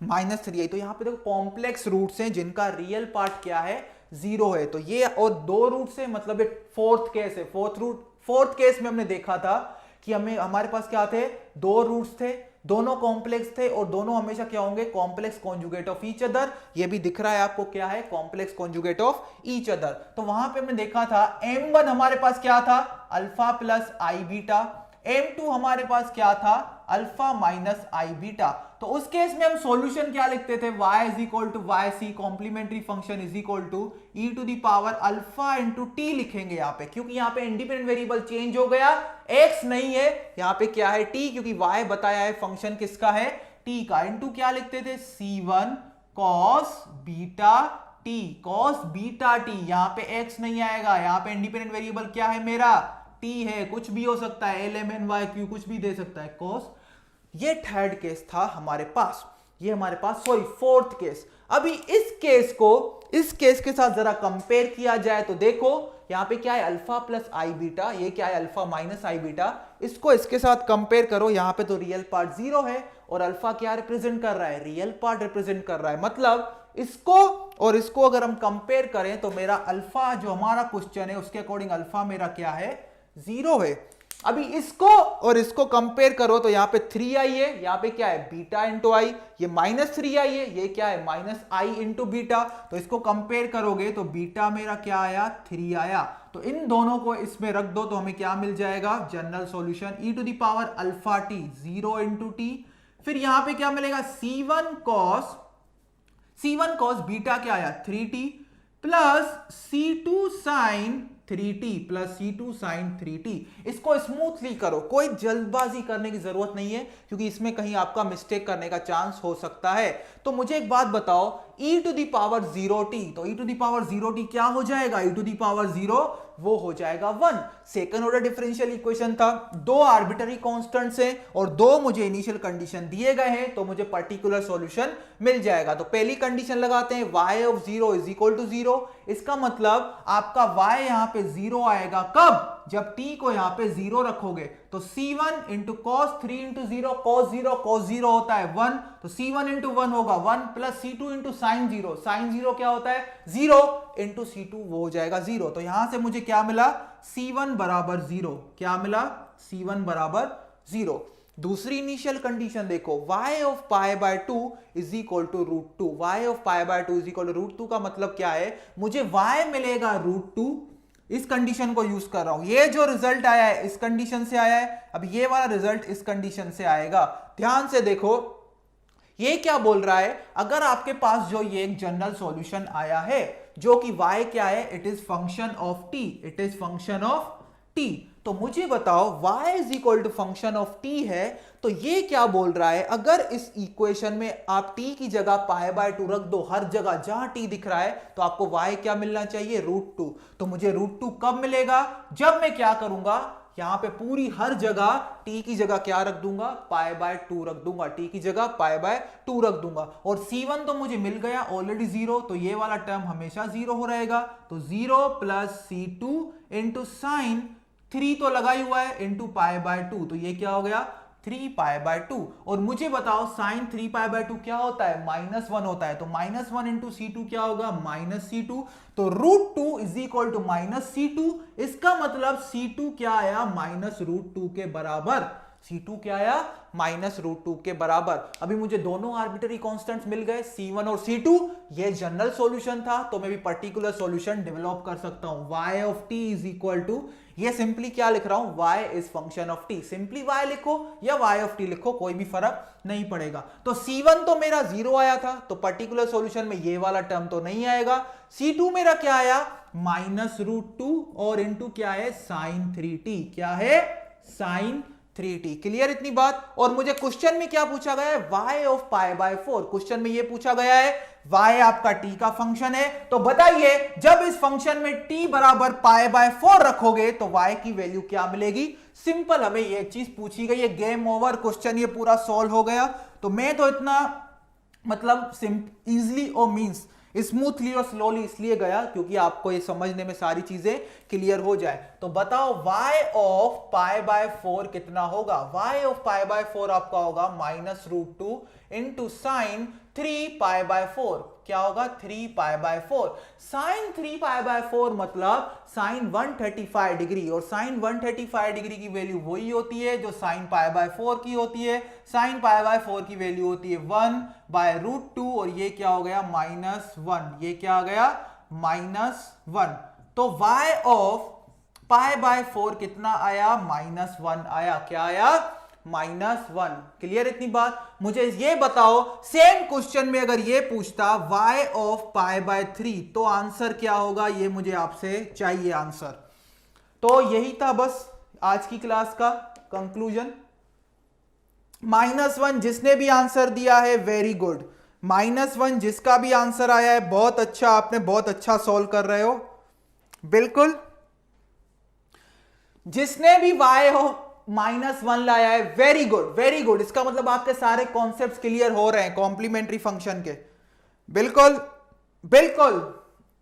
-3i। तो यहां पे देखो कॉम्प्लेक्स रूट्स हैं जिनका रियल पार्ट क्या है? 0 है। तो ये और दो रूट्स है, मतलब ये फोर्थ केस है। फोर्थ केस में हमने देखा था कि हमारे पास क्या थे? दो रूट्स थे, दोनों कॉम्प्लेक्स थे और दोनों हमेशा क्या होंगे? Complex conjugate of each other. ये भी दिख रहा है आपको, क्या है? Complex conjugate of each other. तो वहां पे हमने देखा था m1 हमारे पास क्या था? अल्फा प्लस आई बीटा, m2 हमारे पास क्या था, अल्फा माइनस आई बीटा। तो उस केस में हम सॉल्यूशन क्या लिखते थे, y is equal to y c complementary function is equal to e to the power alpha into t लिखेंगे यहाँ पे, क्योंकि यहाँ पे इंडिपेंडेंट वेरिएबल चेंज हो गया, x नहीं है, यहाँ पे क्या है t, क्योंकि y बताया है फंक्शन किसका है, t का, इंटू क्या लिखते थे, c1 cos beta t, cos beta t, यहाँ पे x नहीं आएगा, यहाँ पे इंडिपेंडेंट वेरिएबल क्या है मेरा, t है, कुछ भी हो सकता है, lmnyq कुछ भी दे सकता है, cos। ये थर्ड केस था हमारे पास, ये हमारे पास सॉरी फोर्थ केस। अभी इस केस के साथ जरा कंपेयर किया जाए तो देखो यहां पे क्या है, अल्फा प्लस आई बीटा, ये क्या है, अल्फा माइनस आई बीटा, इसको इसके साथ कंपेयर करो, यहां पे तो रियल पार्ट जीरो है और अल्फा क्या रिप्रेजेंट कर रहा है, रियल पार्ट रिप्रेजेंट कर रहा है, मतलब इसको और इसको अगर हम कंपेयर करें तो मेरा अल्फा जो हमारा क्वेश्चन है उसके अकॉर्डिंग अल्फा मेरा क्या है, जीरो है। अभी इसको और इसको कंपेयर करो तो यहां पे 3 आई है, यहां पे क्या है, बीटा इंटू आई, ये माइनस 3 आई है, ये क्या है, माइनस आई इंटू बीटा, तो इसको कंपेयर करोगे तो बीटा मेरा क्या आया, 3 आया। तो इन दोनों को इसमें रख दो तो हमें क्या मिल जाएगा, general solution e to the power alpha t, 0 into t, फिर यहां पे क्या मिलेगा, C1 cos बीटा क्या आया, 3t plus C2 sin 3t plus C2 sin 3t। इसको स्मूथली करो, कोई जल्दबाजी करने की जरूरत नहीं है, क्योंकि इसमें कहीं आपका मिस्टेक करने का चांस हो सकता है। तो मुझे एक बात बताओ, e to the power 0t, तो e to the power 0t क्या हो जाएगा, e टू दी पावर 0 वो हो जाएगा 1। सेकंड ऑर्डर डिफरेंशियल इक्वेशन था, दो आर्बिट्ररी कांस्टेंट्स हैं और दो मुझे इनिशियल कंडीशन दिए गए हैं, तो मुझे पर्टिकुलर सॉल्यूशन मिल जाएगा। तो पहली कंडीशन लगाते हैं, y of 0 is equal to 0, इसका मतलब आपका y यहां पे 0 आएगा, कब, जब t को यहां पे 0 रखोगे, तो c1 into cos 3 into 0, cos 0 होता है 1, तो c1 इंटू 1 होगा 1 प्लस c2 इंटू साइन 0 क्या होता है 0 इंटू c2 वो हो जाएगा 0। तो यहां से मुझे क्या मिला, c1 बराबर 0, क्या मिला, c1 बराबर 0। दूसरी इनिशियल कंडीशन देखो, y of pi by 2 is equal to root 2, y of pi by 2 is equal to root 2 का मतलब क्या है, मुझे y मिलेगा रूट 2, इस कंडीशन को यूज कर रहा हूं, ये जो रिजल्ट आया है इस कंडीशन से आया है, अब ये वाला रिजल्ट इस कंडीशन से आएगा। ध्यान से देखो ये क्या बोल रहा है, अगर आपके पास जो ये एक जनरल सॉल्यूशन आया है जो कि y क्या है, it is function of t, it is function of t, तो मुझे बताओ y is equal to function of t है, तो ये क्या बोल रहा है, अगर इस इक्वेशन में आप t की जगह पाई बाय 2 रख दो, हर जगह जहां t दिख रहा है तो आपको y क्या मिलना चाहिए, रूट 2। तो मुझे रूट 2 कब मिलेगा, जब मैं क्या करूंगा, यहां पे पूरी हर जगह t की जगह क्या रख दूंगा, पाई बाय 2 रख दूंगा, t की जगह पाई बाय 2 रख दूंगा, और c1 तो मुझे मिल गया ऑलरेडी 0, तो ये वाला टर्म हमेशा 0 हो रहेगा, तो 0 प्लस c2 इंटू साइन 3 तो लगा ही हुआ है इंटू पाई बाय 2, तो ये क्या हो गया 3 पाई बाय 2। और मुझे बताओ साइन 3 पाई बाय 2 क्या होता है, -1 होता है, तो -1 इंटू c2 क्या होगा, -c2, तो root 2 is equal to -c2, इसका मतलब c2 क्या आया, -√2 के बराबर, c2 क्या आया, -√2 के बराबर। अभी मुझे दोनों आर्बिट्ररी कांस्टेंट्स मिल गए, c1 और c2, ये जनरल सॉल्यूशन था, तो मैं भी पर्टिकुलर सॉल्यूशन डेवलप कर सकता हूं, y of t is equal to, ये सिंपली क्या लिख रहा हूं, y is function of t, simply y लिखो या y ऑफ t लिखो, कोई भी फर्क नहीं पड़ेगा। तो c1 तो मेरा 0 आया था, तो पर्टिकुलर सॉल्यूशन में ये वाला टर्म तो नहीं आएगा, c2 मेरा क्या आया, -√2 और इंटू क्या है, sin 3t, क्या है, sin 3t। क्लियर इतनी बात। और मुझे क्वेश्चन में क्या पूछा गया है, y of pi by 4, question में ये पूछा गया है y आपका t का फंक्शन है, तो बताइए जब इस फंक्शन में t बराबर पाई बाय 4 रखोगे तो y की वैल्यू क्या मिलेगी। सिंपल, हमें ये चीज पूछी गई है, गेम ओवर, क्वेश्चन ये पूरा सॉल्व हो गया। तो मैं तो इतना मतलब इजिली और मींस स्मूथली और स्लोली इसलिए गया क्योंकि आपको ये समझने में सारी चीजें क्लियर हो जाए। तो बताओ y ऑफ पाई बाय 4 कितना होगा, y ऑफ पाई बाय 4 आपका होगा -√2 इंटू साइन 3 पाई बाय 4, क्या होगा 3 pi by 4, sine 3 pi by 4 मतलब साइन 135 डिग्री, और साइन 135 डिग्री की वैल्यू वही होती है जो साइन पाई बाय 4 की होती है, साइन पाई बाय 4 की वैल्यू होती है 1/√2, और ये क्या हो गया -1, ये क्या आ गया -1। तो y ऑफ पाई बाय 4 कितना आया, -1 आया। क्या आया, -1। क्लियर इतनी बात। मुझे ये बताओ, सेम क्वेश्चन में अगर ये पूछता y ऑफ पाई बाय 3 तो आंसर क्या होगा, ये मुझे आपसे चाहिए आंसर। तो यही था बस आज की क्लास का कंक्लूजन। -1 जिसने भी आंसर दिया है वेरी गुड, -1 जिसका भी आंसर आया है बहुत अच्छा, आपने बहुत अच्छा सॉल्व कर रहे हो। बिल्कुल, जिसने भी y हो -1 लाया है वेरी गुड वेरी गुड। इसका मतलब आपके सारे कॉन्सेप्ट्स क्लियर हो रहे हैं कॉम्प्लीमेंट्री फंक्शन के। बिल्कुल बिल्कुल।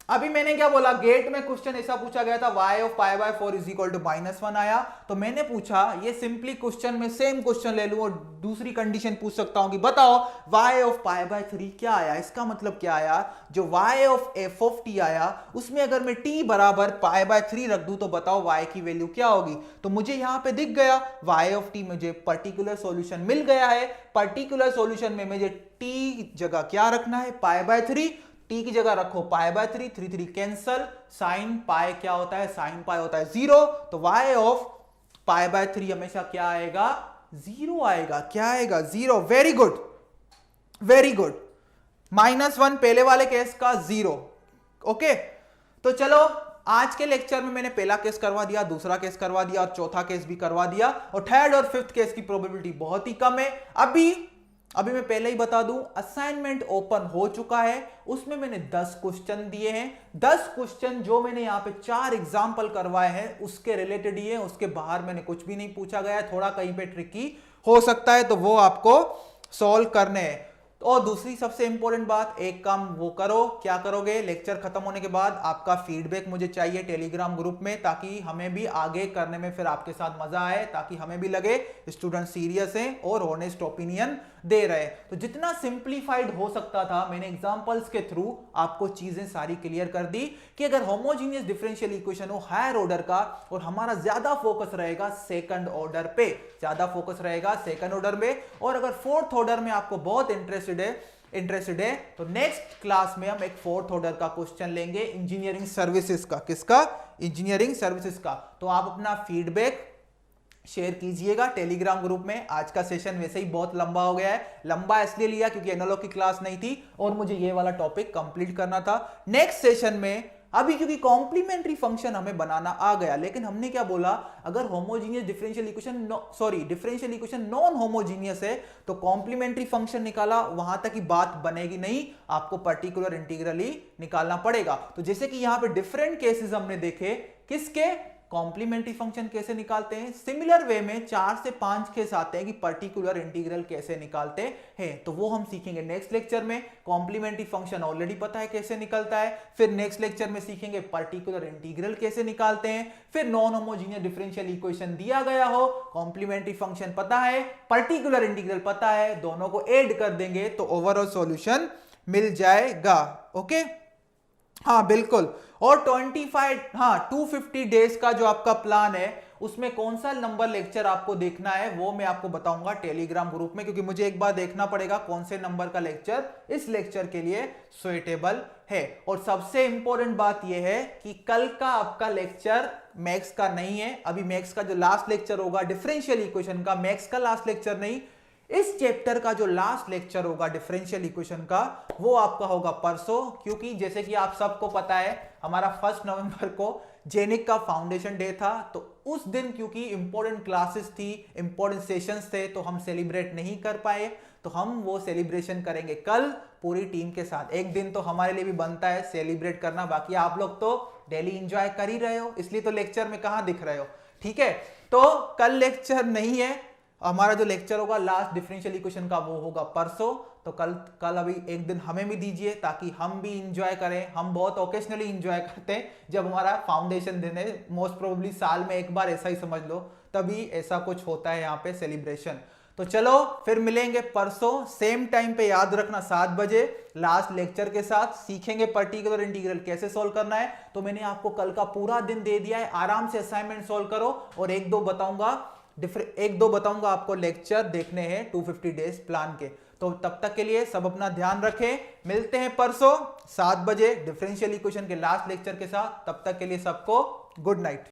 अभी मैंने क्या बोला, गेट में क्वेश्चन ऐसा पूछा गया था y of pi by 4 is equal to -1 आया, तो मैंने पूछा ये सिंपली क्वेश्चन में सेम क्वेश्चन ले लूं और दूसरी कंडीशन पूछ सकता हूं कि बताओ y ऑफ पाई बाय 3 क्या आया। इसका मतलब क्या आया, जो y of f of t आया उसमें अगर मैं t बराबर पाई बाय 3 रख दूं तो बताओ y की वैल्यू क्या होगी। तो मुझे यहां पे दिख गया y ऑफ t, मुझे पर्टिकुलर सॉल्यूशन मिल गया है। पर्टिकुलर सॉल्यूशन में मुझे t जगह क्या रखना है, पाई बाय 3, t की जगह रखो pi by 3, 3 3 cancel, sine pi क्या होता है, साइन पाई होता है 0। तो y ऑफ पाई बाय 3 हमेशा क्या आएगा, 0 आएगा। क्या आएगा, 0। Very good very good. -1 पहले वाले केस का 0। ओके, तो चलो आज के लेक्चर में मैंने पहला केस करवा दिया, दूसरा केस करवा दिया और चौथा केस भी करवा दिया, और थर्ड और फिफ्थ केस की प्रोबेबिलिटी बहुत ही कम है। अभी मैं पहले ही बता दूं, असाइनमेंट ओपन हो चुका है, उसमें मैंने 10 क्वेश्चन दिए हैं। 10 क्वेश्चन जो मैंने यहां पे 4 एग्जांपल करवाए हैं उसके रिलेटेड ही है, उसके बाहर मैंने कुछ भी नहीं पूछा गया है। थोड़ा कहीं पे ट्रिकी हो सकता है तो वो आपको सॉल्व करने हैं। और दूसरी सबसे इंपॉर्टेंट बात, एक काम वो करो, क्या करोगे, लेक्चर खत्म होने के बाद आपका फीडबैक मुझे चाहिए टेलीग्राम ग्रुप में, ताकि हमें भी आगे करने में फिर आपके साथ मजा आए, ताकि हमें भी लगे स्टूडेंट सीरियस हैं और ऑनेस्ट ओपिनियन दे रहे हैं। तो जितना सिंप्लीफाइड हो सकता था मैंने एग्जांपल्स के थ्रू आपको चीजें सारी क्लियर कर दी कि अगर होमोजीनियस डिफरेंशियल इक्वेशन हो हायर ऑर्डर का, और हमारा ज्यादा फोकस रहेगा सेकंड ऑर्डर पे, ज्यादा फोकस रहेगा सेकंड ऑर्डर में। और अगर फोर्थ ऑर्डर में आपको बहुत इंटरेस्टेड है तो नेक्स्ट क्लास में हम एक फोर्थ ऑर्डर का क्वेश्चन लेंगे इंजीनियरिंग सर्विसेज का। किसका, इंजीनियरिंग सर्विसेज का। तो आप अपना फीडबैक शेयर कीजिएगा टेलीग्राम ग्रुप में। आज का सेशन वैसे ही बहुत लंबा हो गया है, लंबा इसलिए लिया क्योंकि एनालॉग की क्लास नहीं थी और मुझे ये वाला टॉपिक कंप्लीट करना था। नेक्स्ट सेशन में अभी क्योंकि कॉम्प्लीमेंट्री फंक्शन हमें बनाना आ गया, लेकिन हमने क्या बोला, अगर homogeneous differential equation non homogeneous है तो कॉम्प्लीमेंट्री फंक्शन निकाला, वहां तक की बात बनेगी नहीं, आपको पर्टिकुलर इंटीग्रल ही निकालना पड़ेगा। तो जैसे कि यहां पे डिफरेंट केसेस हमने देखे, किसके, कॉम्प्लीमेंट्री फंक्शन कैसे निकालते हैं। सिमिलर वे में 4 से 5 केस आते हैं कि पर्टिकुलर इंटीग्रल कैसे निकालते हैं, तो वो हम सीखेंगे नेक्स्ट लेक्चर में। कॉम्प्लीमेंट्री फंक्शन ऑलरेडी पता है कैसे निकलता है, फिर नेक्स्ट लेक्चर में सीखेंगे पर्टिकुलर इंटीग्रल कैसे निकालते हैं। फिर नॉन होमोजीनियस डिफरेंशियल इक्वेशन दिया गया हो, कॉम्प्लीमेंट्री फंक्शन पता है, पर्टिकुलर इंटीग्रल पता है, दोनों को ऐड कर देंगे तो ओवरऑल सॉल्यूशन मिल जाएगा। ओके, हाँ बिल्कुल। और 250 डेज का जो आपका प्लान है उसमें कौन सा नंबर लेक्चर आपको देखना है वो मैं आपको बताऊंगा टेलीग्राम ग्रुप में, क्योंकि मुझे एक बार देखना पड़ेगा कौन से नंबर का लेक्चर इस लेक्चर के लिए सुइटेबल है। और सबसे इंपॉर्टेंट बात यह है कि कल का आपका लेक्चर मैथ्स का नहीं है। अभी मैथ्स का जो लास्ट लेक्चर होगा डिफरेंशियल इक्वेशन का, मैथ्स का लास्ट लेक्चर नहीं, इस चैप्टर का जो लास्ट लेक्चर होगा डिफरेंशियल इक्वेशन का वो आपका होगा परसों। क्योंकि जैसे कि आप सबको पता है हमारा 1 नवंबर को जेनिक का फाउंडेशन डे था, तो उस दिन क्योंकि इंपॉर्टेंट क्लासेस थी, इंपॉर्टेंट सेशंस थे, तो हम सेलिब्रेट नहीं कर पाए। तो हम वो सेलिब्रेशन करेंगे कल पूरी टीम के साथ। एक दिन तो हमारे लिए भी बनता है सेलिब्रेट करना, बाकी आप लोग तो डेली एंजॉय कर ही रहे हो, इसलिए तो लेक्चर में कहां दिख रहे हो। ठीक है, तो कल लेक्चर नहीं है, हमारा जो लेक्चर होगा लास्ट डिफरेंशियल इक्वेशन का वो होगा परसों। तो कल अभी एक दिन हमें भी दीजिए ताकि हम भी इंजॉय करें। हम बहुत ओकेशनली इंजॉय करते हैं जब हमारा फाउंडेशन दिन है, मोस्ट प्रोबेबली साल में एक बार, ऐसा ही समझ लो, तभी ऐसा कुछ होता है यहाँ पे सेलिब्रेशन। तो चलो फिर मिलेंगे परसों सेम टाइम पे, याद रखना 7 बजे लास्ट लेक्चर के साथ। सीखेंगे पर्टिकुलर इंटीग्रल कैसे सॉल्व करना है। तो मैंने आपको कल का पूरा दिन दे दिया है, आराम से असाइनमेंट सॉल्व करो, और एक दो बताऊंगा आपको लेक्चर देखने हैं 250 डेज प्लान के। तो तब तक के लिए सब अपना ध्यान रखें, मिलते हैं परसों 7 बजे डिफरेंशियल इक्वेशन के लास्ट लेक्चर के साथ। तब तक के लिए सबको गुड नाइट।